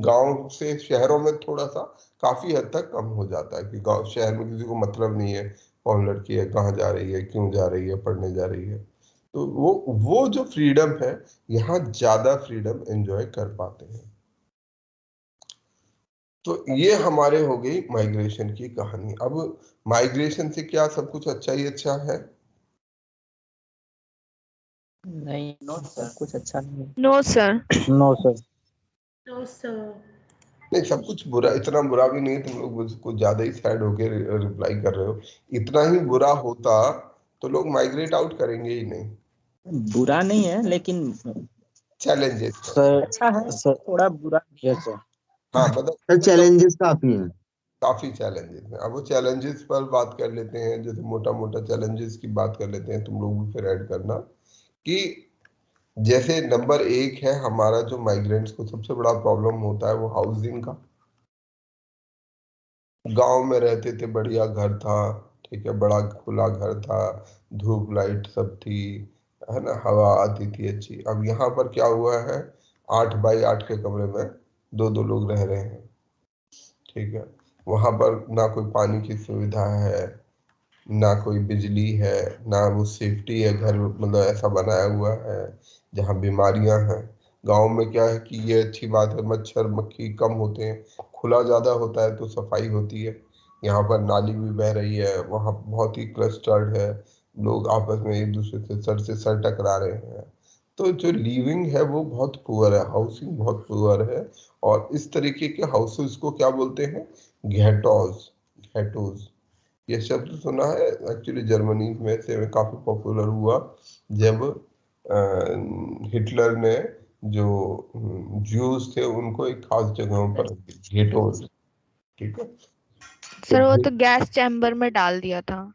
गांव से शहरों में थोड़ा सा काफी हद तक कम हो जाता है कि गांव शहर में किसी को मतलब नहीं है कौन लड़की है, कहाँ जा रही है, क्यों जा रही है, पढ़ने जा रही है। तो वो जो फ्रीडम है, यहाँ ज्यादा फ्रीडम एंजॉय कर पाते हैं। तो ये हमारे हो गई माइग्रेशन की कहानी। अब माइग्रेशन से क्या सब कुछ अच्छा ही अच्छा है? नहीं, सब कुछ अच्छा नहीं है। No sir. No sir. No, sir. नहीं, सब कुछ बुरा, इतना बुरा भी नहीं है। तुम लोग कुछ ज्यादा ही सैड होके रिप्लाई कर रहे हो। इतना ही बुरा होता तो लोग माइग्रेट आउट करेंगे ही नहीं। बुरा नहीं है, लेकिन चैलेंजेस सर अच्छा है, सर थोड़ा बुरा भी है। Yes sir. हाँ, मतलब सर चैलेंजेस काफी हैं। काफी चैलेंजेस हैं। अब वो चैलेंजेस पर बात कर लेते हैं, जैसे मोटा मोटा चैलेंजेस की बात कर लेते हैं, तुम लोग भी फिर ऐड करना। कि जैसे नंबर 1 है हमारा, जो माइग्रेंट्स को सबसे बड़ा प्रॉब्लम होता है वो हाउसिंग का। गांव में रहते थे, बढ़िया घर था, ठीक है, बड़ा खुला घर था, धूप लाइट सब थी, है ना, हवा आती थी अच्छी। अब यहाँ पर क्या हुआ है, 8x8 के कमरे में 2-2 लोग रह रहे हैं, ठीक है। वहां पर ना कोई पानी की सुविधा है, ना कोई बिजली है, ना वो सेफ्टी है। घर मतलब ऐसा बनाया हुआ है जहाँ बीमारियां हैं। गांव में क्या है कि ये अच्छी बात है, मच्छर मक्खी कम होते हैं, खुला ज्यादा होता है तो सफाई होती है। यहाँ पर नाली भी बह रही है, वहाँ बहुत ही क्लस्टर्ड है, लोग आपस में एक दूसरे से सर टकरा रहे हैं। तो जो लिविंग है वो बहुत पुअर है, हाउसिंग बहुत पुअर है। और इस तरीके के हाउसेस को क्या बोलते हैं? घेटोज। घेटोज ये शब्द सुना है? एक्चुअली जर्मनी में से काफी पॉपुलर हुआ जब हिटलर ने जो ज्यूज थे उनको एक खास जगहों पर घेटोज, ठीक है, सर वो तो तो गैस चैम्बर में डाल दिया था।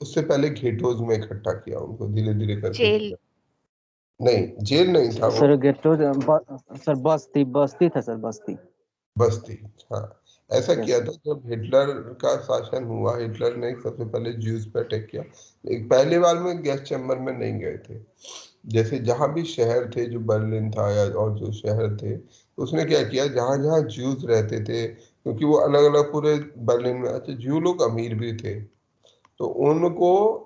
उससे पहले घेटोज में इकट्ठा किया उनको, धीरे धीरे करके जेल। किया। नहीं, जेल नहीं था वो, सर गेटो सर बस्ती था सर, बस्ती। बस्ती। हाँ, ऐसा यस किया सर। था जब हिटलर का शासन हुआ। हिटलर ने सबसे पहले ज्यूज पे अटैक किया। एक पहली बार में गैस चैम्बर में नहीं गए थे। जैसे जहां भी शहर थे, जो बर्लिन था या और जो शहर थे, तो उसने क्या किया, जहां जहां ज्यूज रहते थे, क्योंकि वो अलग अलग पूरे बर्लिन में, अच्छा ज्यू लोग अमीर भी थे, तो उनको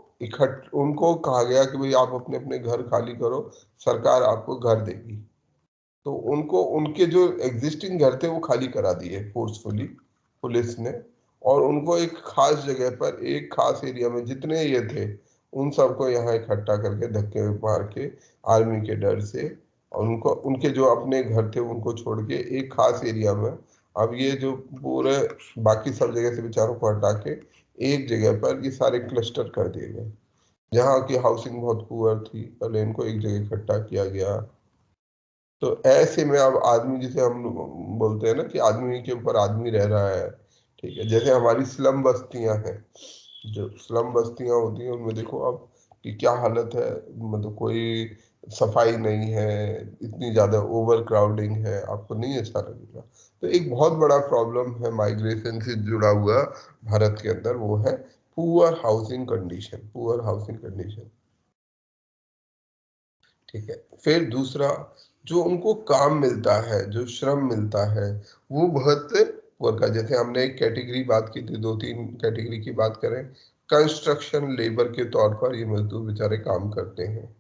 कहा गया कि भाई आप अपने अपने घर खाली करो, सरकार आपको घर देगी। तो उनको उनके जो एग्जिस्टिंग घर थे वो खाली करा दिए फोर्सफुली पुलिस ने, और उनको एक खास जगह पर, एक खास एरिया में जितने ये थे उन सबको यहाँ इकट्ठा करके धक्के मार के, आर्मी के डर से, और उनको उनके जो अपने घर थे उनको छोड़ के एक खास एरिया में, अब ये जो पूरे बाकी सब जगह से बेचारों को हटा के एक जगह पर ये सारे क्लस्टर कर दिए गए। जहाँ की हाउसिंग बहुत पुअर थी, पहले इनको एक जगह इकट्ठा किया गया। तो ऐसे में अब आदमी, जिसे हम बोलते हैं ना कि आदमी के ऊपर आदमी रह रहा है, ठीक है, जैसे हमारी स्लम बस्तियां हैं, जो स्लम बस्तियां होती हैं उनमें देखो अब कि क्या हालत है, मतलब कोई सफाई नहीं है, इतनी ज्यादा ओवर क्राउडिंग है, आपको नहीं अच्छा लगेगा। तो एक बहुत बड़ा प्रॉब्लम है माइग्रेशन से जुड़ा हुआ भारत के अंदर, वो है poor housing condition, poor housing condition, ठीक है। फिर दूसरा, जो उनको काम मिलता है, जो श्रम मिलता है, वो बहुत वर्क, जैसे हमने एक कैटेगरी बात की थी, दो तीन कैटेगरी की बात करें, कंस्ट्रक्शन लेबर के तौर पर ये मजदूर बेचारे काम करते हैं।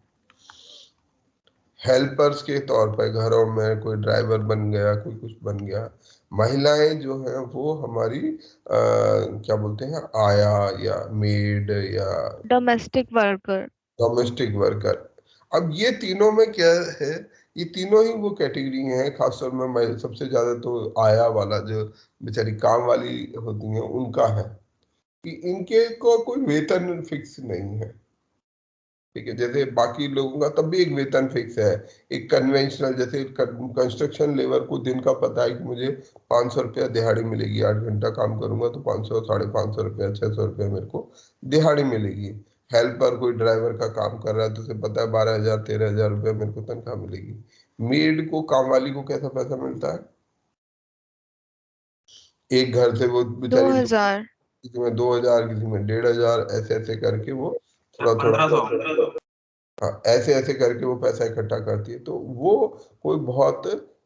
हेल्पर्स के तौर पर घरों में कोई ड्राइवर बन गया, कोई कुछ बन गया। महिलाएं जो है वो हमारी क्या बोलते हैं, आया या मेड या डोमेस्टिक वर्कर। Domestic worker. अब ये तीनों में क्या है, ये तीनों ही वो कैटेगरी हैं, खासतौर में सबसे ज्यादा तो आया वाला, जो बेचारी काम वाली होती हैं, उनका है कि इनके को कोई वेतन फिक्स नहीं है, ठीक है। जैसे बाकी लोगों का तब भी एक वेतन फिक्स है, एक कन्वेंशनल, जैसे कंस्ट्रक्शन लेबर को दिन का पता है कि मुझे 500 रुपया दिहाड़ी मिलेगी, 8 घंटा काम करूंगा तो 500, 550 रुपया, 600 रुपया मेरे को दिहाड़ी मिलेगी। हेल्पर कोई ड्राइवर का काम कर रहा है तो उसे पता है 12,000, 13,000 रुपया मेरे को तनख्वाह मिलेगी। मेड को, काम वाली को कैसा पैसा मिलता है? एक घर से वो बेचारी 2000। किसी में 2,000, किसी में 1,500, ऐसे ऐसे करके वो थोड़ा थोड़ा, हाँ, ऐसे ऐसे करके वो पैसा इकट्ठा करती है। तो वो कोई बहुत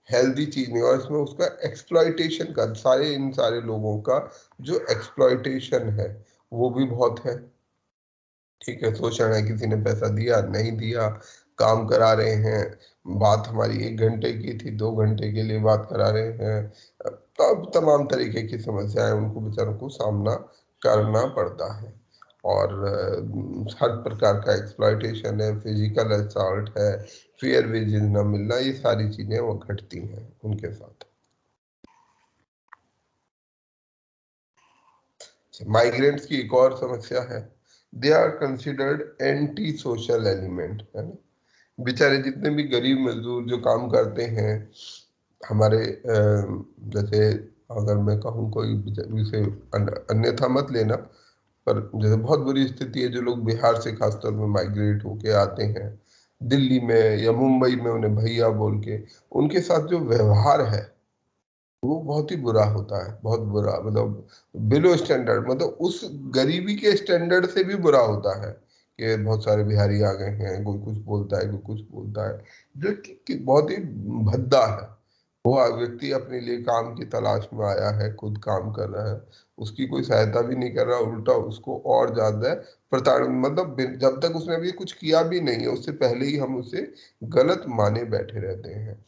हेल्दी चीज नहीं, और इसमें उसका एक्सप्लॉइटेशन का, सारे इन सारे लोगों का जो एक्सप्लॉइटेशन है वो भी बहुत है, ठीक है। शोषण है, किसी ने पैसा दिया नहीं दिया, काम करा रहे हैं, बात हमारी 1 घंटे की थी 2 घंटे के लिए बात करा रहे हैं। तब तमाम तरीके की समस्याएं उनको बेचारों को सामना करना पड़ता है। और हर प्रकार का एक्सप्लॉइटेशन है, फिजिकल असॉल्ट है, फेयर वेजेस न मिलना, ये सारी चीजें वो घटती हैं उनके साथ। माइग्रेंट्स की एक और समस्या है, they are considered anti social element, है ना। बेचारे जितने भी गरीब मजदूर जो काम करते हैं हमारे, जैसे अगर मैं कहूँ कोई इसे अन्यथा मत लेना, पर जैसे बहुत बुरी स्थिति है, जो लोग बिहार से खासतौर में माइग्रेट होके आते हैं दिल्ली में या मुंबई में, उन्हें भैया बोल के, उनके साथ जो व्यवहार है वो बहुत ही बुरा होता है, बहुत बुरा, मतलब बिलो स्टैंडर्ड, मतलब उस गरीबी के स्टैंडर्ड से भी बुरा होता है कि बहुत सारे बिहारी आ गए हैं, कोई कुछ बोलता है, कोई कुछ बोलता है, जो कि बहुत ही भद्दा है। वो व्यक्ति अपने लिए काम की तलाश में आया है, खुद काम कर रहा है, उसकी कोई सहायता भी नहीं कर रहा, उल्टा उसको और ज्यादा प्रताड़न, मतलब जब तक उसने अभी कुछ किया भी नहीं है उससे पहले ही हम उसे गलत माने बैठे रहते हैं।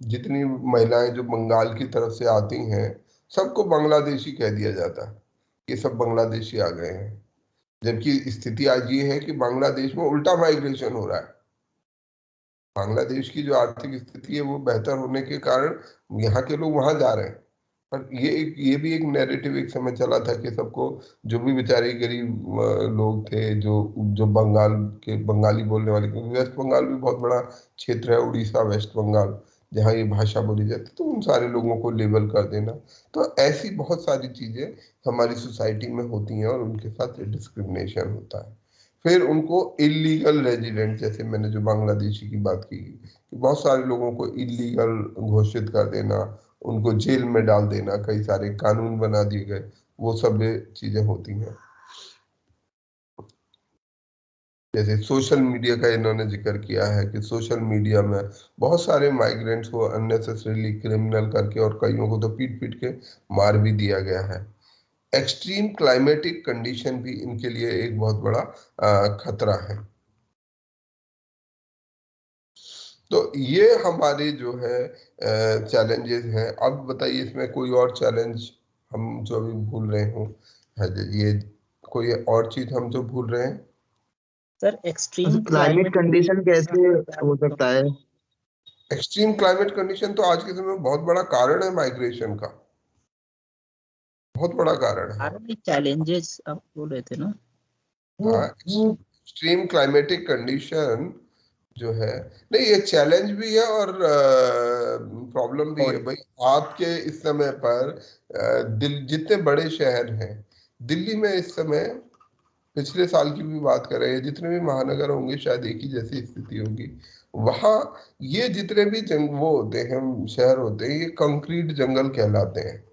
जितनी महिलाएं जो बंगाल की तरफ से आती हैं सबको बांग्लादेशी कह दिया जाता है, ये सब बांग्लादेशी आ गए हैं, जबकि स्थिति आज ये है कि बांग्लादेश में उल्टा माइग्रेशन हो रहा है। बांग्लादेश की जो आर्थिक स्थिति है वो बेहतर होने के कारण यहाँ के लोग वहां जा रहे हैं। पर ये भी एक नैरेटिव एक समय चला था कि सबको, जो भी बेचारे गरीब लोग थे, जो बंगाल के बंगाली बोलने वाले, क्योंकि वेस्ट बंगाल भी बहुत बड़ा क्षेत्र है, उड़ीसा वेस्ट बंगाल, जहाँ ये भाषा बोली जाती, तो उन सारे लोगों को लेबल कर देना। तो ऐसी बहुत सारी चीजें हमारी सोसाइटी में होती हैं और उनके साथ डिस्क्रिमिनेशन होता है। फिर उनको इलीगल रेजिडेंट, जैसे मैंने जो बांग्लादेशी की बात की कि बहुत सारे लोगों को इलीगल घोषित कर देना, उनको जेल में डाल देना, कई सारे कानून बना दिए गए, वो सब चीजें होती हैं। जैसे सोशल मीडिया का इन्होंने जिक्र किया है कि सोशल मीडिया में बहुत सारे माइग्रेंट्स को अननेसेसरीली क्रिमिनल करके और कईयों को तो पीट पीट के मार भी दिया गया है। एक्सट्रीम क्लाइमेटिक कंडीशन भी इनके लिए एक बहुत बड़ा खतरा है। तो ये हमारे जो है चैलेंजेस हैं। अब बताइए इसमें कोई और चैलेंज हम जो अभी भूल रहे हो, है ये कोई और चीज हम जो भूल रहे हैं? सर एक्सट्रीम क्लाइमेट कंडीशन कैसे हो सकता है? एक्सट्रीम क्लाइमेट कंडीशन तो आज के समय में बहुत बड़ा कारण है माइग्रेशन का, बहुत बड़ा कारण है। सारे चैलेंजेस आप बोल रहे थे ना। हाँ, एक्सट्रीम क्लाइमेटिक कंडीशन जो है, नहीं ये चैलेंज भी है और प्रॉब्लम भी है भाई। आपके इस समय पर जितने बड़े शहर हैं, दिल्ली में इस समय पिछले साल की भी बात कर रहे हैं, जितने भी महानगर होंगे शायद एक ही जैसी स्थिति होगी। वहां ये जितने भी वो होते हैं, शहर होते हैं, ये कंक्रीट जंगल कहलाते हैं।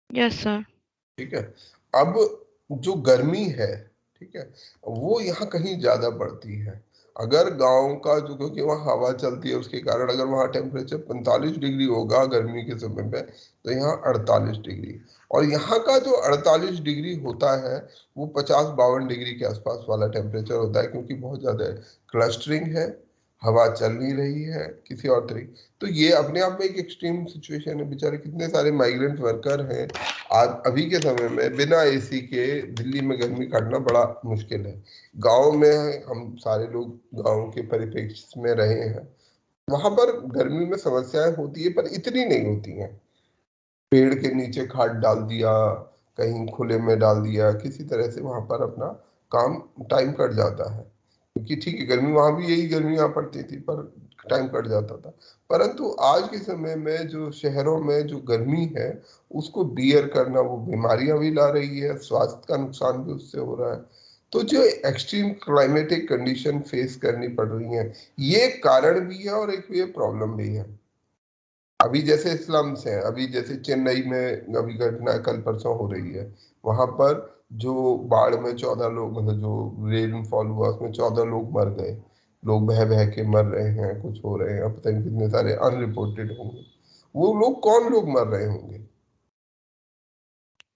Yes sir. ठीक है। अब जो गर्मी है, ठीक है, वो यहाँ कहीं ज्यादा पड़ती है। अगर गांव का जो, क्योंकि वहाँ हवा चलती है उसके कारण, अगर वहाँ टेम्परेचर 45 डिग्री होगा गर्मी के समय में, तो यहाँ 48 डिग्री। और यहाँ का जो 48 डिग्री होता है वो 50-52 डिग्री के आसपास वाला टेम्परेचर होता है, क्योंकि बहुत ज्यादा क्लस्टरिंग है, हवा चल नहीं रही है किसी और तरीके। तो ये अपने आप में एक एक्सट्रीम सिचुएशन है। बेचारे कितने सारे माइग्रेंट वर्कर हैं आज अभी के समय में बिना एसी के दिल्ली में गर्मी काटना बड़ा मुश्किल है। गांव में हम सारे लोग गांव के परिप्रेक्ष्य में रहे हैं, वहां पर गर्मी में समस्याएं होती है पर इतनी नहीं होती हैं। पेड़ के नीचे खाट डाल दिया, कहीं खुले में डाल दिया, किसी तरह से वहां पर अपना काम टाइम कट जाता है, क्योंकि ठीक है गर्मी वहां भी यही गर्मी यहाँ पड़ती थी पर टाइम कट जाता था। परंतु आज के समय में जो शहरों में जो गर्मी है उसको बियर करना, वो बीमारियां भी ला रही है, स्वास्थ्य का नुकसान भी उससे हो रहा है। तो जो एक्सट्रीम क्लाइमेटिक कंडीशन फेस करनी पड़ रही है, ये कारण भी है और एक ये प्रॉब्लम भी है। अभी जैसे स्लम्स हैं, अभी जैसे चेन्नई में अभी घटना कल परसों हो रही है, वहां पर जो बाढ़ में 14 लोग, मतलब जो रेनफॉल हुआ उसमें 14 लोग मर गए, लोग बह बह के मर रहे हैं, कुछ हो रहे हैं, अब पता नहीं कितने सारे अनरिपोर्टेड होंगे। वो लोग कौन लोग मर रहे होंगे?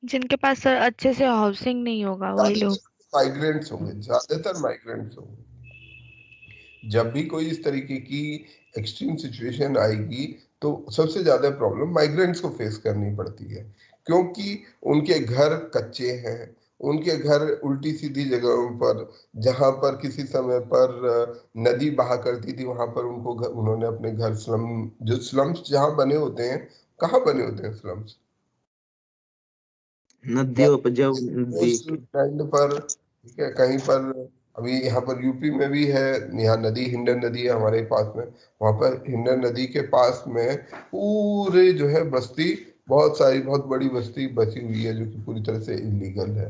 जिनके पास सर अच्छे से हाउसिंग नहीं होगा वही लोग। माइग्रेंट्स होंगे, ज्यादातर माइग्रेंट्स होंगे। जब भी कोई इस तरीके की एक्सट्रीम सिचुएशन आएगी तो सबसे ज्यादा प्रॉब्लम माइग्रेंट्स को फेस करनी पड़ती है, क्योंकि उनके घर कच्चे हैं, उनके घर उल्टी सीधी जगहों पर, जहां पर किसी समय पर नदी बहा करती थी वहां पर उनको उन्होंने अपने घर जो स्लम्स जहां बने होते हैं, कहाँ बने होते हैं स्लम्स? नदियों पर, जब नदी लैंड पर, ठीक है, कहीं पर। अभी यहाँ पर यूपी में भी है, यहाँ नदी हिंडन नदी है हमारे पास में, वहां पर हिंडन नदी के पास में पूरे जो है बस्ती, बहुत सारी बहुत बड़ी बस्ती बसी हुई है जो कि पूरी तरह से इलीगल है।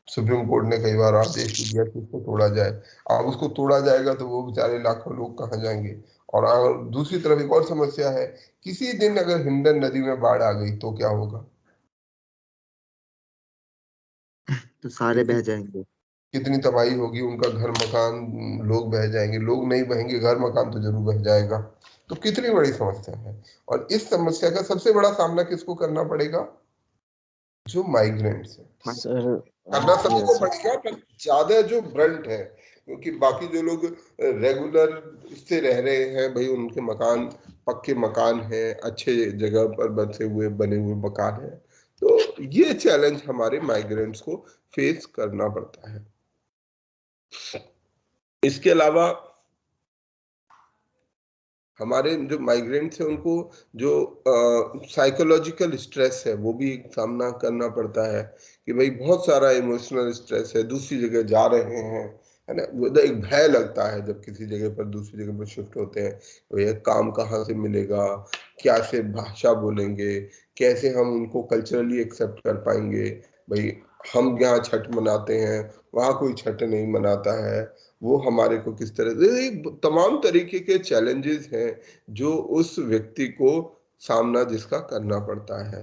सुप्रीम कोर्ट ने कई बार आदेश दिया कि उसको तोड़ा जाए। अब उसको तोड़ा जाएगा तो वो बेचारे लाखों लोग कहाँ जाएंगे? और अगर दूसरी तरफ एक और समस्या है, किसी दिन अगर हिंडन नदी में बाढ़ आ गई तो क्या होगा? तो सारे बह जाएंगे। कितनी तबाही होगी, उनका घर मकान, लोग बह जाएंगे, लोग नहीं बहेंगे, घर मकान तो जरूर बह जाएगा। तो कितनी बड़ी समस्या है। और इस समस्या का सबसे बड़ा सामना किसको करना पड़ेगा? जो माइग्रेंट्स है। सर करना सबको yes, पड़ेगा, पर ज्यादा जो ब्रंट है, क्योंकि बाकी जो लोग रेगुलर से रह रहे हैं भाई, उनके मकान पक्के मकान हैं, अच्छे जगह पर बने हुए मकान हैं, तो ये चैलेंज हमारे माइग्रेंट्स को फेस करना पड़ता है। इसके अलावा हमारे जो माइग्रेंट्स हैं उनको जो साइकोलॉजिकल स्ट्रेस है वो भी सामना करना पड़ता है कि भाई बहुत सारा इमोशनल स्ट्रेस है, दूसरी जगह जा रहे हैं, है ना। वो एक भय लगता है जब किसी जगह पर दूसरी जगह पर शिफ्ट होते हैं, भैया काम कहाँ से मिलेगा, क्या से भाषा बोलेंगे, कैसे हम उनको कल्चरली एक्सेप्ट कर पाएंगे। भाई हम यहाँ छठ मनाते हैं, वहाँ कोई छठ नहीं मनाता है, वो हमारे को किस तरह से, तमाम तरीके के चैलेंजेस हैं जो उस व्यक्ति को सामना जिसका करना पड़ता है।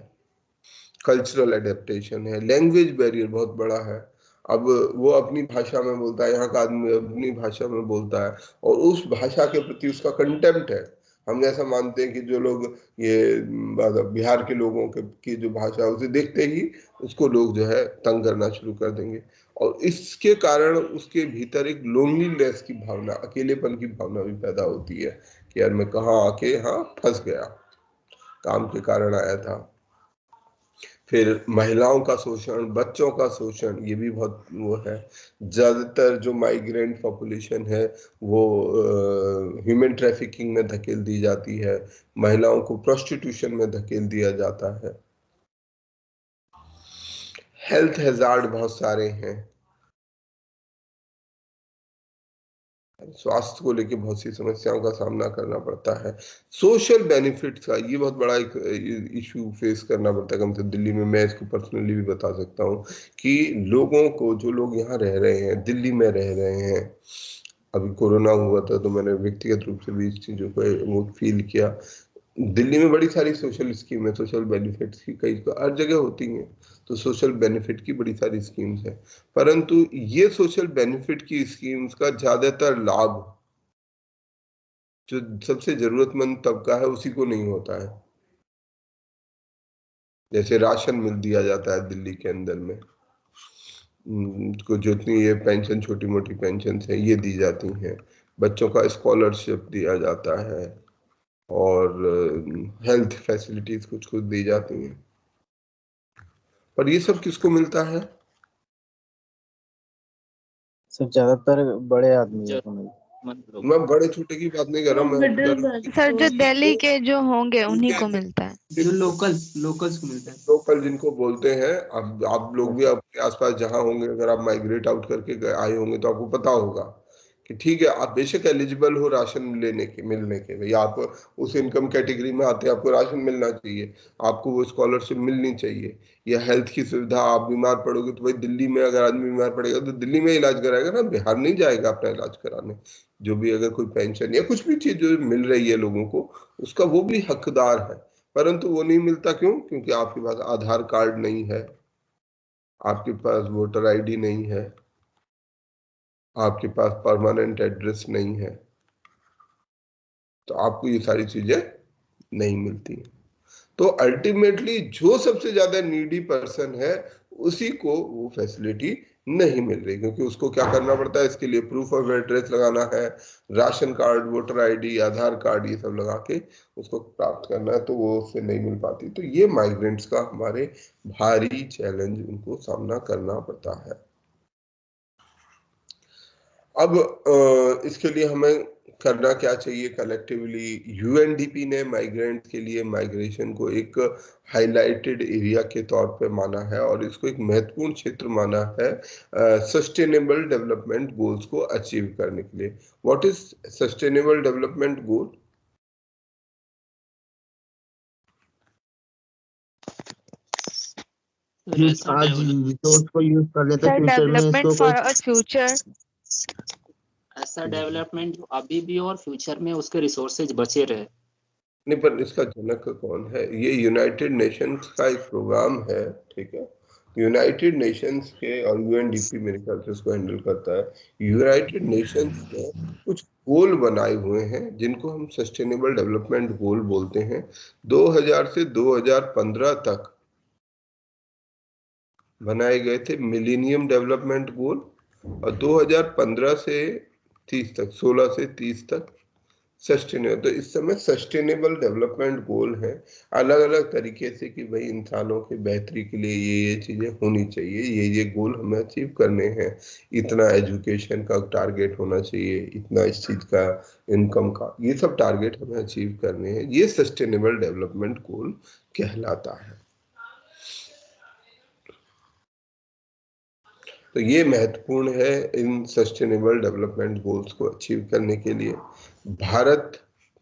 कल्चरल एडेप्टेशन है, लैंग्वेज बैरियर बहुत बड़ा है। अब वो अपनी भाषा में बोलता है, यहाँ का आदमी अपनी भाषा में बोलता है, और उस भाषा के प्रति उसका कंटेम्प्ट है। हम जैसा मानते हैं कि जो लोग ये बिहार के लोगों की जो भाषा है उसे देखते ही उसको लोग जो है तंग करना शुरू कर देंगे, और इसके कारण उसके भीतर एक लोनलीनेस की भावना, अकेलेपन की भावना भी पैदा होती है कि यार मैं कहाँ आके यहाँ फंस गया, काम के कारण आया था। फिर महिलाओं का शोषण, बच्चों का शोषण, ये भी बहुत वो है। ज्यादातर जो माइग्रेंट पॉपुलेशन है वो ह्यूमन ट्रैफिकिंग में धकेल दी जाती है, महिलाओं को प्रोस्टिट्यूशन में धकेल दिया जाता है। हेल्थ हैजार्ड बहुत सारे हैं, स्वास्थ्य को लेके बहुत सी समस्याओं का सामना करना पड़ता है। सोशल बेनिफिट्स का ये बहुत बड़ा एक इशू फेस करना पड़ता है। कम से दिल्ली में मैं इसको पर्सनली भी बता सकता हूँ कि लोगों को, जो लोग यहाँ रह रहे हैं, दिल्ली में रह रहे हैं, अभी कोरोना हुआ था तो मैंने व्यक्तिगत रूप से भी इस चीजों को वो फील किया। दिल्ली में बड़ी सारी सोशल स्कीम है, सोशल बेनिफिट्स की कई हर जगह होती हैं, तो सोशल बेनिफिट की बड़ी सारी स्कीम्स है, परंतु ये सोशल बेनिफिट की स्कीम्स का ज्यादातर लाभ जो सबसे जरूरतमंद तबका है उसी को नहीं होता है। जैसे राशन मिल दिया जाता है दिल्ली के अंदर में, को जितनी ये पेंशन, छोटी मोटी पेंशन है ये दी जाती हैं, बच्चों का स्कॉलरशिप दिया जाता है, और हेल्थ फैसिलिटीज कुछ कुछ दी जाती हैं, पर ये सब किसको मिलता है? सब ज्यादातर बड़े आदमी को मिलता मैं बड़े छोटे की बात नहीं कर रहा, मैं बता रहा हूँ सर जो दिल्ली के जो होंगे उन्हीं को मिलता है, जो लोकल्स को मिलता है। लोकल जिनको बोलते हैं। अब आप लोग भी आपके आसपास जहाँ होंगे, अगर आप माइग्रेट आउट करके आए होंगे तो आपको पता होगा कि ठीक है, आप बेशक एलिजिबल हो राशन मिलने के, भाई आप उस इनकम कैटेगरी में आते हैं, आपको राशन मिलना चाहिए, आपको वो स्कॉलरशिप मिलनी चाहिए, या हेल्थ की सुविधा, आप बीमार पड़ोगे तो भाई दिल्ली में अगर आदमी बीमार पड़ेगा तो दिल्ली में इलाज कराएगा ना, बिहार नहीं जाएगा अपना इलाज कराने। जो भी अगर कोई पेंशन या कुछ भी चीज जो मिल रही है लोगों को, उसका वो भी हकदार है, परंतु वो नहीं मिलता। क्यों? क्योंकि आपके पास आधार कार्ड नहीं है, आपके पास वोटर आईडी नहीं है, आपके पास परमानेंट एड्रेस नहीं है, तो आपको ये सारी चीजें नहीं मिलती। तो अल्टीमेटली जो सबसे ज्यादा नीडी पर्सन है उसी को वो फैसिलिटी नहीं मिल रही, क्योंकि उसको क्या करना पड़ता है, इसके लिए प्रूफ ऑफ एड्रेस लगाना है, राशन कार्ड, वोटर आईडी, आधार कार्ड, ये सब लगा के उसको प्राप्त करना है, तो वो उससे नहीं मिल पाती। तो ये माइग्रेंट्स का हमारे भारी चैलेंज उनको सामना करना पड़ता है। अब इसके लिए हमें करना क्या चाहिए कलेक्टिवली? यूएनडीपी ने माइग्रेंट के लिए माइग्रेशन को एक हाईलाइटेड एरिया के तौर पे माना है, और इसको एक महत्वपूर्ण क्षेत्र माना है सस्टेनेबल डेवलपमेंट गोल्स को अचीव करने के लिए। What is sustainable development goal? आज रिसोर्स को यूज कर लेते हैं, फ्यूचर में डेवलपमेंट इसको फॉर अ फ्यूचर, ऐसा डेवलपमेंट जो अभी भी और फ्यूचर में उसके रिसोर्सेज बचे रहे। नहीं, पर इसका जनक कौन है? ये यूनाइटेड नेशंस का एक प्रोग्राम है, ठीक है, यूनाइटेड नेशंस के, और यूएनडीपी मेरे ख्याल से उसको हैंडल करता है, यूनाइटेड नेशंस ने कुछ गोल बनाए हुए हैं जिनको हम सस्टेनेबल डेवलपमेंट गोल बोलते हैं। 2000 से 2015 तक बनाए गए थे मिलेनियम डेवलपमेंट गोल, और 2015 से 30 तक, 16 से 30 तक सस्टेनेबल। तो इस समय सस्टेनेबल डेवलपमेंट गोल है अलग अलग तरीके से कि भाई इंसानों की बेहतरी के लिए ये चीजें होनी चाहिए, ये गोल हमें अचीव करने हैं। इतना एजुकेशन का टारगेट होना चाहिए, इतना इस चीज का इनकम का, ये सब टारगेट हमें अचीव करने हैं। ये सस्टेनेबल डेवलपमेंट गोल कहलाता है। तो ये महत्वपूर्ण है इन सस्टेनेबल डेवलपमेंट गोल्स को अचीव करने के लिए। भारत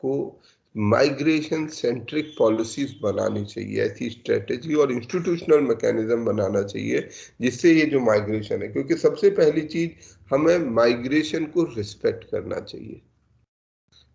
को माइग्रेशन सेंट्रिक पॉलिसीज बनानी चाहिए, ऐसी स्ट्रेटेजी और इंस्टीट्यूशनल मैकेनिज्म बनाना चाहिए जिससे ये जो माइग्रेशन है, क्योंकि सबसे पहली चीज हमें माइग्रेशन को रिस्पेक्ट करना चाहिए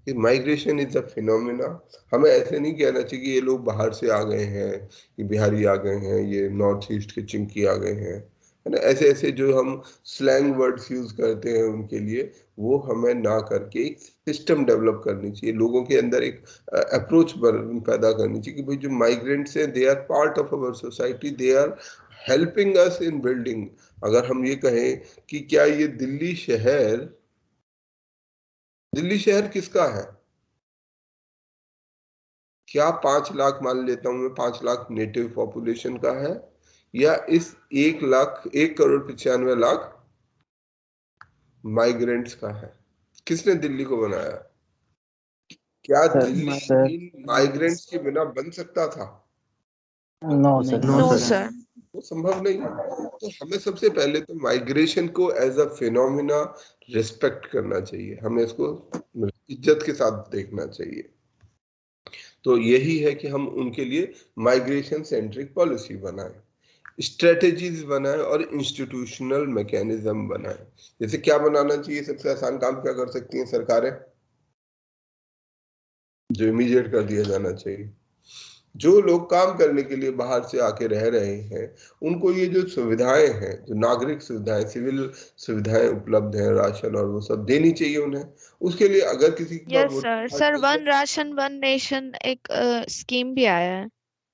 कि माइग्रेशन इज अ फिनोमिना। हमें ऐसे नहीं कहना चाहिए कि ये लोग बाहर से आ गए हैं, ये बिहारी आ गए हैं, ये नॉर्थ ईस्ट के चिंकी आ गए हैं, है ना। ऐसे ऐसे जो हम स्लैंग वर्ड्स यूज करते हैं उनके लिए, वो हमें ना करके एक सिस्टम डेवलप करनी चाहिए, लोगों के अंदर एक अप्रोच पैदा करनी चाहिए कि भाई जो माइग्रेंट्स हैं they are part of our society, they are helping us in building. अगर हम ये कहें कि क्या ये दिल्ली शहर किसका है, क्या 5 लाख, मान लेता हूं मैं 5 लाख नेटिव पॉपुलेशन का है, या इस 1,95,00,000 माइग्रेंट्स का है? किसने दिल्ली को बनाया? क्या दिल्ली माइग्रेंट्स के बिना बन सकता था? No sir. No sir. वो संभव नहीं है। तो हमें सबसे पहले तो माइग्रेशन को एज अ फिनोमिना रिस्पेक्ट करना चाहिए, हमें इसको इज्जत के साथ देखना चाहिए। तो यही है कि हम उनके लिए माइग्रेशन सेंट्रिक पॉलिसी बनाएं, स्ट्रेटेजीज बनाएं और इंस्टीट्यूशनल मैकेनिज्म बनाएं। जैसे क्या बनाना चाहिए, सबसे आसान काम क्या कर सकती हैं सरकारें, जो इमीडिएट कर दिया जाना चाहिए? जो लोग काम करने के लिए बाहर से आके रह रहे हैं उनको ये जो सुविधाएं हैं, जो नागरिक सुविधाएं, सिविल सुविधाएं उपलब्ध हैं, राशन और वो सब देनी चाहिए उन्हें। उसके लिए अगर किसी के yes sir. Sir one ration one nation एक स्कीम भी आया है।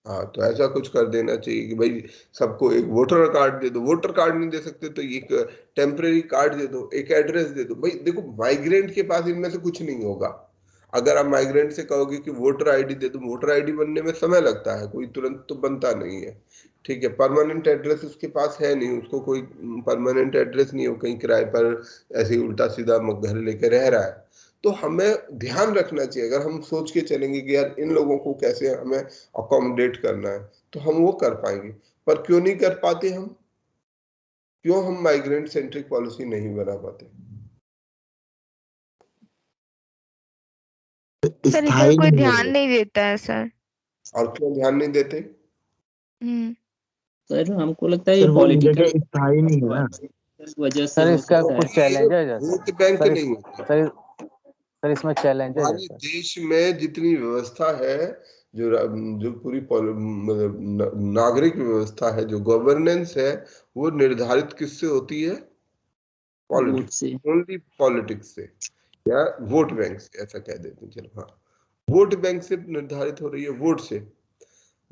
हाँ, तो ऐसा कुछ कर देना चाहिए कि भाई सबको एक वोटर कार्ड दे दो। वोटर कार्ड नहीं दे सकते तो एक टेम्परेरी कार्ड दे दो, एक एड्रेस दे दो। भाई देखो, माइग्रेंट के पास इनमें से कुछ नहीं होगा। अगर आप माइग्रेंट से कहोगे कि वोटर आईडी दे दो, वोटर आईडी बनने में समय लगता है, कोई तुरंत तो बनता नहीं है। ठीक है, परमानेंट एड्रेस उसके पास है नहीं, उसको कोई परमानेंट एड्रेस नहीं हो, कहीं किराए पर ऐसे ही उल्टा सीधा घर लेके रह रहा है। तो हमें ध्यान रखना चाहिए, अगर हम सोच के चलेंगे कि यार इन लोगों को कैसे हमें अकोमोडेट करना है, तो हम वो कर पाएंगे। पर क्यों नहीं कर पाते हम? क्यों हम माइग्रेंट सेंट्रिक पॉलिसी नहीं बना पाते? सर इधर कोई ध्यान नहीं देता है सर। और क्यों ध्यान नहीं देते? सर हमको लगता है ये पॉलिटिकल स्थायी नहीं है ना वजह से सर। हो इसका सकता है। कुछ चैलेंजेस है वोट बैंक सर? नहीं होता। सर इसमें चैलेंजेस है हमारे सर। देश में जितनी व्यवस्था है, जो पूरी मतलब नागरिक व्यवस्था है, जो गवर्नेंस है, वो निर्धारित किससे होती है? पॉलिटिक्स से, ओनली पॉलिटिक्स से, या वोट बैंक से, ऐसा कह देते हैं। चलो हाँ, वोट बैंक से निर्धारित हो रही है, वोट से।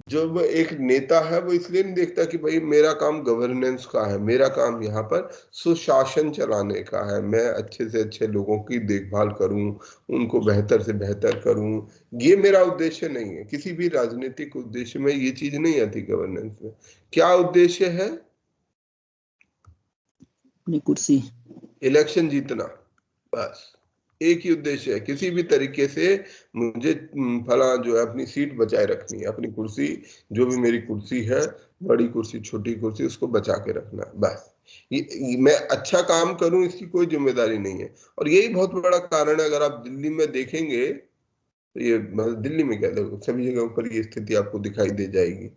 जो एक नेता है वो इसलिए नहीं देखता कि भाई मेरा काम गवर्नेंस का है, मेरा काम यहाँ पर सुशासन चलाने का है, मैं अच्छे से अच्छे लोगों की देखभाल करूं, उनको बेहतर से बेहतर करूं। ये मेरा उद्देश्य नहीं है। किसी भी राजनीतिक उद्देश्य में ये चीज नहीं आती गवर्नेंस में। क्या उद्देश्य है? अपनी कुर्सी, इलेक्शन जीतना, बस एक ही उद्देश्य है। किसी भी तरीके से मुझे फला जो है अपनी सीट बचाए रखनी है, अपनी कुर्सी, जो भी मेरी कुर्सी है, बड़ी कुर्सी छोटी कुर्सी, उसको बचा के रखना है, बस। मैं अच्छा काम करूं इसकी कोई जिम्मेदारी नहीं है। और यही बहुत बड़ा कारण है, अगर आप दिल्ली में देखेंगे तो ये मतलब दिल्ली में क्या, देखो सभी जगहों पर ये स्थिति आपको दिखाई दे जाएगी,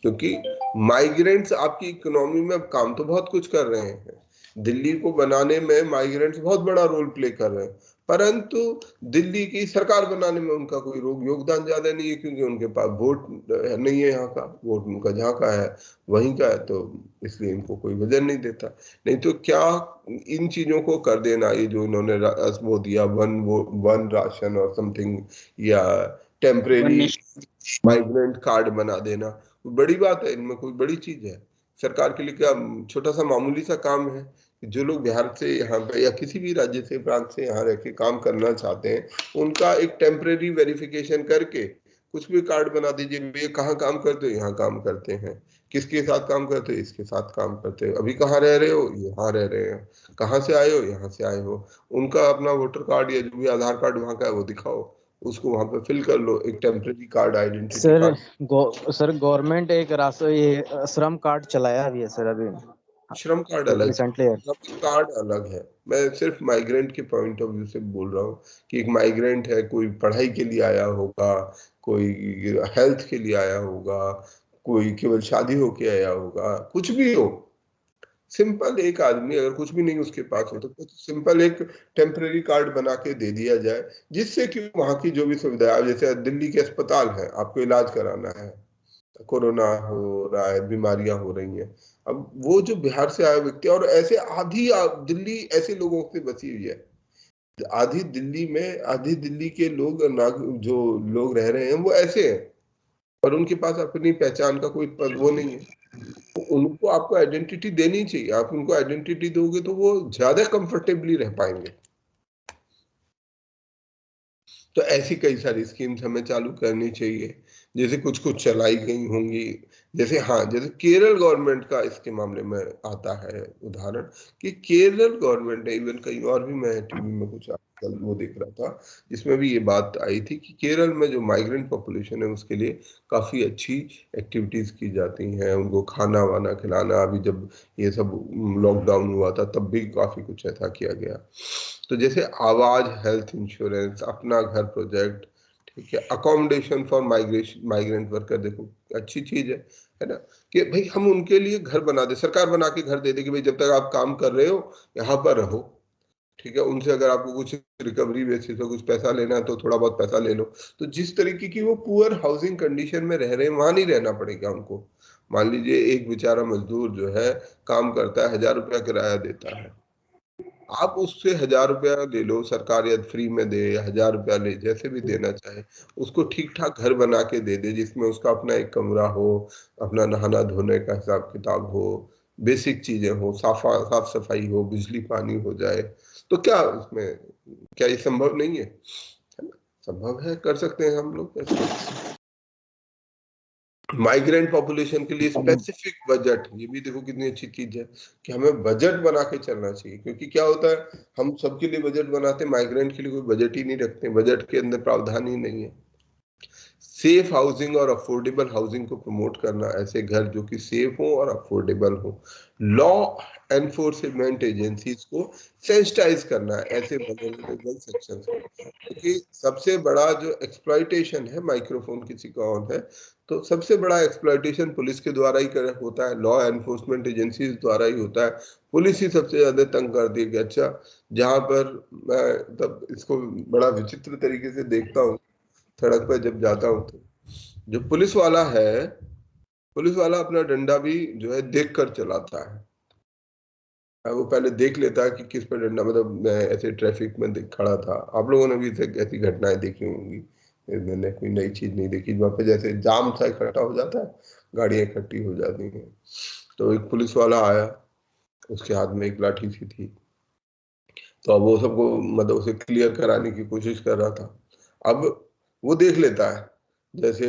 क्योंकि माइग्रेंट्स आपकी इकोनॉमी में अब काम तो बहुत कुछ कर रहे हैं। दिल्ली को बनाने में माइग्रेंट्स बहुत बड़ा रोल प्ले कर रहे हैं, परंतु दिल्ली की सरकार बनाने में उनका कोई योगदान ज्यादा नहीं है, क्योंकि उनके पास वोट नहीं है, यहाँ का वोट उनका जहाँ का है वहीं का है, तो इसलिए इनको कोई वजन नहीं देता। नहीं तो क्या इन चीजों को कर देना, ये जो इन्होंने वो दिया वन राशन और समथिंग, या टेम्परेरी माइग्रेंट कार्ड बना देना, बड़ी बात है? इनमें कोई बड़ी चीज है? सरकार के लिए क्या छोटा सा मामूली सा काम है? जो लोग बिहार से यहाँ पे या किसी भी राज्य से प्रांत से यहाँ रह के काम करना चाहते हैं, उनका एक टेम्परेरी वेरिफिकेशन करके कुछ भी कार्ड बना दीजिए, ये कहाँ काम करते हो, यहाँ काम करते हैं, किसके साथ काम करते हो, इसके साथ काम करते हो, अभी कहाँ रह रहे हो, यहाँ रह रहे हैं, कहाँ से आए हो, यहाँ से आए हो, उनका अपना वोटर कार्ड या जो भी आधार कार्ड वहाँ का है वो दिखाओ, उसको वहां पे फिल कर लो, एक temporary card, identity card. Sir government एक ये श्रम कार्ड चलाया भी है सर अभी, श्रम कार्ड अलग है, रिसेंटली। श्रम कार्ड अलग है। मैं सिर्फ माइग्रेंट के पॉइंट ऑफ व्यू से बोल रहा हूँ कि एक माइग्रेंट है, कोई पढ़ाई के लिए आया होगा, कोई हेल्थ के लिए आया होगा, कोई केवल शादी होके आया होगा, कुछ भी हो, सिंपल एक आदमी अगर कुछ भी नहीं उसके पास हो तो सिंपल एक टेम्परेरी कार्ड बना के दे दिया जाए, जिससे कि वहां की जो भी सुविधा, जैसे दिल्ली के अस्पताल है, आपको इलाज कराना है, कोरोना हो रहा है, बीमारियां हो रही हैं, अब वो जो बिहार से आए व्यक्ति, और ऐसे आधी दिल्ली ऐसे लोगों से बसी हुई है, आधी दिल्ली में आधी दिल्ली के लोग जो लोग रह रहे हैं वो ऐसे हैं, और उनके पास अपनी पहचान का कोई वो नहीं है, उनको आपको आइडेंटिटी देनी चाहिए। आप उनको आइडेंटिटी दोगे तो वो ज्यादा कंफर्टेबली रह पाएंगे। तो ऐसी कई सारी स्कीम्स हमें चालू करनी चाहिए, जैसे कुछ कुछ चलाई गई होंगी, जैसे हाँ, जैसे केरल गवर्नमेंट का इसके मामले में आता है उदाहरण, कि केरल गवर्नमेंट ने, इवन कहीं और भी मैं टीवी में कुछ कल वो देख रहा था, जिसमें भी ये बात आई थी कि केरल में जो माइग्रेंट पॉपुलेशन है उसके लिए काफी अच्छी एक्टिविटीज की जाती हैं, उनको खाना वाना खिलाना, अभी जब ये सब लॉकडाउन हुआ था तब भी काफी कुछ ऐसा किया गया। तो जैसे आवाज हेल्थ इंश्योरेंस, अपना घर प्रोजेक्ट, ठीक है, अकोमोडेशन फॉर माइग्रेंट वर्कर, देखो अच्छी चीज है ना, कि भाई हम उनके लिए घर बना दे, सरकार बना के घर दे दे कि भाई जब तक आप काम कर रहे हो यहाँ पर रहो, ठीक है, उनसे अगर आपको कुछ रिकवरी बेसिस पे कुछ पैसा लेना है तो थोड़ा बहुत पैसा ले लो। तो जिस तरीके की वो पुअर हाउसिंग कंडीशन में रह रहे हैं वहां नहीं रहना पड़ेगा उनको। मान लीजिए एक बेचारा मजदूर जो है काम करता है, 1000 रुपया किराया देता है, आप उससे 1000 रुपया ले लो, सरकार या फ्री में दे या 1000 रुपया ले, जैसे भी देना चाहे, उसको ठीक ठाक घर बना के दे दे, जिसमें उसका अपना एक कमरा हो, अपना नहाना धोने का हिसाब किताब हो, बेसिक चीजें हो, साफ सफाई हो, बिजली पानी हो जाए, तो क्या इसमें, क्या ये संभव नहीं है ना? संभव है, कर सकते हैं हम लोग ऐसे। माइग्रेंट पॉपुलेशन के लिए स्पेसिफिक बजट, ये भी देखो कितनी अच्छी चीज है कि हमें बजट बना के चलना चाहिए, क्योंकि क्या होता है हम सबके लिए बजट बनाते हैं, माइग्रेंट के लिए कोई बजट ही नहीं रखते, बजट के अंदर प्रावधान ही नहीं है। सेफ हाउसिंग और अफोर्डेबल हाउसिंग को प्रमोट करना, ऐसे घर जो कि सेफ हो और अफोर्डेबल हो, लॉ एनफोर्समेंट एजेंसीज को सेंसिटाइज करना ऐसे वल्नरेबल सेक्शंस को, क्योंकि सबसे बड़ा जो एक्सप्लॉइटेशन है, माइक्रोफोन किसी का ऑन है, तो सबसे बड़ा एक्सप्लॉइटेशन पुलिस के द्वारा ही होता है, लॉ एनफोर्समेंट एजेंसीज द्वारा ही होता है, पुलिस ही सबसे ज्यादा तंग कर दी। अच्छा, जहां पर मैं तब इसको बड़ा विचित्र तरीके से देखता हूँ, सड़क पर जब जाता हूँ तो जो पुलिस वाला है, पुलिस वाला अपना डंडा भी जो है देख कर चलाता है, वो पहले देख लेता है कि किस पर डंडा, मतलब मैं ऐसे ट्रैफिक में खड़ा था, आप लोगों ने भी ऐसी घटनाएं देखी होंगी, मैंने कोई नई चीज नहीं देखी, वहां पे जैसे जाम सा इकट्ठा हो जाता है, गाड़ियां इकट्ठी हो जाती हैं, तो एक पुलिस वाला आया, उसके हाथ में एक लाठी सी थी, तो अब वो सबको मतलब उसे क्लियर कराने की कोशिश कर रहा था। अब वो देख लेता है, जैसे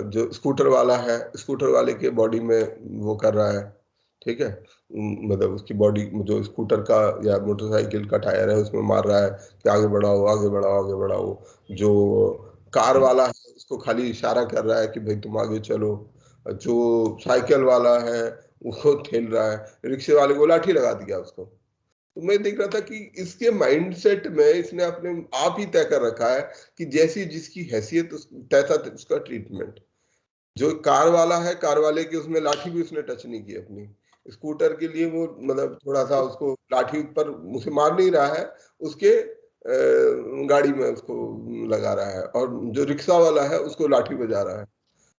जो स्कूटर वाला है, स्कूटर वाले के बॉडी में वो कर रहा है, ठीक है, मतलब उसकी बॉडी जो स्कूटर का या मोटरसाइकिल का टायर है उसमें मार रहा है कि आगे बढ़ाओ आगे बढ़ाओ आगे बढ़ाओ, जो कार वाला है उसको खाली इशारा कर रहा है कि भाई तुम आगे चलो, जो साइकिल वाला है उसको ठेल रहा है, रिक्शे वाले को लाठी लगा दिया उसको। तो मैं देख रहा था कि इसके माइंडसेट में इसने अपने आप ही तय कर रखा है कि जैसी जिसकी हैसियत तैसा उसका ट्रीटमेंट। जो कार वाला है, कार वाले की उसमें लाठी भी उसने टच नहीं की अपनी, स्कूटर के लिए वो मतलब थोड़ा सा उसको लाठी पर उसे मार नहीं रहा है, उसके गाड़ी में उसको लगा रहा है और जो रिक्शा वाला है उसको लाठी बजा रहा है।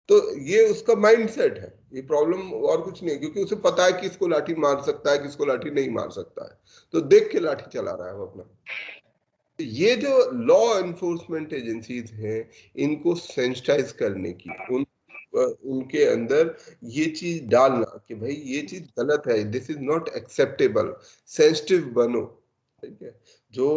तो ये उसका माइंडसेट है, ये प्रॉब्लम और कुछ नहीं है, क्योंकि उसे पता है कि इसको लाठी मार सकता है, किसको लाठी नहीं मार सकता है, तो देख के लाठी चला रहा है वो अपना। ये जो लॉ एनफोर्समेंट एजेंसीज हैं, इनको सेंसिटाइज करने की, उनके अंदर ये चीज डालना कि भाई ये चीज गलत है, this is not acceptable, sensitive बनो। ठीक है, जो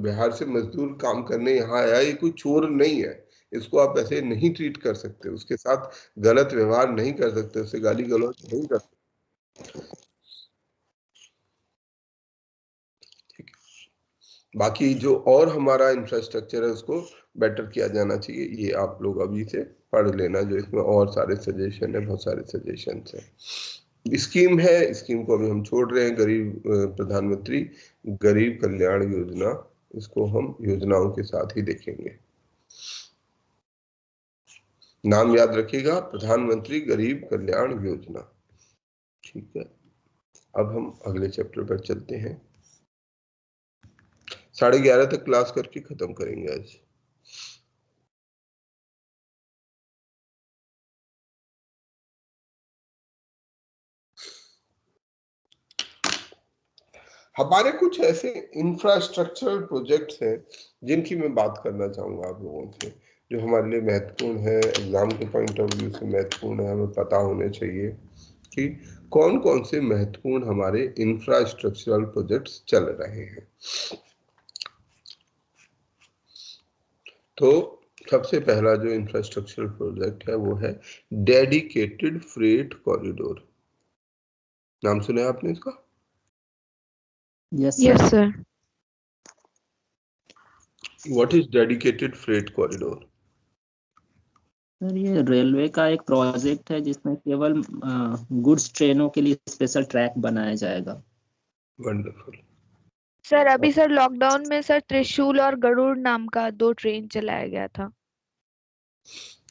बिहार से मजदूर काम करने यहाँ आया, ये कोई चोर नहीं है, इसको आप ऐसे नहीं ट्रीट कर सकते, उसके साथ गलत व्यवहार नहीं कर सकते, उससे गाली गलौज नहीं कर सकते। बाकी जो और हमारा इंफ्रास्ट्रक्चर है उसको बेटर किया जाना चाहिए, ये आप लोग अभी से पढ़ लेना, जो इसमें और सारे सजेशन है, बहुत सारे सजेशन है। स्कीम है, स्कीम को अभी हम छोड़ रहे हैं, गरीब प्रधानमंत्री गरीब कल्याण योजना, इसको हम योजनाओं के साथ ही देखेंगे। नाम याद रखिएगा, प्रधानमंत्री गरीब कल्याण योजना। ठीक है, अब हम अगले चैप्टर पर चलते हैं। 11:30 तक क्लास करके खत्म करेंगे आज। हमारे कुछ ऐसे इंफ्रास्ट्रक्चरल प्रोजेक्ट्स हैं जिनकी मैं बात करना चाहूंगा आप लोगों से, जो हमारे लिए महत्वपूर्ण है, एग्जाम के पॉइंट ऑफ व्यू से महत्वपूर्ण है, हमें पता होने चाहिए कि कौन कौन से महत्वपूर्ण हमारे इंफ्रास्ट्रक्चरल प्रोजेक्ट्स चल रहे हैं। तो सबसे पहला जो इंफ्रास्ट्रक्चरल प्रोजेक्ट है वो है डेडिकेटेड फ्रेट कॉरिडोर। नाम सुना है आपने इसका? Yes sir. What is dedicated freight corridor? Sir ये रेलवे का एक प्रोजेक्ट है जिसमें केवल गुड्स ट्रेनों के लिए स्पेशल ट्रैक बनाया जाएगा। वंडरफुल सर अभी सर लॉकडाउन में सर त्रिशूल और गरुड़ नाम का 2 ट्रेन चलाया गया था।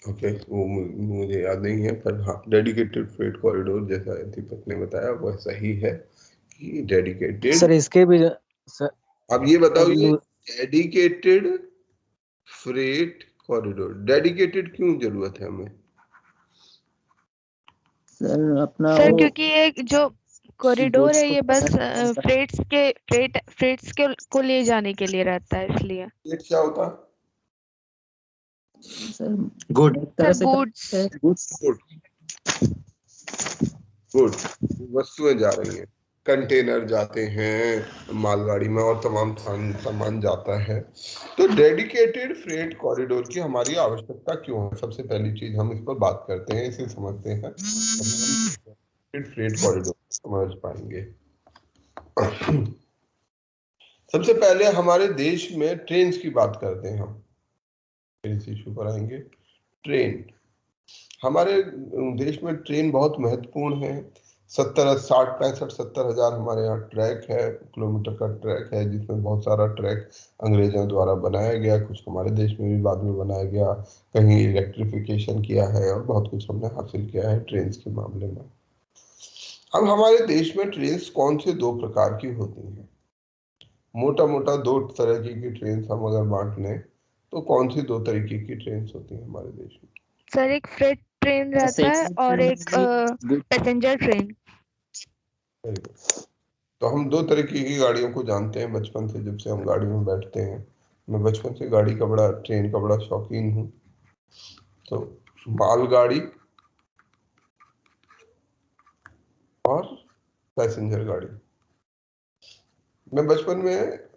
ओके, वो मुझे याद नहीं है, पर हाँ, डेडिकेटेड फ्रेट कॉरिडोर जैसा दीपक ने बताया वो सही है कि डेडिकेटेड। सर इसके भी सर, अब ये बताओ, ये डेडिकेटेड फ्रेट कॉरिडोर, डेडिकेटेड क्यों जरूरत है हमें? सर अपना सर वो क्योंकि ये जो कॉरिडोर goods है को ये बस फ्रेट फ्रेट्स को ले जाने के लिए रहता है, इसलिए। फ्रेट क्या होता है? सर गुड एक तरह सर से गुड्स। गुड्स गुड वस्तुएं जा रही हैं, कंटेनर जाते हैं मालगाड़ी में और तमाम सामान जाता है। तो डेडिकेटेड फ्रेट कॉरिडोर की हमारी आवश्यकता क्यों है? सबसे पहली चीज हम इस पर बात करते हैं, इसे समझते हैं, फ्रेट कॉरिडोर समझ पाएंगे। सबसे पहले हमारे देश में ट्रेन की बात करते हैं हम, इस इशू पर आएंगे। ट्रेन, हमारे देश में ट्रेन बहुत महत्वपूर्ण है। 70 हजार हमारे यहाँ ट्रैक है, किलोमीटर का ट्रैक है, जिसमें बहुत सारा ट्रैक अंग्रेजों द्वारा बनाया गया, कुछ हमारे देश में भी बाद में बनाया गया, कहीं इलेक्ट्रिफिकेशन किया है और बहुत कुछ हमने हासिल किया है ट्रेन के मामले में। अब हमारे देश में ट्रेन कौन से 2 प्रकार की होती हैं? मोटा मोटा 2 तरह की ट्रेन हम अगर बांट लें तो कौन सी 2 तरीके की ट्रेन होती है हमारे देश में? सर एक फ्रेट ट्रेन रहता है और एक पैसेंजर ट्रेन। तो हम 2 तरीके की गाड़ियों को जानते हैं बचपन से, जब से हम गाड़ी में बैठते हैं। मैं बचपन से गाड़ी का बड़ा, ट्रेन का बड़ा शौकीन हूँ। तो मालगाड़ी और पैसेंजर गाड़ी। मैं बचपन में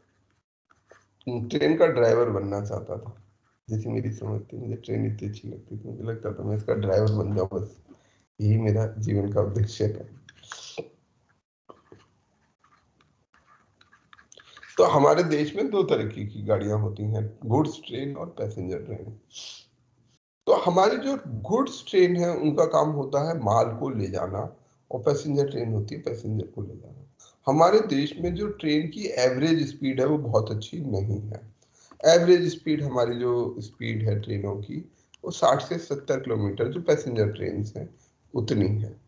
ट्रेन का ड्राइवर बनना चाहता था, जैसी मेरी समझ थी, मुझे ट्रेन इतनी अच्छी लगती थी, मुझे लगता था मैं इसका ड्राइवर बन जाऊं, बस यही मेरा जीवन का उद्देश्य है। तो हमारे देश में 2 तरीके की गाड़ियां होती हैं, गुड्स ट्रेन और पैसेंजर ट्रेन। तो हमारी जो गुड्स ट्रेन है उनका काम होता है माल को ले जाना, और पैसेंजर ट्रेन होती है पैसेंजर को ले जाना। हमारे देश में जो ट्रेन की एवरेज स्पीड है वो बहुत अच्छी नहीं है। एवरेज स्पीड, हमारी जो स्पीड है ट्रेनों की, वो 60 से 70 किलोमीटर, जो पैसेंजर ट्रेन है उतनी है।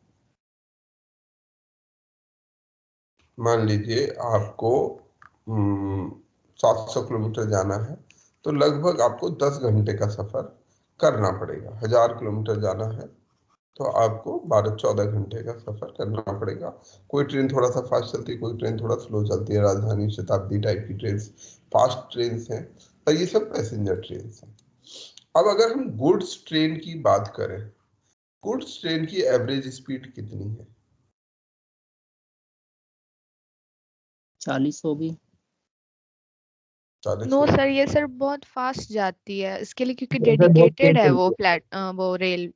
मान लीजिए आपको 700 किलोमीटर जाना है तो लगभग आपको 10 घंटे का सफर करना पड़ेगा। 1000 किलोमीटर जाना है तो आपको 12-14 घंटे का सफर करना पड़ेगा। कोई ट्रेन थोड़ा सा फास्ट चलती है, कोई ट्रेन थोड़ा स्लो चलती है, राजधानी शताब्दी टाइप की ट्रेन फास्ट ट्रेन हैं, पर ये सब पैसेंजर ट्रेन हैं। अब अगर हम गुड्स ट्रेन की बात करें, गुड्स ट्रेन की एवरेज स्पीड कितनी है? 40 होगी। 40 नो होगी। सर, ये सर बहुत फास्ट जाती है इसके लिए, क्योंकि बहुत डेडिकेटेड है तेज वो रेल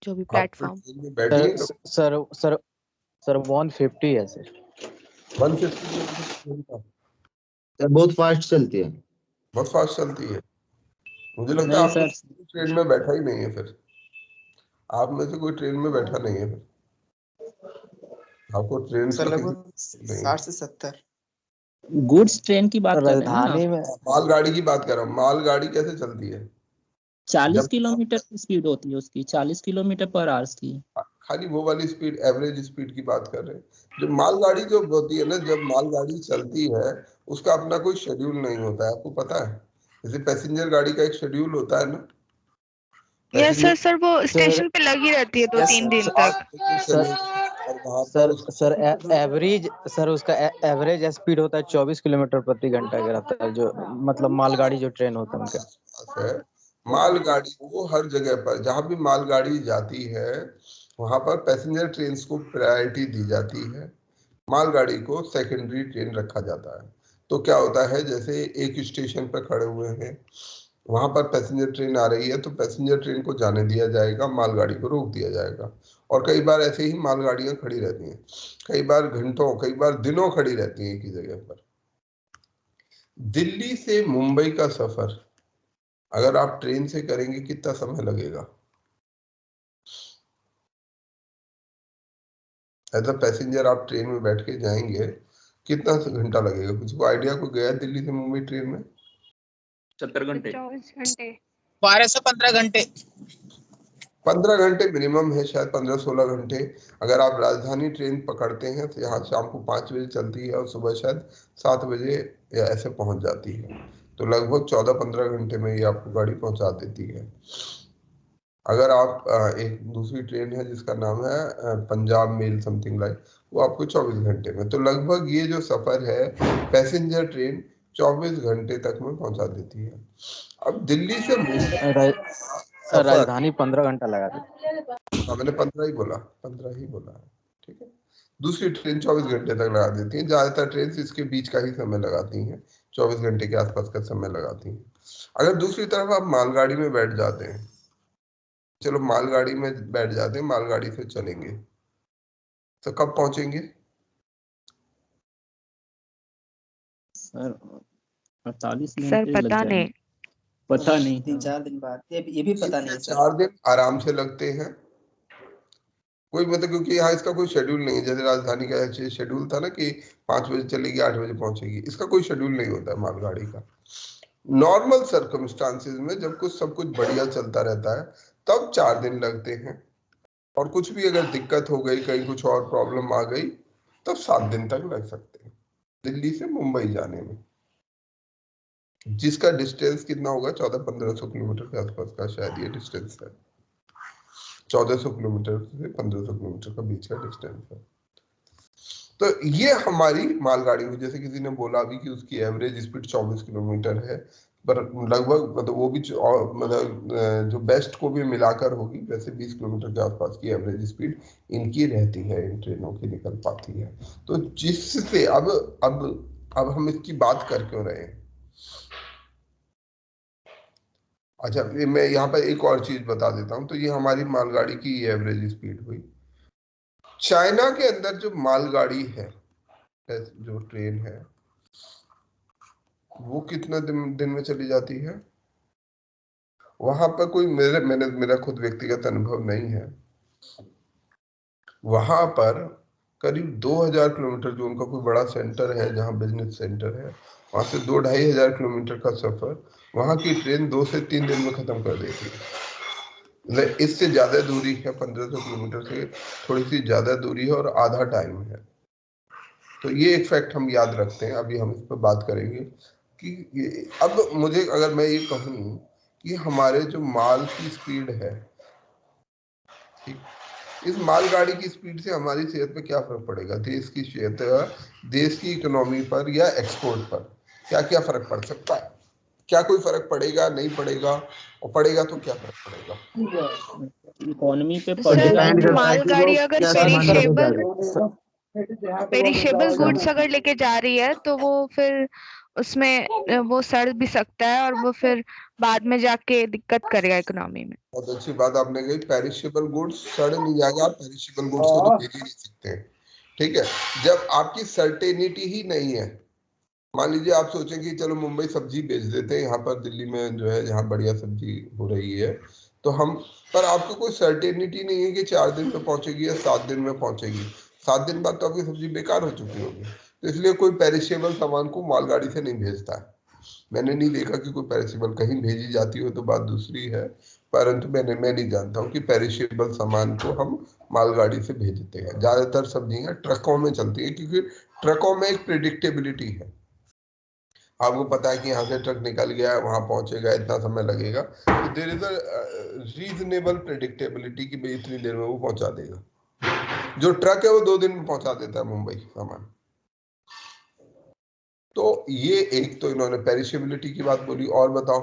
जो भी आप प्लेटफॉर्म। ट्रेन में बैठी हैं कभी? सर 150 है सर। 150 किलोमीटर बहुत फास्ट चलती है। बहुत फास्ट चलती है। मुझे लगता है नहीं आपको सर, ट्रेन में बैठा ही नहीं है, फिर आप में से कोई ट्रेन में बैठा नहीं है, फिर आपको ट्रेन सर का लगभग नहीं। 60 से 70। गुड्स ट्रेन की बात कर रहे हैं ना राजधानी आप? में मालगाड़ी की बात कर रहा हूँ। मालगाड़ी कैसे चलती है? 40 जब किलोमीटर की स्पीड होती है उसकी, 40 किलोमीटर पर आवर्स की। खाली वो वाली स्पीड, एवरेज स्पीड की बात कर रहे हैं। जो मालगाड़ी जो होती है ना, जब मालगाड़ी चलती है उसका अपना कोई शेड्यूल नहीं होता है, आपको पता है? जैसे पैसेंजर गाड़ी का एक शेड्यूल होता है ना, यस पैसेंजर सर वो स्टेशन पे लगी रहती है 2-3 दिन तक। चले और वहां पर उसका सर एवरेज सर उसका एवरेज स्पीड होता है 24 किलोमीटर प्रति घंटा का रहता है, जो मतलब मालगाड़ी जो ट्रेन होता है उनका। पास है। मालगाड़ी को हर जगह पर जहां भी मालगाड़ी जाती है वहां पर पैसेंजर ट्रेन को प्रायोरिटी दी जाती है, मालगाड़ी को सेकेंडरी ट्रेन रखा जाता है। तो क्या होता है, जैसे एक स्टेशन पर खड़े हुए हैं, वहां पर पैसेंजर ट्रेन आ रही है तो पैसेंजर ट्रेन को जाने दिया जाएगा, मालगाड़ी को रोक दिया जाएगा। और कई बार ऐसे ही मालगाड़ियां खड़ी रहती हैं, कई बार घंटों कई बार दिनों खड़ी रहती हैं एक ही जगह पर। दिल्ली से मुंबई का सफर अगर आप ट्रेन से करेंगे कितना समय लगेगा? एज अ पैसेंजर आप ट्रेन में बैठ के जाएंगे, कितना घंटा लगेगा? कुछ को आइडिया? को गया दिल्ली से मुंबई ट्रेन में? 70 घंटे। 24 घंटे। 12 से 15 घंटे। 15 घंटे मिनिमम है, शायद 15-16 घंटे। अगर आप राजधानी ट्रेन पकड़ते हैं तो यहाँ शाम को 5 बजे चलती है और सुबह शायद 7 बजे या ऐसे पहुंच जाती है, तो लगभग 14-15 घंटे में ये आपको गाड़ी पहुंचा देती है। अगर आप एक दूसरी ट्रेन है जिसका नाम है पंजाब मेल समथिंग लाइक, वो आपको 24 घंटे में। तो लगभग ये जो सफर है पैसेंजर ट्रेन 24 घंटे तक में पहुंचा देती है। अब दिल्ली से मुंबई सफर, राजधानी 15 घंटा लगा देती हाँ मैंने 15 ही बोला, 15 ही बोला है, ठीक है। दूसरी ट्रेन 24 घंटे तक लगा देती है। ज्यादातर ट्रेन इसके बीच का ही समय लगाती हैं, 24 घंटे के आसपास का समय लगाती हैं। अगर दूसरी तरफ आप मालगाड़ी में बैठ जाते हैं, चलो मालगाड़ी में बैठ जाते हैं, मालगाड़ी से चलेंगे तो कब पहुंचेंगे? सर 48 सर घंटे लग पता जाएंगे। नहीं। पता नहीं था। 3-4 दिन बाद ये भी पता नहीं है सर। 4 दिन आराम से लगते हैं। कोई मतलब, क्योंकि यहाँ इसका कोई शेड्यूल नहीं है। जैसे राजधानी का शेड्यूल था ना कि 5 बजे चलेगी 8 बजे पहुंचेगी, इसका कोई शेड्यूल नहीं होता है मालगाड़ी का। नॉर्मल सर्कमस्टांसिस में जब कुछ सब कुछ बढ़िया चलता रहता है तब 4 दिन लगते हैं, और कुछ भी अगर दिक्कत हो गई, कहीं कुछ और प्रॉब्लम आ गई, तब 7 दिन तक लग सकते हैं दिल्ली से मुंबई जाने में, जिसका डिस्टेंस कितना होगा? 1400-1500 किलोमीटर के आसपास का शायद ये डिस्टेंस है। 1400 किलोमीटर से 1500 किलोमीटर का बीच का डिस्टेंस है। तो ये हमारी मालगाड़ी हुई। जैसे किसी ने बोला अभी कि उसकी एवरेज स्पीड 24 किलोमीटर है, पर लगभग मतलब वो भी मतलब जो बेस्ट को भी मिलाकर होगी, वैसे 20 किलोमीटर के आसपास की एवरेज स्पीड इनकी रहती है, इन ट्रेनों की निकल पाती है। तो जिससे अब हम इसकी बात कर क्यों रहे हैं? अच्छा, ये मैं यहाँ पर एक और चीज बता देता हूँ। तो ये हमारी मालगाड़ी की एवरेज स्पीड हुई। चाइना के अंदर जो मालगाड़ी है, जो ट्रेन है, वो कितना दिन में चली जाती है? वहां पर कोई मेरा खुद व्यक्तिगत अनुभव नहीं है। वहां पर करीब 2000 किलोमीटर, जो उनका कोई बड़ा सेंटर है जहाँ बिजनेस सेंटर है, वहां से 2-2500 किलोमीटर का सफर वहां की ट्रेन 2 से 3 दिन में खत्म कर देती है। इससे ज्यादा दूरी है, 1500 किलोमीटर से थोड़ी सी ज्यादा दूरी है और आधा टाइम है। तो ये एक फैक्ट हम याद रखते हैं। अभी हम इस पर बात करेंगे कि अब मुझे अगर मैं ये कहूँ कि हमारे जो माल की स्पीड है, ठीक, इस मालगाड़ी की स्पीड से हमारी सेहत पे क्या फर्क पड़ेगा, देश की सेहत, देश की इकोनॉमी पर या एक्सपोर्ट पर क्या क्या फर्क पड़ सकता है? क्या कोई फर्क पड़ेगा, नहीं पड़ेगा, और पड़ेगा तो क्या फर्क पड़ेगा? इकोनॉमी पे सर पड़ेगा। डिपेंड करता है कि मालगाड़ी वो अगर क्या सामान लेके जा पेरिशेबल रहे गुड्स अगर लेके जा रही है तो वो फिर उसमें वो सड़ भी सकता है और वो फिर बाद में जाके दिक्कत करेगा इकोनॉमी में। बहुत अच्छी बात आपने कही, पेरिशेबल गुड्स सड़ नहीं जाएगा, आप पेरिशेबल गुड्स को तो भेज ही नहीं सकते हैं, ठीक है। जब आपकी सर्टेनिटी ही नहीं है, मान लीजिए आप सोचें कि चलो मुंबई सब्जी बेच देते हैं, यहाँ पर दिल्ली में जो है जहाँ बढ़िया सब्जी हो रही है, तो हम, पर आपको कोई सर्टेनिटी नहीं है कि 4 दिन में पहुंचेगी या 7 दिन में पहुंचेगी। 7 दिन बाद तो आपकी सब्जी बेकार हो चुकी होगी। तो इसलिए कोई पेरिशेबल सामान को मालगाड़ी से नहीं भेजता है। मैंने नहीं देखा कि कोई पेरिशेबल कहीं भेजी जाती हो, तो बात दूसरी है, परंतु मैं नहीं जानता हूँ कि पेरिशेबल सामान को हम मालगाड़ी से भेजते हैं। ज्यादातर सब्जियां ट्रकों में चलती है, क्योंकि ट्रकों में एक प्रिडिक्टेबिलिटी है, आपको पता है कि यहाँ से ट्रक निकल गया है, वहां पहुंचेगा, इतना समय लगेगा, तो there is a reasonable predictability कि भाई इतनी देर में वो पहुंचा देगा। जो ट्रक है वो 2 दिन में पहुंचा देता है मुंबई सामान। तो ये एक तो इन्होंने पेरिशेबिलिटी की बात बोली। और बताओ,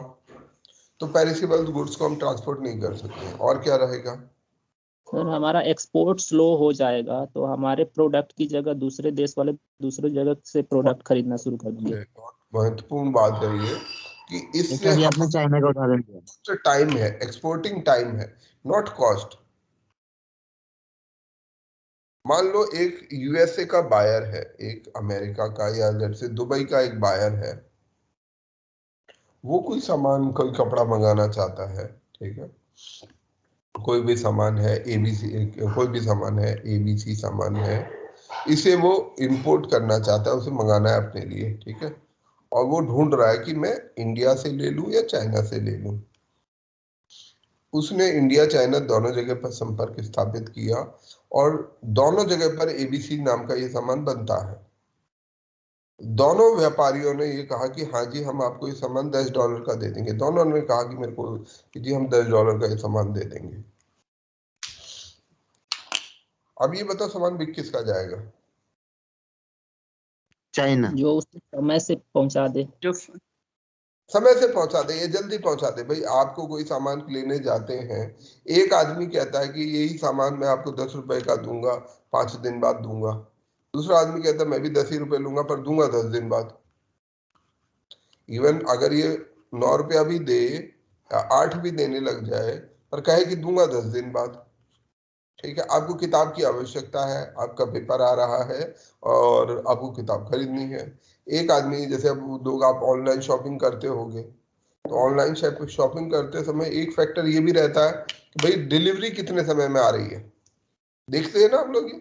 तो पेरिशेबल गुड्स को हम ट्रांसपोर्ट नहीं कर सकते, और क्या रहेगा? सर हमारा एक्सपोर्ट स्लो हो जाएगा, तो हमारे प्रोडक्ट की जगह दूसरे देश वाले दूसरे जगह से प्रोडक्ट खरीदना शुरू कर देंगे। बहुत महत्वपूर्ण बात है ये कि इससे जैसे आपने चाइना का उदाहरण दिया, टाइम है, एक्सपोर्टिंग टाइम है, नॉट कॉस्ट। मान लो एक यूएसए का बायर है, एक अमेरिका का या जैसे दुबई का एक बायर है, वो कोई सामान, कोई कपड़ा मंगाना चाहता है, ठीक है, कोई भी सामान है एबीसी, कोई भी सामान है एबीसी सामान है, इसे वो इंपोर्ट करना चाहता है, उसे मंगाना है अपने लिए, ठीक है, और वो ढूंढ रहा है कि मैं इंडिया से ले लूं या चाइना से ले लूं। उसने इंडिया चाइना दोनों जगह पर संपर्क स्थापित किया और दोनों जगह पर एबीसी नाम का ये सामान बनता है। दोनों व्यापारियों ने ये कहा कि हाँ जी हम आपको ये सामान $10 का दे देंगे। दोनों ने कहा कि मेरे को कि जी हम $10 का ये सामान दे देंगे। अब ये बताओ सामान बिक किसका जाएगा? चाइना, जो उस समय से पहुंचा दे, जो समय से पहुंचा दे, ये जल्दी पहुंचा दे। भाई आपको कोई सामान लेने जाते हैं, एक आदमी कहता है कि यही सामान मैं आपको ₹10 का दूंगा, 5 दिन बाद दूंगा। दूसरा आदमी कहता है मैं भी 10 ही रुपए लूंगा पर दूंगा 10 दिन बाद। इवन अगर ये 9 रुपया भी दे या 8 भी देने लग जाए, पर कहे कि दूंगा 10 दिन बाद, ठीक है, आपको किताब की आवश्यकता है, आपका पेपर आ रहा है और आपको किताब खरीदनी है। एक आदमी, जैसे अब लोग, आप ऑनलाइन शॉपिंग करते होंगे, तो ऑनलाइन शॉपिंग करते समय एक फैक्टर ये भी रहता है कि भाई डिलीवरी कितने समय में आ रही है। देखते हैं ना हम लोग ये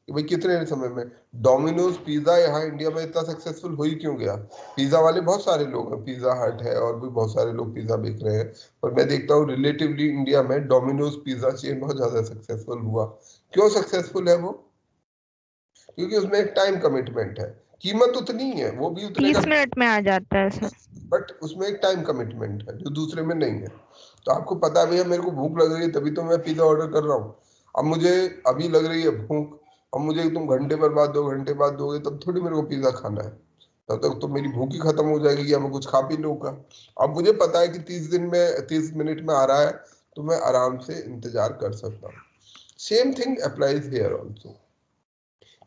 कि भाई कितने समय में। डोमिनोज पिज्जा यहाँ इंडिया में इतना सक्सेसफुल हो ही क्यों गया? पिज्जा वाले बहुत सारे लोग हैं, पिज्जा हट है और भी बहुत सारे लोग पिज्जा बेच रहे हैं, पर मैं देखता हूँ रिलेटिवली इंडिया में डोमिनोज पिज्जा चेन बहुत ज्यादा सक्सेसफुल हुआ। क्यों सक्सेसफुल है वो? क्योंकि उसमें एक टाइम कमिटमेंट है, कीमत उतनी है, वो भी उतने 30 मिनट में आ जाता है सर। बट उसमें एक टाइम कमिटमेंट है जो दूसरे में नहीं है। तो आपको पता है भैया मेरे को भूख लग रही है तभी तो मैं पिज्जा ऑर्डर कर रहा हूँ। अब मुझे अभी लग रही है भूख, अब मुझे तुम घंटे पर बाद 2 घंटे बाद दोगे तब थोड़ी मेरे को पिज्जा खाना है, तब तक तो मेरी भूख ही खत्म हो जाएगी या मैं कुछ खा पी लूंगा। अब मुझे पता है कि 30 मिनट में आ रहा है, तो मैं आराम से इंतजार कर सकता हूँ। Same thing applies here also.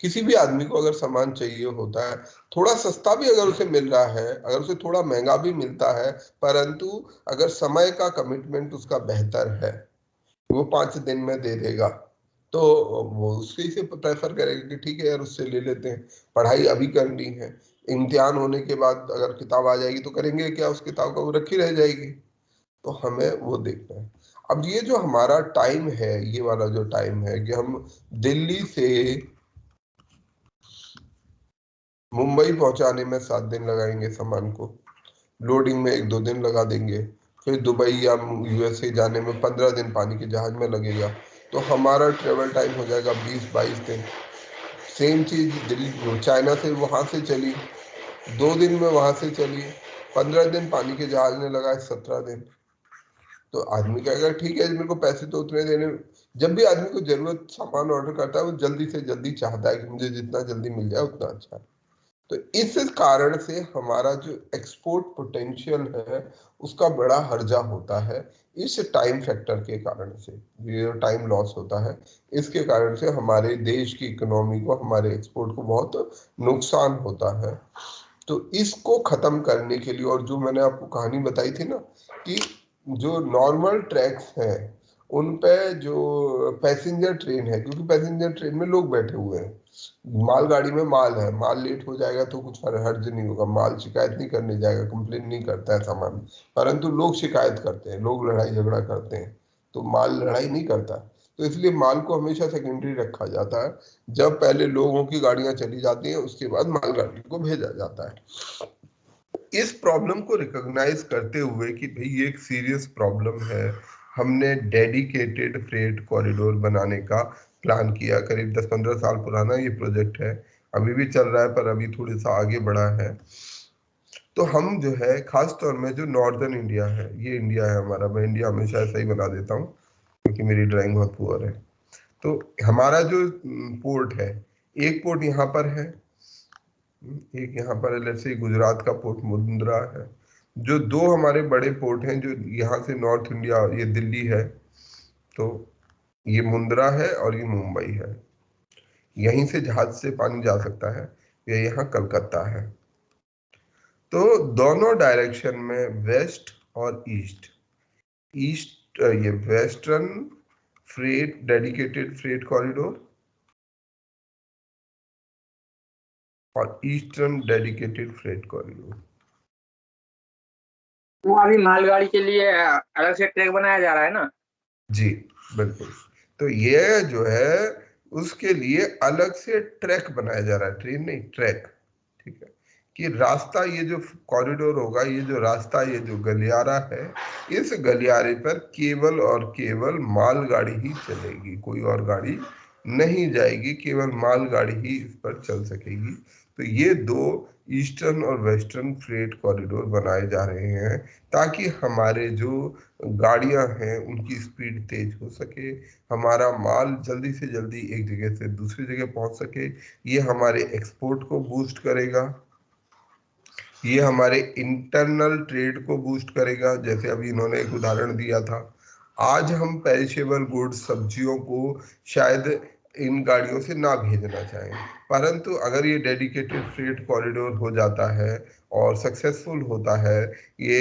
किसी भी आदमी को अगर सामान चाहिए होता है, थोड़ा सस्ता भी अगर उसे मिल रहा है, अगर उसे थोड़ा महंगा भी मिलता है, परंतु अगर समय का कमिटमेंट उसका बेहतर है, वो 5 दिन में दे देगा, तो वो उससे से प्रेफर करेगा कि ठीक है यार उससे ले लेते हैं। पढ़ाई अभी करनी है, इम्तिहान होने के बाद अगर किताब आ जाएगी तो करेंगे क्या, उस किताब का वो रखी रह जाएगी। तो हमें वो देखना है। अब ये जो हमारा टाइम है, ये वाला जो टाइम है कि हम दिल्ली से मुंबई पहुंचाने में 7 दिन लगाएंगे सामान को, लोडिंग में 1-2 दिन लगा देंगे, फिर दुबई या यूएसए जाने में 15 दिन पानी के जहाज में लगेगा, तो हमारा ट्रेवल टाइम हो जाएगा 20-22 दिन। सेम चीज दिल्ली चाइना से वहां से चली, 2 दिन में वहां से चली, 15 दिन पानी के जहाज ने लगाए, 17 दिन। तो आदमी कहेगा ठीक है मेरे को पैसे तो उतने देने। जब भी आदमी को जरूरत सामान ऑर्डर करता है वो जल्दी से जल्दी चाहता है कि मुझे जितना जल्दी मिल जाए उतना अच्छा है। तो इस कारण से हमारा जो एक्सपोर्ट पोटेंशियल है उसका बड़ा हर्जा होता है इस टाइम फैक्टर के कारण से। ये टाइम लॉस होता है, इसके कारण से हमारे देश की इकोनॉमी को, हमारे एक्सपोर्ट को बहुत नुकसान होता है। तो इसको खत्म करने के लिए, और जो मैंने आपको कहानी बताई थी ना कि जो नॉर्मल ट्रैक्स हैं उन पे जो पैसेंजर ट्रेन है, क्योंकि पैसेंजर ट्रेन में लोग बैठे हुए हैं, मालगाड़ी में माल है, माल लेट हो जाएगा तो कुछ हर्ज नहीं होगा, माल शिकायत नहीं करने जाएगा, कंप्लेन नहीं करता है सामान, परंतु लोग शिकायत करते हैं, लोग लड़ाई झगड़ा करते हैं, तो माल लड़ाई नहीं करता। तो इसलिए माल को हमेशा सेकेंडरी रखा जाता है, जब पहले लोगों की गाड़ियां चली जाती हैं उसके बाद मालगाड़ी को भेजा जाता है। इस प्रॉब्लम को रिकॉग्नाइज करते हुए कि भाई ये एक सीरियस प्रॉब्लम है, हमने डेडिकेटेड फ्रेट कॉरिडोर बनाने का प्लान किया। करीब 10-15 साल पुराना ये प्रोजेक्ट है, अभी भी चल रहा है पर अभी थोड़ा सा आगे बढ़ा है। तो हम जो है खास तौर में जो नॉर्दर्न इंडिया है, ये इंडिया है हमारा, मैं इंडिया हमेशा ऐसा ही बना देता हूँ क्योंकि मेरी ड्राइंग बहुत पुअर है। तो हमारा जो पोर्ट है, एक पोर्ट यहाँ पर है, एक यहाँ पर लेट्स से गुजरात का पोर्ट मुंद्रा है। जो 2 हमारे बड़े पोर्ट हैं जो यहाँ से नॉर्थ इंडिया, ये दिल्ली है, तो ये मुंद्रा है और ये मुंबई है। यहीं से जहाज से पानी जा सकता है, ये यहाँ कलकत्ता है। तो दोनों डायरेक्शन में वेस्ट और ईस्ट, ये western freight dedicated freight corridor और ईस्टर्न डेडिकेटेड फ्रेट कॉरिडोर। वो अभी मालगाड़ी के लिए अलग से ट्रैक बनाया जा रहा है ना? जी बिल्कुल। तो ये जो है उसके लिए अलग से ट्रैक बनाया जा रहा है, ट्रेन नहीं, ट्रैक, ठीक है, कि रास्ता, ये जो कॉरिडोर होगा, ये जो रास्ता, ये जो गलियारा है, इस गलियारे पर केवल और केवल मालगाड़ी ही चलेगी, कोई और गाड़ी नहीं जाएगी, केवल मालगाड़ी ही इस पर चल सकेगी। तो ये 2 ईस्टर्न और वेस्टर्न फ्रेट कॉरिडोर बनाए जा रहे हैं ताकि हमारे जो गाड़ियां हैं उनकी स्पीड तेज हो सके, हमारा माल जल्दी से जल्दी एक जगह से दूसरी जगह पहुंच सके। ये हमारे एक्सपोर्ट को बूस्ट करेगा, ये हमारे इंटरनल ट्रेड को बूस्ट करेगा। जैसे अभी इन्होंने एक उदाहरण दिया था, आज हम पेरिशेबल गुड्स, सब्जियों को शायद इन गाड़ियों से ना भेजना चाहें, परंतु अगर ये डेडिकेटेड फ्रेट कॉरिडोर हो जाता है और सक्सेसफुल होता है, ये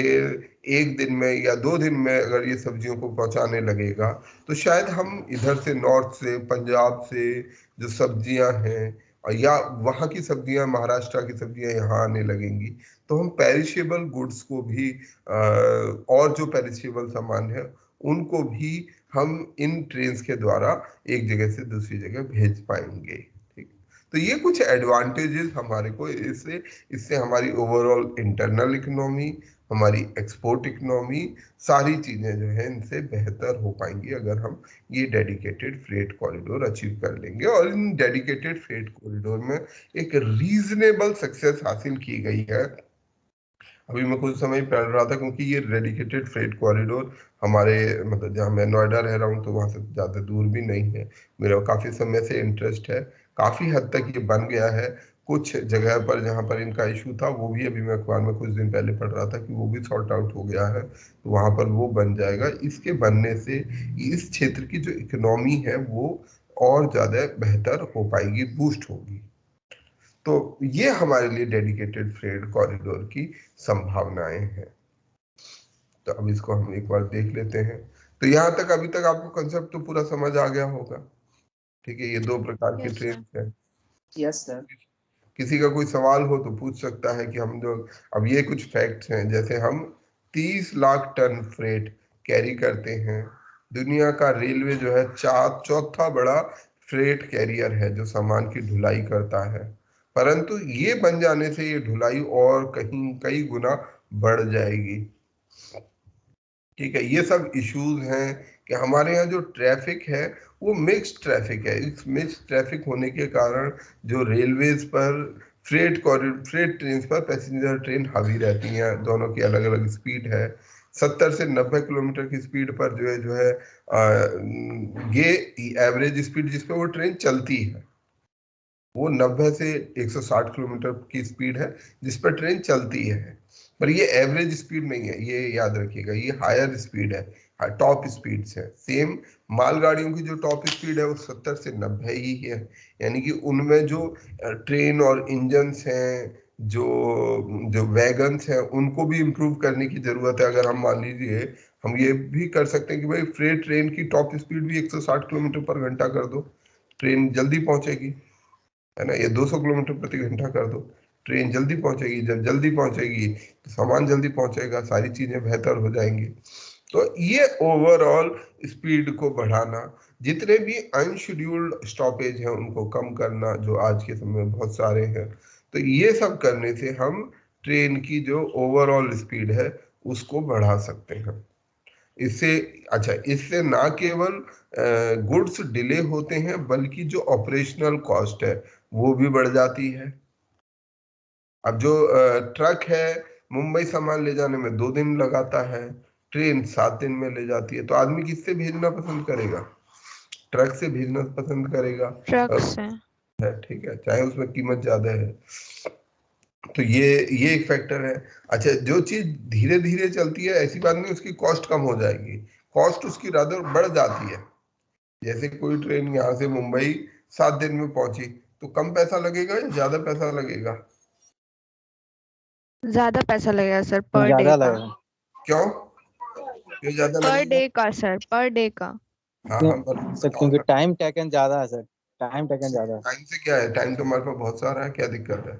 1 दिन में या 2 दिन में अगर ये सब्जियों को पहुंचाने लगेगा, तो शायद हम इधर से नॉर्थ से, पंजाब से जो सब्जियां हैं या वहाँ की सब्जियां, महाराष्ट्र की सब्जियां यहाँ आने लगेंगी, तो हम पेरिशेबल गुड्स को भी और जो पेरिशेबल सामान है उनको भी हम इन ट्रेन्स के द्वारा एक जगह से दूसरी जगह भेज पाएंगे। ठीक, तो ये कुछ एडवांटेजेस हमारे को इससे हमारी ओवरऑल इंटरनल इकोनॉमी, हमारी एक्सपोर्ट इकोनॉमी, सारी चीजें जो है इनसे बेहतर हो पाएंगी अगर हम ये डेडिकेटेड फ्रेट कॉरिडोर अचीव कर लेंगे। और इन डेडिकेटेड फ्रेट कॉरिडोर में एक रीजनेबल सक्सेस हासिल की गई है। अभी मैं कुछ समय पढ़ रहा था, क्योंकि ये डेडिकेटेड फ्रेट कॉरिडोर हमारे, मतलब जहाँ मैं नोएडा रह रहा हूँ तो वहाँ से ज़्यादा दूर भी नहीं है, मेरा काफ़ी समय से इंटरेस्ट है, काफ़ी हद तक ये बन गया है। कुछ जगह पर जहाँ पर इनका इशू था वो भी अभी मैं अखबार में कुछ दिन पहले पढ़ रहा था कि वो भी सॉर्ट आउट हो गया है, तो वहाँ पर वो बन जाएगा। इसके बनने से इस क्षेत्र की जो इकोनॉमी है वो और ज़्यादा बेहतर हो पाएगी, बूस्ट होगी। तो ये हमारे लिए डेडिकेटेड फ्रेट कॉरिडोर की संभावनाएं हैं। तो अब इसको हम एक बार देख लेते हैं। तो यहाँ तक अभी तक आपको कंसेप्ट तो पूरा समझ आ गया होगा, ठीक है। ये 2 प्रकार की ट्रेन है। Yes sir. किसी का कोई सवाल हो तो पूछ सकता है कि हम जो, अब ये कुछ फैक्ट्स हैं, जैसे हम 30 लाख टन फ्रेट कैरी करते हैं। दुनिया का रेलवे जो है चौथा बड़ा फ्रेट कैरियर है जो सामान की ढुलाई करता है, परंतु ये बन जाने से ये ढुलाई और कहीं कई गुना बढ़ जाएगी। ठीक है, ये सब इश्यूज हैं कि हमारे यहाँ जो ट्रैफिक है वो मिक्स्ड ट्रैफिक है। इस मिक्स्ड ट्रैफिक होने के कारण जो रेलवेज पर फ्रेट ट्रेन पर पैसेंजर ट्रेन हावी रहती हैं, दोनों की अलग अलग स्पीड है। 70 से 90 किलोमीटर की स्पीड पर जो है ये एवरेज स्पीड जिस पे वो ट्रेन चलती है, वो 90 से 160 किलोमीटर की स्पीड है जिस पर ट्रेन चलती है। पर ये एवरेज स्पीड नहीं है, ये याद रखिएगा, ये हायर स्पीड है, टॉप स्पीड्स है। सेम मालगाड़ियों की जो टॉप स्पीड है वो 70 से 90 ही है। यानी कि उनमें जो ट्रेन और इंजन्स हैं, जो जो वैगन्स हैं, उनको भी इम्प्रूव करने की जरूरत है। अगर हम मान लीजिए, हम ये भी कर सकते हैं कि भाई फ्रेट ट्रेन की टॉप स्पीड भी 160 किलोमीटर पर घंटा कर दो, ट्रेन जल्दी पहुंचेगी, है ना। ये 200 किलोमीटर प्रति घंटा कर दो, ट्रेन जल्दी पहुंचेगी। जब जल्दी पहुंचेगी तो सामान जल्दी पहुंचेगा, सारी चीजें बेहतर हो जाएंगी। तो ये ओवरऑल स्पीड को बढ़ाना, जितने भी अनशेड्यूल्ड स्टॉपेज हैं उनको कम करना, जो आज के समय में बहुत सारे हैं, तो ये सब करने से हम ट्रेन की जो ओवरऑल स्पीड है उसको बढ़ा सकते हैं। इससे अच्छा, इससे ना केवल गुड्स डिले होते हैं बल्कि जो ऑपरेशनल कॉस्ट है वो भी बढ़ जाती है। अब जो ट्रक है मुंबई सामान ले जाने में 2 दिन लगाता है, ट्रेन 7 दिन में ले जाती है, तो आदमी किससे भेजना पसंद करेगा? ट्रक से भेजना पसंद करेगा, ट्रक से। है, ठीक है, चाहे उसमें कीमत ज्यादा है। तो ये एक फैक्टर है। अच्छा, जो चीज धीरे धीरे चलती है ऐसी बात नहीं उसकी कॉस्ट कम हो जाएगी, कॉस्ट उसकी रादर बढ़ जाती है। जैसे कोई ट्रेन यहाँ से मुंबई 7 दिन में पहुंची तो कम पैसा लगेगा या ज्यादा पैसा लगेगा? ज्यादा पैसा लगेगा सर, पर डे ज्यादा का। लगेगा। क्यों क्यों ज्यादा पर लगेगा? डे का सर, पर डे का। हाँ क्यों हाँ, सर? क्योंकि टाइम टेकन ज्यादा है सर, टाइम टेकन ज्यादा है। टाइम से क्या है, टाइम तो हमारे पास बहुत सारा है, क्या दिक्कत है?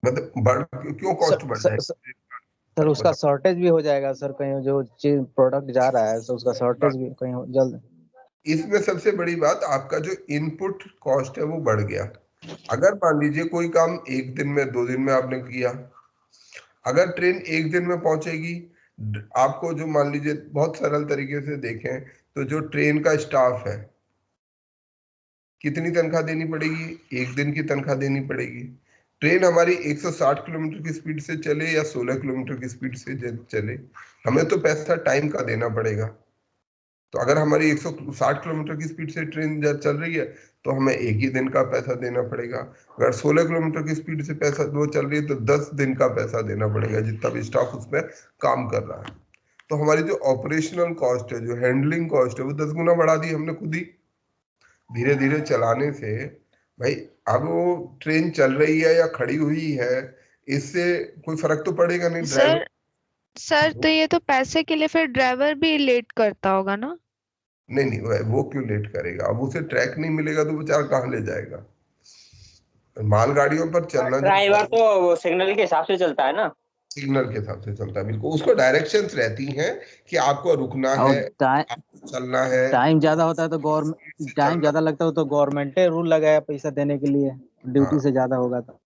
मतलब क्यों कॉस्ट बढ़ जाएगी? सर उसका शॉर्टेज भी हो जाएगा सर, कहीं जो चीज प्रोडक्ट जा रहा है तो उसका शॉर्टेज भी कहीं जल्द। इसमें सबसे बड़ी बात, आपका जो इनपुट कॉस्ट है वो बढ़ गया। अगर मान लीजिए कोई काम 1 दिन में 2 दिन में आपने किया, अगर ट्रेन 1 दिन में पहुंचेगी, आपको जो मान लीजिए बहुत सरल तरीके से देखें तो जो ट्रेन का स्टाफ है कितनी तनख्वाह देनी पड़ेगी? 1 दिन की तनख्वाह देनी पड़ेगी। ट्रेन हमारी 160 किलोमीटर की स्पीड से चले या 16 किलोमीटर की स्पीड से चले, हमें तो पैसा टाइम का देना पड़ेगा। तो अगर हमारी 160 किलोमीटर की स्पीड से ट्रेन चल रही है तो हमें 1 ही दिन का पैसा देना पड़ेगा। अगर 16 किलोमीटर की स्पीड से पैसा वो चल रही है तो 10 दिन का पैसा देना पड़ेगा, जितना भी स्टाफ उसमें काम कर रहा है। तो हमारी जो ऑपरेशनल कॉस्ट है, जो हैंडलिंग कॉस्ट है, वो 10 गुना बढ़ा दी हमने खुद ही, धीरे धीरे चलाने से। भाई अब वो ट्रेन चल रही है या खड़ी हुई है, इससे कोई फर्क तो पड़ेगा नहीं। ड्राइवर सर तो ये तो पैसे के लिए फिर ड्राइवर भी लेट करता होगा ना? नहीं, वो क्यों लेट करेगा? अब उसे ट्रैक नहीं मिलेगा तो बेचारा कहाँ ले जाएगा? मालगाड़ियों पर चलना, ड्राइवर तो सिग्नल के हिसाब से चलता है ना, सिग्नल के हिसाब से चलता है, बिल्कुल। उसको डायरेक्शंस रहती हैं कि आपको रुकना और है, आपको चलना है, टाइम ज्यादा होता है तो से टाइम चलना। ज्यादा लगता है तो गवर्नमेंट रूल लगाया पैसा देने के लिए, ड्यूटी हाँ, से ज्यादा होगा तो।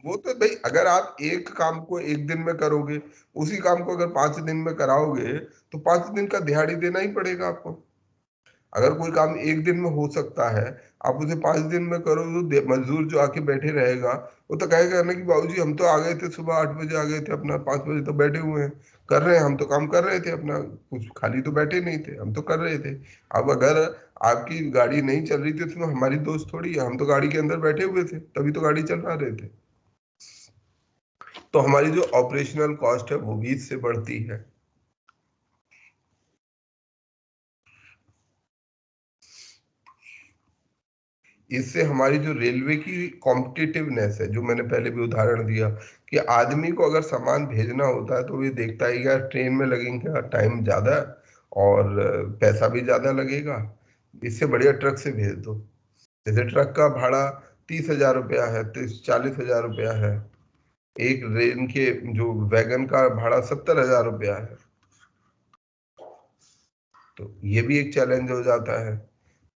वो तो भाई अगर आप एक काम को 1 दिन में करोगे, उसी काम को अगर 5 दिन में कराओगे तो 5 दिन का दिहाड़ी देना ही पड़ेगा आपको। अगर कोई काम 1 दिन में हो सकता है, आप उसे 5 दिन में करो, तो मजदूर जो आके बैठे रहेगा वो तो कहेगा ना कि बाबूजी हम तो आ गए थे, सुबह 8 बजे आ गए थे, अपना 5 बजे तो बैठे हुए हैं, कर रहे हैं, हम तो काम कर रहे थे अपना, कुछ खाली तो बैठे नहीं थे, हम तो कर रहे थे। अब अगर आपकी गाड़ी नहीं चल रही थी उसमें हमारी दोस्त थोड़ी है, हम तो गाड़ी के अंदर बैठे हुए थे, तभी तो गाड़ी चला रहे थे। तो हमारी जो ऑपरेशनल कॉस्ट है वो भी इससे बढ़ती है। इससे हमारी जो रेलवे की कॉम्पिटिटिवनेस है, जो मैंने पहले भी उदाहरण दिया कि आदमी को अगर सामान भेजना होता है तो ये देखता है यार ट्रेन में लगेंगे टाइम ज्यादा और पैसा भी ज्यादा लगेगा, इससे बढ़िया ट्रक से भेज दो। जैसे ट्रक का भाड़ा 30,000 रुपया है, 40,000 रुपया है, एक ट्रेन के जो वैगन का भाड़ा 70,000 रुपया है, तो ये भी एक चैलेंज हो जाता है।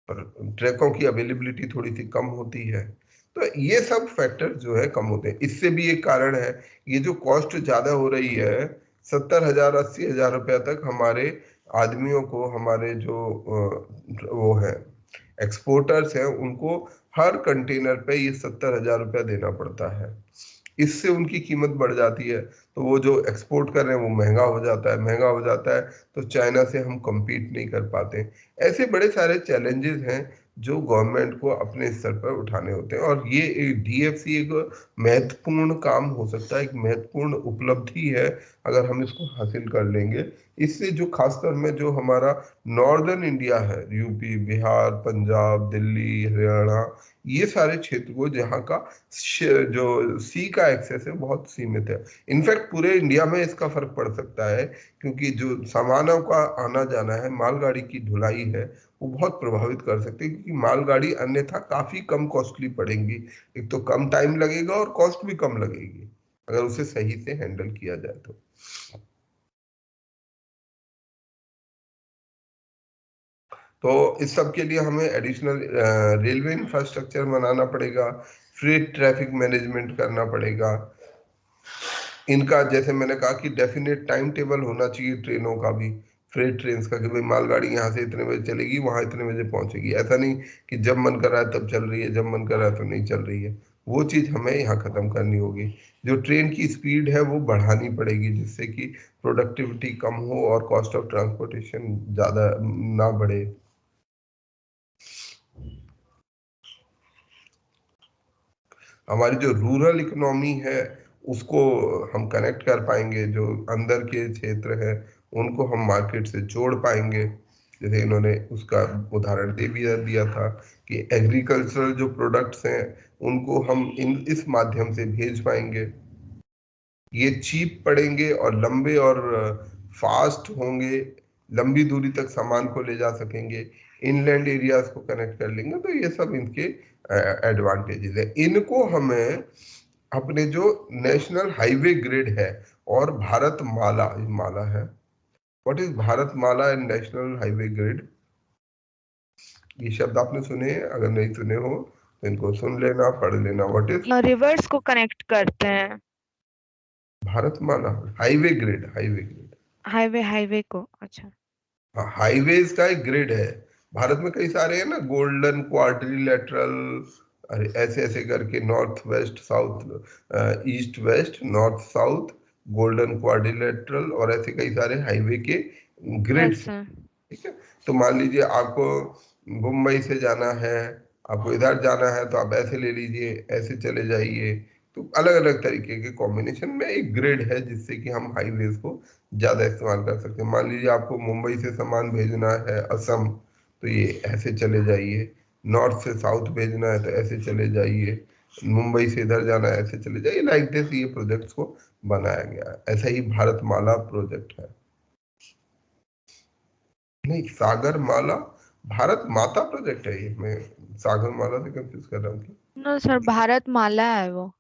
पर ट्रकों की अवेलेबिलिटी थोड़ी सी कम होती है। तो ये सब फैक्टर जो है कम होते हैं। इससे भी एक कारण है, ये जो कॉस्ट ज्यादा हो रही है, 70,000 80,000 रुपया तक हमारे आदमियों को, हमारे जो वो है एक्सपोर्टर्स हैं, उनको हर कंटेनर पे ये 70,000 रुपया देना पड़ता है। इससे उनकी कीमत बढ़ जाती है, तो वो जो एक्सपोर्ट कर रहे हैं वो महंगा हो जाता है, महंगा हो जाता है तो चाइना से हम compete नहीं कर पाते। ऐसे बड़े सारे चैलेंजेस हैं जो गवर्नमेंट को अपने स्तर पर उठाने होते हैं, और ये डीएफसी एक महत्वपूर्ण काम हो सकता है, एक महत्वपूर्ण उपलब्धि है अगर हम इसको हासिल कर लेंगे। इससे जो खासकर में जो हमारा नॉर्दर्न इंडिया है, यूपी, बिहार, पंजाब, दिल्ली, हरियाणा, ये सारे क्षेत्र को जहाँ का जो सी का एक्सेस है बहुत सीमित है। इनफैक्ट पूरे इंडिया में इसका फर्क पड़ सकता है, क्योंकि जो सामानों का आना जाना है, मालगाड़ी की ढुलाई है, वो बहुत प्रभावित कर सकती है, क्योंकि मालगाड़ी अन्यथा काफी कम कॉस्टली पड़ेंगी। एक तो कम टाइम लगेगा और कॉस्ट भी कम लगेगी अगर उसे सही से हैंडल किया जाए तो। तो इस सब के लिए हमें एडिशनल रेलवे इंफ्रास्ट्रक्चर बनाना पड़ेगा, फ्रेट ट्रैफिक मैनेजमेंट करना पड़ेगा। इनका जैसे मैंने कहा कि डेफिनेट टाइम टेबल होना चाहिए ट्रेनों का भी, फ्रेट ट्रेन का, कि भाई मालगाड़ी यहाँ से इतने बजे चलेगी, वहां इतने बजे पहुंचेगी। ऐसा नहीं कि जब मन कर रहा है तब चल रही है, जब मन कर रहा है तो नहीं चल रही है। वो चीज हमें यहाँ खत्म करनी होगी। जो ट्रेन की स्पीड है वो बढ़ानी पड़ेगी, जिससे कि प्रोडक्टिविटी कम हो और कॉस्ट ऑफ ट्रांसपोर्टेशन ज्यादा ना बढ़े। हमारी जो रूरल इकोनॉमी है उसको हम कनेक्ट कर पाएंगे, जो अंदर के क्षेत्र है उनको हम मार्केट से जोड़ पाएंगे। जैसे इन्होंने उसका उदाहरण दे भी दिया था कि एग्रीकल्चरल जो प्रोडक्ट्स हैं उनको हम इस माध्यम से भेज पाएंगे। ये चीप पड़ेंगे और लंबे और फास्ट होंगे, लंबी दूरी तक सामान को ले जा सकेंगे, इनलैंड एरियाज को कनेक्ट कर लेंगे। तो ये सब इनके एडवांटेजेस है। इनको हमें अपने जो नेशनल हाईवे ग्रिड है और भारत माला, माला है, what is Bharat Mala and national highway grid? ये शब्द आपने सुने हैं? अगर नहीं सुने हो तो इनको सुन लेना, पढ़ लेना। What is? रिवर्स को कनेक्ट करते हैं। Bharatmala, highway grid, highway grid, highway को, अच्छा। हाईवेज का एक ग्रिड है। भारत में कई सारे हैं ना, गोल्डन क्वाड्रिलेटरल, अरे ऐसे ऐसे करके, north west south, east west north south, golden quadrilateral, और ऐसे कई सारे हाईवे के ग्रिड्स। ठीक है, तो मान लीजिए आपको मुंबई से जाना है, आपको इधर जाना है, तो आप ऐसे ले लीजिए, ऐसे चले जाइए। तो अलग अलग तरीके के कॉम्बिनेशन में एक ग्रिड है, जिससे कि हम हाईवेज को ज्यादा इस्तेमाल कर सकते हैं। मान लीजिए आपको मुंबई से सामान भेजना है असम, तो ये ऐसे चले जाइए। नॉर्थ से साउथ भेजना है तो ऐसे चले जाइए। मुंबई से इधर जाना है, ऐसे चले जाइए। लाइक दिस ये प्रोजेक्ट्स को बनाया गया है। ऐसा ही भारत माला प्रोजेक्ट है। नहीं, सागर माला भारत माता प्रोजेक्ट है ये। मैं सागर माला से कंफ्यूज कर रहा हूँ। नो सर, भारत माला है वो।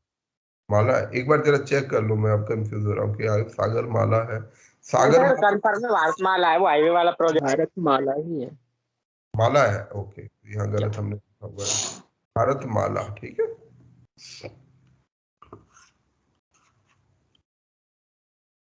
माला है? एक बार जरा चेक कर लो, मैं अब कंफ्यूज हो रहा हूँ कि सागर माला है। सागर कंफर्म है, भारत माला है वो, हाईवे वाला प्रोजेक्ट। भारत माला ही है। माला है, ओके, यहाँ गलत हमने लिखा हुआ है, भारत माला। ठीक है,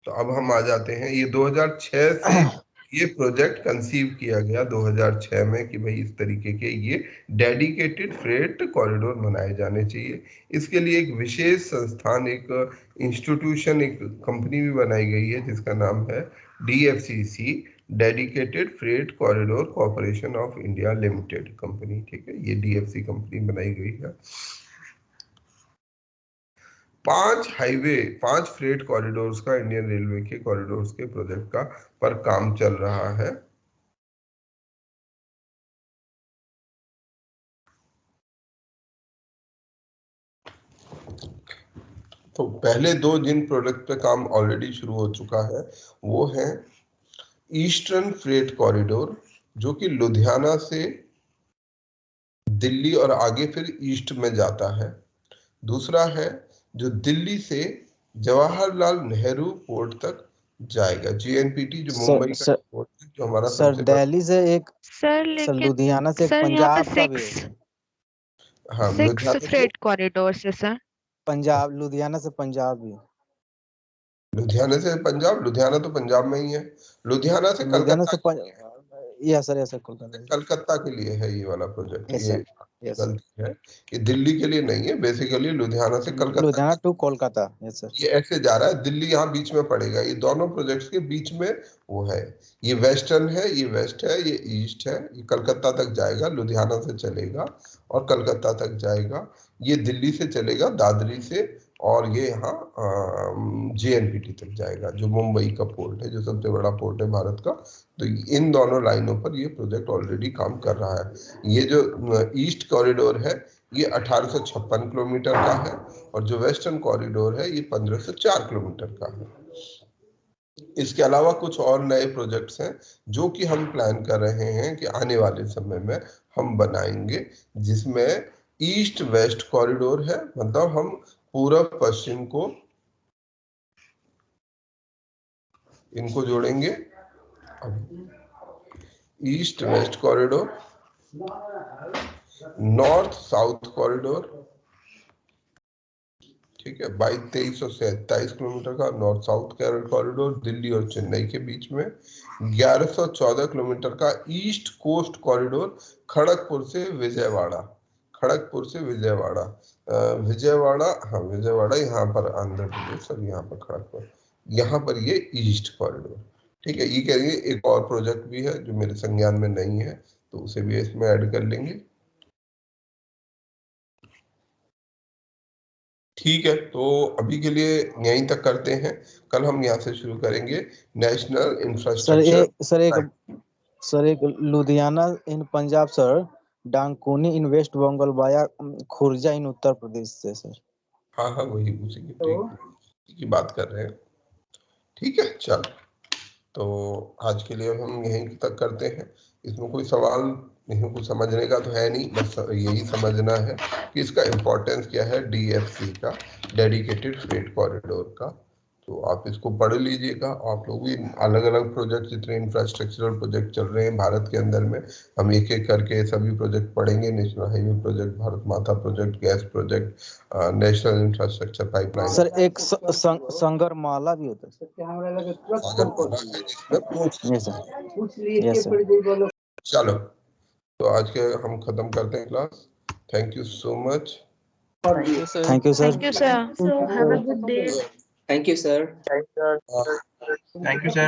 तो अब हम आ जाते हैं। ये 2006 से ये प्रोजेक्ट कंसीव किया गया 2006 में कि भाई इस तरीके के ये डेडिकेटेड फ्रेट कॉरिडोर बनाए जाने चाहिए। इसके लिए एक विशेष संस्थान, एक इंस्टीट्यूशन, एक कंपनी भी बनाई गई है जिसका नाम है DFCC, dedicated freight corridor corporation of India limited company. ठीक है, ये DFC कंपनी बनाई गई है। 5 फ्रेट कॉरिडोर्स का, इंडियन रेलवे के कॉरिडोर्स के प्रोजेक्ट का पर काम चल रहा है। तो पहले 2 जिन प्रोजेक्ट पे काम ऑलरेडी शुरू हो चुका है वो है ईस्टर्न फ्रेट कॉरिडोर, जो कि लुधियाना से दिल्ली और आगे फिर ईस्ट में जाता है। दूसरा है जो दिल्ली से जवाहरलाल नेहरू पोर्ट तक जाएगा, JNPT, जो मुंबई का पोर्ट है, जो हमारा सर सबसे बड़ा। दिल्ली से एक, सर सर लेकिन लुधियाना से एक सर यहाँ पे पंजाब का भी है। हाँ, 6 लुधियाना से फ्रेट कॉरिडोर है सर। पंजाब, लुधियाना से पंजाब भी। लुधियाना से पंजाब, लुधियाना तो पंजाब में ही है, लुधियाना से लुधियाना कलकत्ता से यस सर कोलकाता कलकत्ता के लिए है ये वाला प्रोजेक्ट। यस ये सर यस गलती है, ये दिल्ली के लिए नहीं है, बेसिकली लुधियाना से Calcutta Ludhiana to Kolkata yes sir. ये ऐसे जा रहा है, दिल्ली यहाँ बीच में पड़ेगा, ये दोनों प्रोजेक्ट्स के बीच में वो है। ये वेस्टर्न है, ये वेस्ट है, ये ईस्ट है, ये कलकत्ता तक जाएगा, लुधियाना से चलेगा और कलकत्ता तक जाएगा। ये दिल्ली से चलेगा दादरी से, और ये यहाँ JNPT तक जाएगा, जो मुंबई का पोर्ट है, जो सबसे बड़ा पोर्ट है भारत का। तो इन दोनों लाइनों पर ये प्रोजेक्ट ऑलरेडी काम कर रहा है। ये जो ईस्ट कॉरिडोर है ये 1856 किलोमीटर का है, और जो वेस्टर्न कॉरिडोर है ये 1504 किलोमीटर का है। इसके अलावा कुछ और नए प्रोजेक्ट्स हैं जो कि हम प्लान कर रहे हैं कि आने वाले समय में हम बनाएंगे, जिसमें ईस्ट वेस्ट कॉरिडोर है, मतलब हम पूर्व पश्चिम को इनको जोड़ेंगे। East west corridor, north south corridor, ठीक है, 2327 किलोमीटर का नॉर्थ साउथ कॉरिडोर दिल्ली और चेन्नई के बीच में। 1114 किलोमीटर का ईस्ट कोस्ट कॉरिडोर खड़गपुर से विजयवाड़ा, खड़गपुर से विजयवाड़ा, विजयवाड़ा, हाँ विजयवाड़ा यहाँ पर आंध्र प्रदेश, और यहाँ पर खड़गपुर, यहाँ पर ये ईस्ट कॉरिडोर। ठीक है, ये कहेंगे एक और प्रोजेक्ट भी है जो मेरे संज्ञान में नहीं है, तो उसे भी इसमें ऐड कर लेंगे। ठीक है, तो अभी के लिए यहीं तक करते हैं, कल हम यहाँ से शुरू करेंगे नेशनल इंफ्रास्ट्रक्चर। सर एक लुधियाना इन पंजाब सर, डांकुनी इन वेस्ट बंगाल वाया खुर्जा इन उत्तर प्रदेश से सर। हाँ हाँ वही उसी की बात कर रहे हैं। ठीक है, चल तो आज के लिए हम यहीं तक करते हैं। इसमें कोई सवाल नहीं, कुछ समझने का तो है नहीं, बस यही समझना है कि इसका इम्पोर्टेंस क्या है, DFC का, डेडिकेटेड फ्रेट कॉरिडोर का। तो आप इसको पढ़ लीजिएगा। आप लोग भी अलग अलग प्रोजेक्ट, जितने इंफ्रास्ट्रक्चरल प्रोजेक्ट चल रहे हैं भारत के अंदर में, हम एक एक करके सभी प्रोजेक्ट पढ़ेंगे। नेशनल हाईवे प्रोजेक्ट, भारत माता project, gas project, national infrastructure pipeline. Sir एक संगरमाला भी होता है सर। चलो, तो आज के हम खत्म करते हैं class. Thank you so much. Thank you sir. So have a good day. Thank you sir. Thank you, sir.